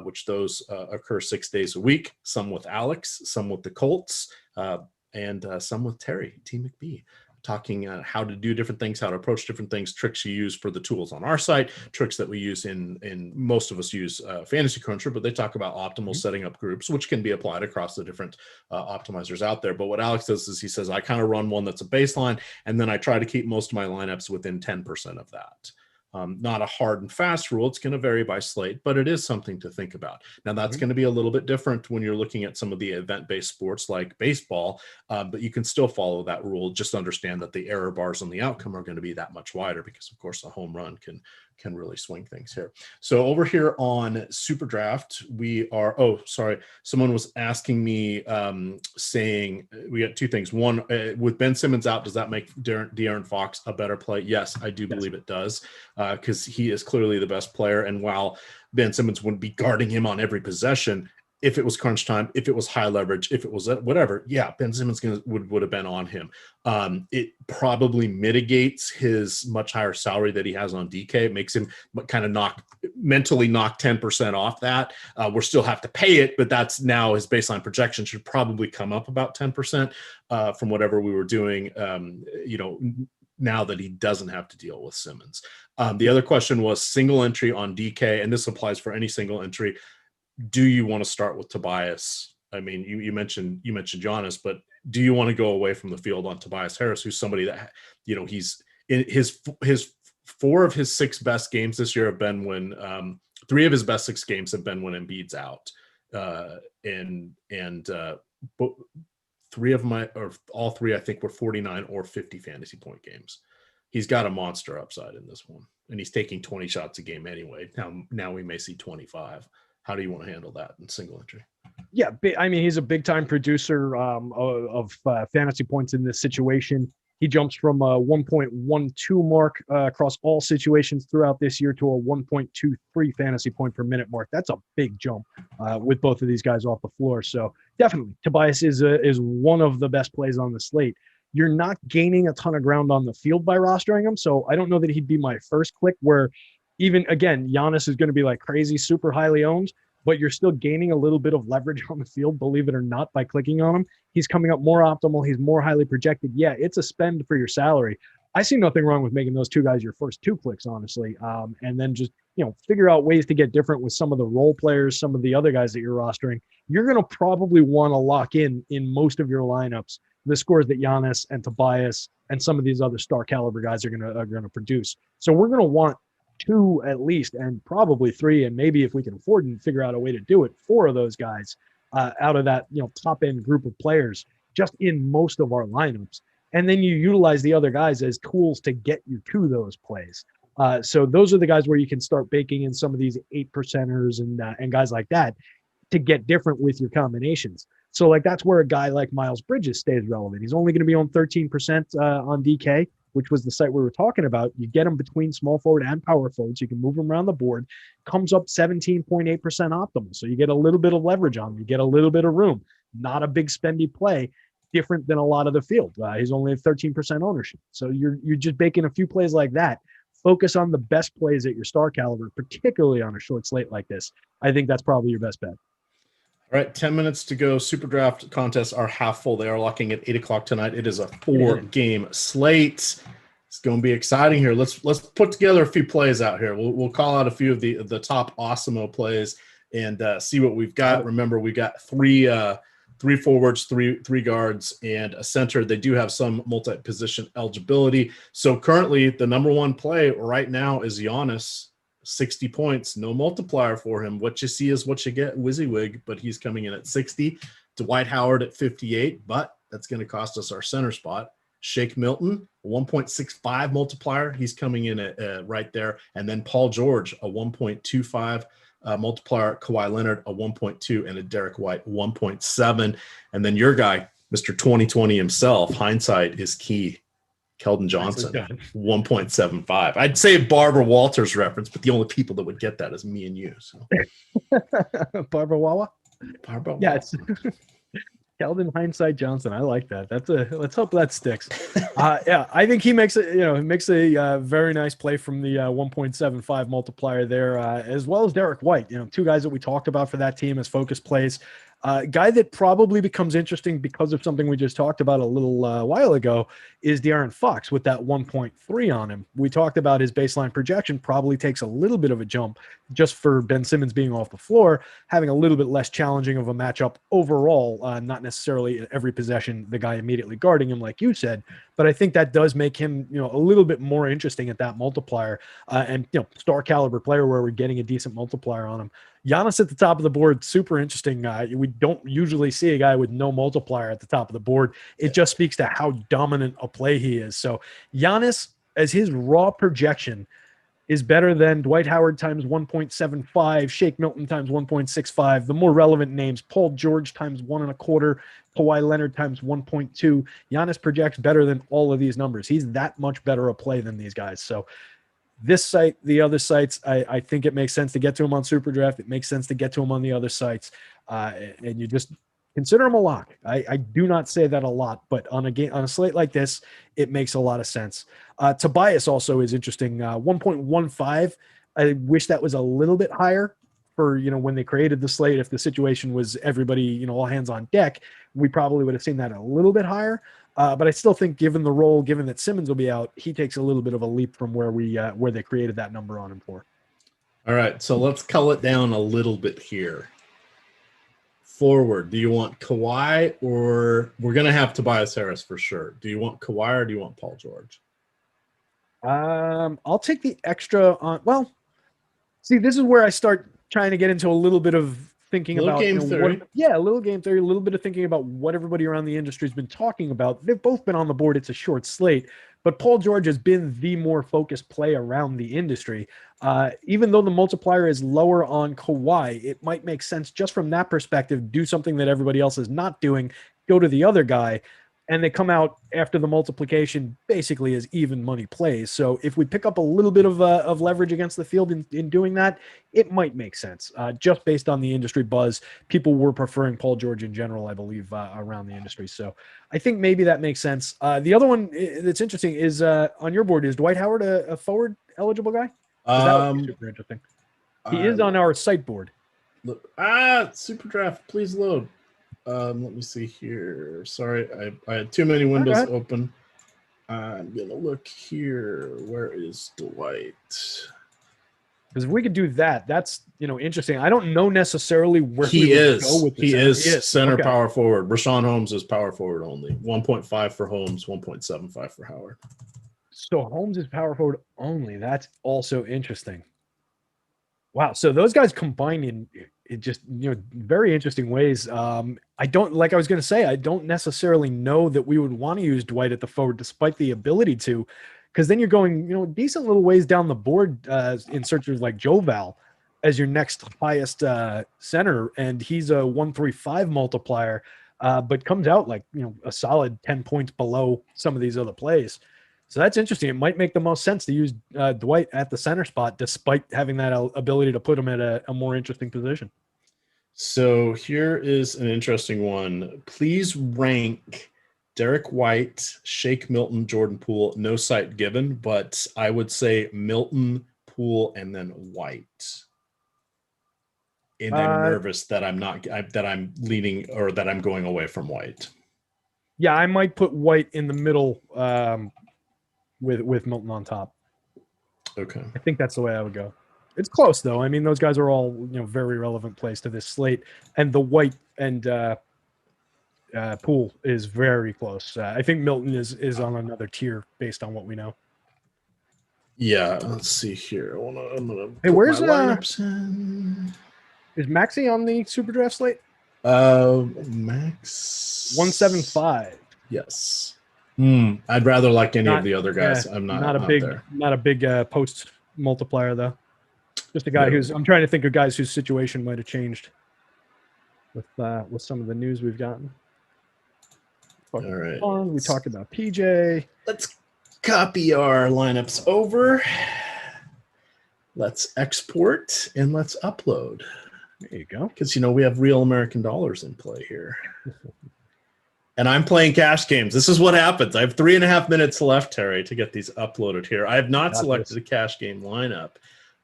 which those occur 6 days a week, some with Alex, some with the Colts, and some with Terry, T. McBee. talking how to do different things, how to approach different things, tricks you use for the tools on our site, tricks that we use in most of us use Fantasy Cruncher, but they talk about optimal setting up groups, which can be applied across the different optimizers out there. But what Alex does is he says, I kind of run one that's a baseline, and then I try to keep most of my lineups within 10% of that. Not a hard and fast rule. It's going to vary by slate, but it is something to think about. Now, that's going to be a little bit different when you're looking at some of the event-based sports like baseball, but you can still follow that rule. Just understand that the error bars on the outcome are going to be that much wider because, of course, a home run can really swing things here. So over here on SuperDraft, we are, someone was asking me, saying we got two things. One, with Ben Simmons out, does that make De'Aaron Fox a better play? Yes, I do believe it does, because he is clearly the best player. And while Ben Simmons wouldn't be guarding him on every possession, if it was crunch time, if it was high leverage, if it was whatever, yeah, Ben Simmons would have been on him. It probably mitigates his much higher salary that he has on DK. It makes him kind of mentally knock 10% off that. We'll still have to pay it, but that's now his baseline projection should probably come up about 10% from whatever we were doing, now that he doesn't have to deal with Simmons. The other question was single entry on DK, and this applies for any single entry. Do you want to start with Tobias? I mean, you mentioned Giannis, but do you want to go away from the field on Tobias Harris, who's somebody that, he's in his 4 of his 6 best games this year have been when 3 of his best 6 games have been when Embiid's out, and 3 of them, or all 3, I think, were 49 or 50 fantasy point games. He's got a monster upside in this one, and he's taking 20 shots a game anyway. Now we may see 25. How do you want to handle that in single entry? Yeah, I mean, he's a big-time producer of fantasy points in this situation. He jumps from a 1.12 mark across all situations throughout this year to a 1.23 fantasy point per minute mark. That's a big jump with both of these guys off the floor. So definitely, Tobias is one of the best plays on the slate. You're not gaining a ton of ground on the field by rostering him, so I don't know that he'd be my first click, where even, again, Giannis is going to be like crazy, super highly owned, but you're still gaining a little bit of leverage on the field, believe it or not, by clicking on him. He's coming up more optimal. He's more highly projected. Yeah, it's a spend for your salary. I see nothing wrong with making those 2 guys your first 2 clicks, honestly, and then just, figure out ways to get different with some of the role players, some of the other guys that you're rostering. You're going to probably want to lock in most of your lineups the scores that Giannis and Tobias and some of these other star caliber guys are going to produce. So we're going to want 2 at least, and probably 3, and maybe if we can afford and figure out a way to do it, 4 of those guys out of that top end group of players just in most of our lineups. And then you utilize the other guys as tools to get you to those plays. So those are the guys where you can start baking in some of these 8%ers and guys like that to get different with your combinations. So that's where a guy like Miles Bridges stays relevant. He's only going to be on 13% on DK, which was the site we were talking about. You get him between small forward and power forward, so you can move him around the board. Comes up 17.8% optimal, so you get a little bit of leverage on him. You get a little bit of room. Not a big spendy play, different than a lot of the field. He's only at 13% ownership. So you're just baking a few plays like that. Focus on the best plays at your star caliber, particularly on a short slate like this. I think that's probably your best bet. All right, 10 minutes to go. SuperDraft contests are half full. They are locking at 8 o'clock tonight. It is a 4-game slate. It's going to be exciting here. Let's put together a few plays out here. We'll call out a few of the top Awesemo plays and see what we've got. Remember, we got three forwards, three guards, and a center. They do have some multi-position eligibility. So currently, the number 1 play right now is Giannis. 60 points, no multiplier for him. What you see is what you get, WYSIWYG, but he's coming in at 60. Dwight Howard at 58, but that's going to cost us our center spot. Shake Milton, 1.65 multiplier. He's coming in at right there. And then Paul George, a 1.25 multiplier. Kawhi Leonard, a 1.2, and a Derek White, 1.7. And then your guy, Mr. 2020 himself, hindsight is key. Keldon Johnson, 1.75. I'd say Barbara Walters reference, but the only people that would get that is me and you. So. Barbara Wawa? Barbara Wawa. Yeah, it's Keldon Hindsight Johnson. I like that. Let's hope that sticks. Yeah, I think he makes a very nice play from the 1.75 multiplier there, as well as Derek White. 2 guys that we talked about for that team as focus plays. Guy that probably becomes interesting because of something we just talked about a little while ago is De'Aaron Fox with that 1.3 on him. We talked about his baseline projection probably takes a little bit of a jump just for Ben Simmons being off the floor, having a little bit less challenging of a matchup overall, not necessarily every possession the guy immediately guarding him, like you said, but I think that does make him, a little bit more interesting at that multiplier, and star caliber player where we're getting a decent multiplier on him. Giannis at the top of the board, super interesting. We don't usually see a guy with no multiplier at the top of the board. It just speaks to how dominant a play he is. So Giannis, as his raw projection, is better than Dwight Howard times 1.75, Shake Milton times 1.65. The more relevant names, Paul George times 1.25, Kawhi Leonard times 1.2. Giannis projects better than all of these numbers. He's that much better a play than these guys. So this site, the other sites, I think it makes sense to get to him on SuperDraft. It makes sense to get to him on the other sites. And you just consider him a lock. I do not say that a lot, but on a slate like this, it makes a lot of sense. Tobias also is interesting. 1.15. I wish that was a little bit higher for, when they created the slate. If the situation was everybody, all hands on deck, we probably would have seen that a little bit higher. But I still think, given the role, given that Simmons will be out, he takes a little bit of a leap from where they created that number on him for. All right, so let's cull it down a little bit here. Forward, do you want Kawhi, or we're going to have Tobias Harris for sure? Do you want Kawhi or do you want Paul George? I'll take the extra on. Well, see, this is where I start trying to get into a little bit of thinking about game theory. A little game theory, a little bit of thinking about what everybody around the industry has been talking about. They've both been on the board. It's a short slate, but Paul George has been the more focused play around the industry. Even though the multiplier is lower on Kawhi, it might make sense just from that perspective, do something that everybody else is not doing, go to the other guy, and they come out after the multiplication basically as even money plays. So if we pick up a little bit of leverage against the field in doing that, it might make sense. Just based on the industry buzz, people were preferring Paul George in general, I believe, around the industry. So I think maybe that makes sense. The other one that's interesting is on your board. Is Dwight Howard a forward eligible guy? That would be super interesting. He is on our site board. SuperDraft, please load. Let me see here. Sorry, I had too many windows open. I'm going to look here. Where is Dwight? Because if we could do that, that's interesting. I don't know necessarily where he is. Go with he is center power forward. Rashawn Holmes is power forward only. 1.5 for Holmes, 1.75 for Howard. So Holmes is power forward only. That's also interesting. Wow. So those guys combine in just, very interesting ways. I don't necessarily know that we would want to use Dwight at the forward, despite the ability to, because then you're going, decent little ways down the board in searches like Joe Val as your next highest center. And he's a 1.35 multiplier, but comes out like, a solid 10 points below some of these other plays. So that's interesting. It might make the most sense to use Dwight at the center spot, despite having that ability to put him at a more interesting position. So here is an interesting one. Please rank Derek White, Shake Milton, Jordan Poole. No site given, but I would say Milton, Poole, and then White. And I'm nervous that I'm leaning or that I'm going away from White. Yeah, I might put White in the middle. With Milton on top. Okay. I think that's the way I would go. It's close though. I mean, those guys are all, very relevant plays to this slate, and the White and Poole is very close. I think Milton is on another tier based on what we know. Yeah, let's see here. I'm gonna hey, where's lineups in. Is Maxey on the SuperDraft slate? Max 175. Yes. I'd rather like any of the other guys. I'm not a big post multiplier though. Just a guy I'm trying to think of guys whose situation might have changed with some of the news we've gotten. All right. We talked about PJ. Let's copy our lineups over. Let's export and let's upload. There you go. Because we have real American dollars in play here. And I'm playing cash games. This is what happens. I have 3.5 minutes left, Terry, to get these uploaded here. I have not selected a cash game lineup,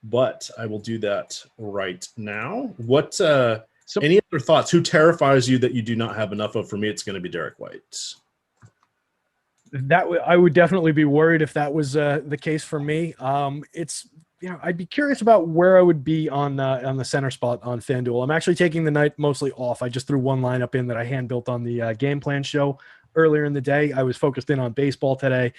but I will do that right now. Any other thoughts? Who terrifies you that you do not have enough of? For me, it's going to be Derek White. I would definitely be worried if that was the case for me. I'd be curious about where I would be on the center spot on FanDuel. I'm actually taking the night mostly off. I just threw one lineup in that I hand built on the game plan show earlier in the day. I was focused in on baseball today.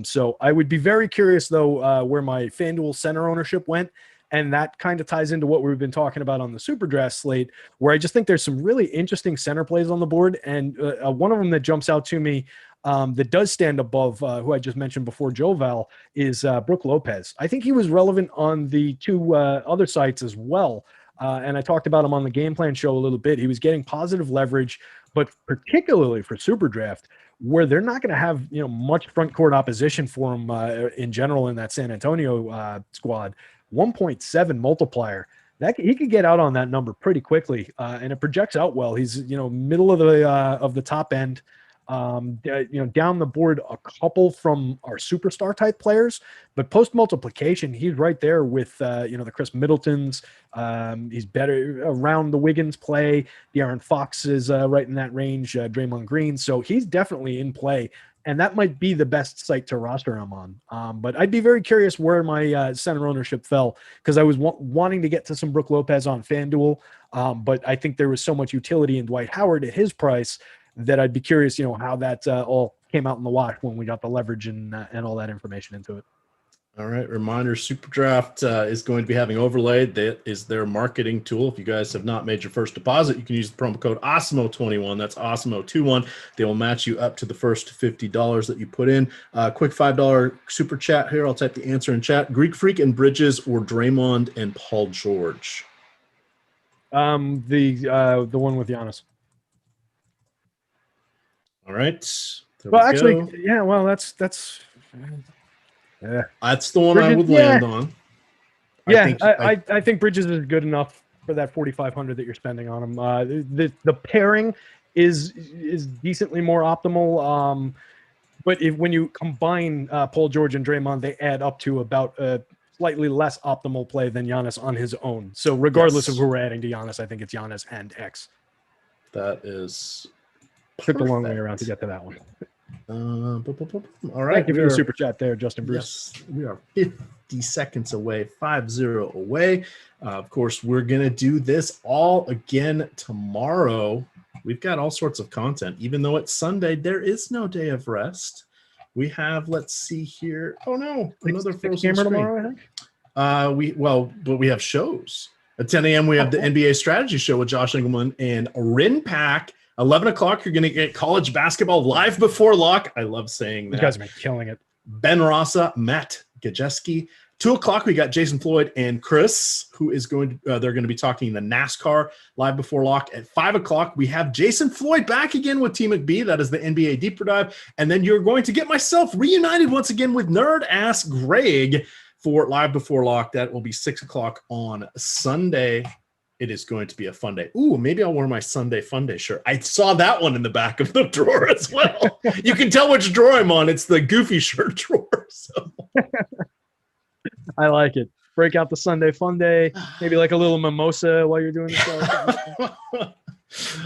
So I would be very curious though where my FanDuel center ownership went. And that kind of ties into what we've been talking about on the SuperDraft slate, where I just think there's some really interesting center plays on the board. And one of them that jumps out to me that does stand above who I just mentioned before, Joval, is Brook Lopez. I think he was relevant on the two other sites as well. And I talked about him on the game plan show a little bit. He was getting positive leverage, but particularly for SuperDraft, where they're not going to have much front court opposition for him in general in that San Antonio squad. 1.7 multiplier. That he could get out on that number pretty quickly, and it projects out well. He's middle of the top end, down the board a couple from our superstar type players, but post multiplication he's right there with the Chris Middletons. He's better around the Wiggins play. De'Aaron Fox is right in that range. Draymond Green, so he's definitely in play. And that might be the best site to roster him on. But I'd be very curious where my center ownership fell, because I was wanting to get to some Brook Lopez on FanDuel. But I think there was so much utility in Dwight Howard at his price that I'd be curious, how that all came out in the wash when we got the leverage and all that information into it. All right. Reminder, SuperDraft is going to be having overlay. That is their marketing tool. If you guys have not made your first deposit, you can use the promo code Awesemo21. That's Awesemo21. They will match you up to the first $50 that you put in. Quick $5 super chat here. I'll type the answer in chat. Greek Freak and Bridges or Draymond and Paul George? The one with Giannis. All right. That's the one Bridges, I would land on. I think Bridges is good enough for that 4,500 that you're spending on him. The pairing is decently more optimal. But when you combine Paul George and Draymond, they add up to about a slightly less optimal play than Giannis on his own. So regardless of who we're adding to Giannis, I think it's Giannis and X. That is took a long way around to get to that one. All right. Thank you for the super chat there, Justin Bruce. Yes, we are 50 seconds away, 5-0 away. Of course, we're going to do this all again tomorrow. We've got all sorts of content. Even though it's Sunday, there is no day of rest. We have, let's see here. Oh, no. Another frozen screen. Tomorrow, I think? But we have shows. At 10 a.m., we have the NBA Strategy Show with Josh Engelman and Rinpack. 11 o'clock, you're going to get college basketball live before lock. I love saying that. You guys have been killing it. Ben Rasa, Matt Gajeski. 2 o'clock, we got Jason Floyd and Chris, who is going to, they're going to be talking the NASCAR live before lock. At 5 o'clock, we have Jason Floyd back again with T McBee. That is the NBA Deeper Dive. And then you're going to get myself reunited once again with Nerd Ass Greg for live before lock. That will be 6 o'clock on Sunday. It is going to be a fun day. Ooh, maybe I'll wear my Sunday Fun Day shirt. I saw that one in the back of the drawer as well. You can tell which drawer I'm on. It's the goofy shirt drawer. So. I like it. Break out the Sunday Fun Day. Maybe like a little mimosa while you're doing the show.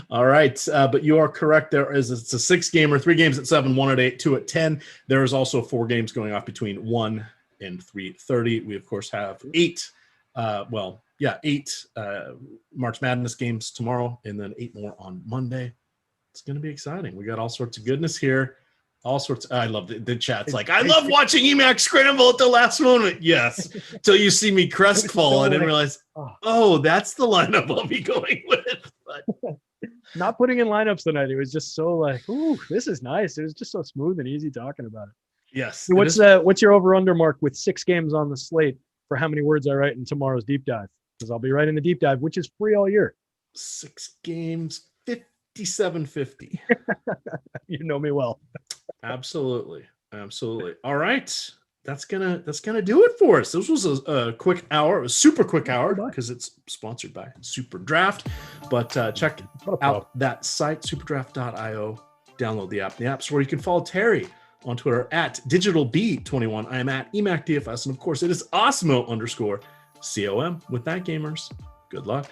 All right. But you are correct. It's a 6-gamer, 3 games at 7, 1 at 8, 2 at 10. There is also 4 games going off between 1 and 3:30. We, of course, have 8 March Madness games tomorrow, and then 8 more on Monday. It's going to be exciting. We got all sorts of goodness here. All sorts. I love the chat's like, I love watching EMac scramble at the last moment. Yes. Till you see me crestfallen and realize, oh, that's the lineup I'll be going with. But. Not putting in lineups tonight. It was just so like, ooh, this is nice. It was just so smooth and easy talking about it. Yes. So what's your over-under mark with 6 games on the slate for how many words I write in tomorrow's deep dive? Because I'll be writing the deep dive, which is free all year. 6 games, 57.50. You know me well. Absolutely. All right. That's gonna do it for us. This was a quick hour, a super quick hour, because it's sponsored by SuperDraft. But check out that site, superdraft.io. Download the app in the App Store. You can follow Terry on Twitter at DigitalB21. I am at EMac DFS. And of course, it is Awesemo_COM. With that, gamers, good luck.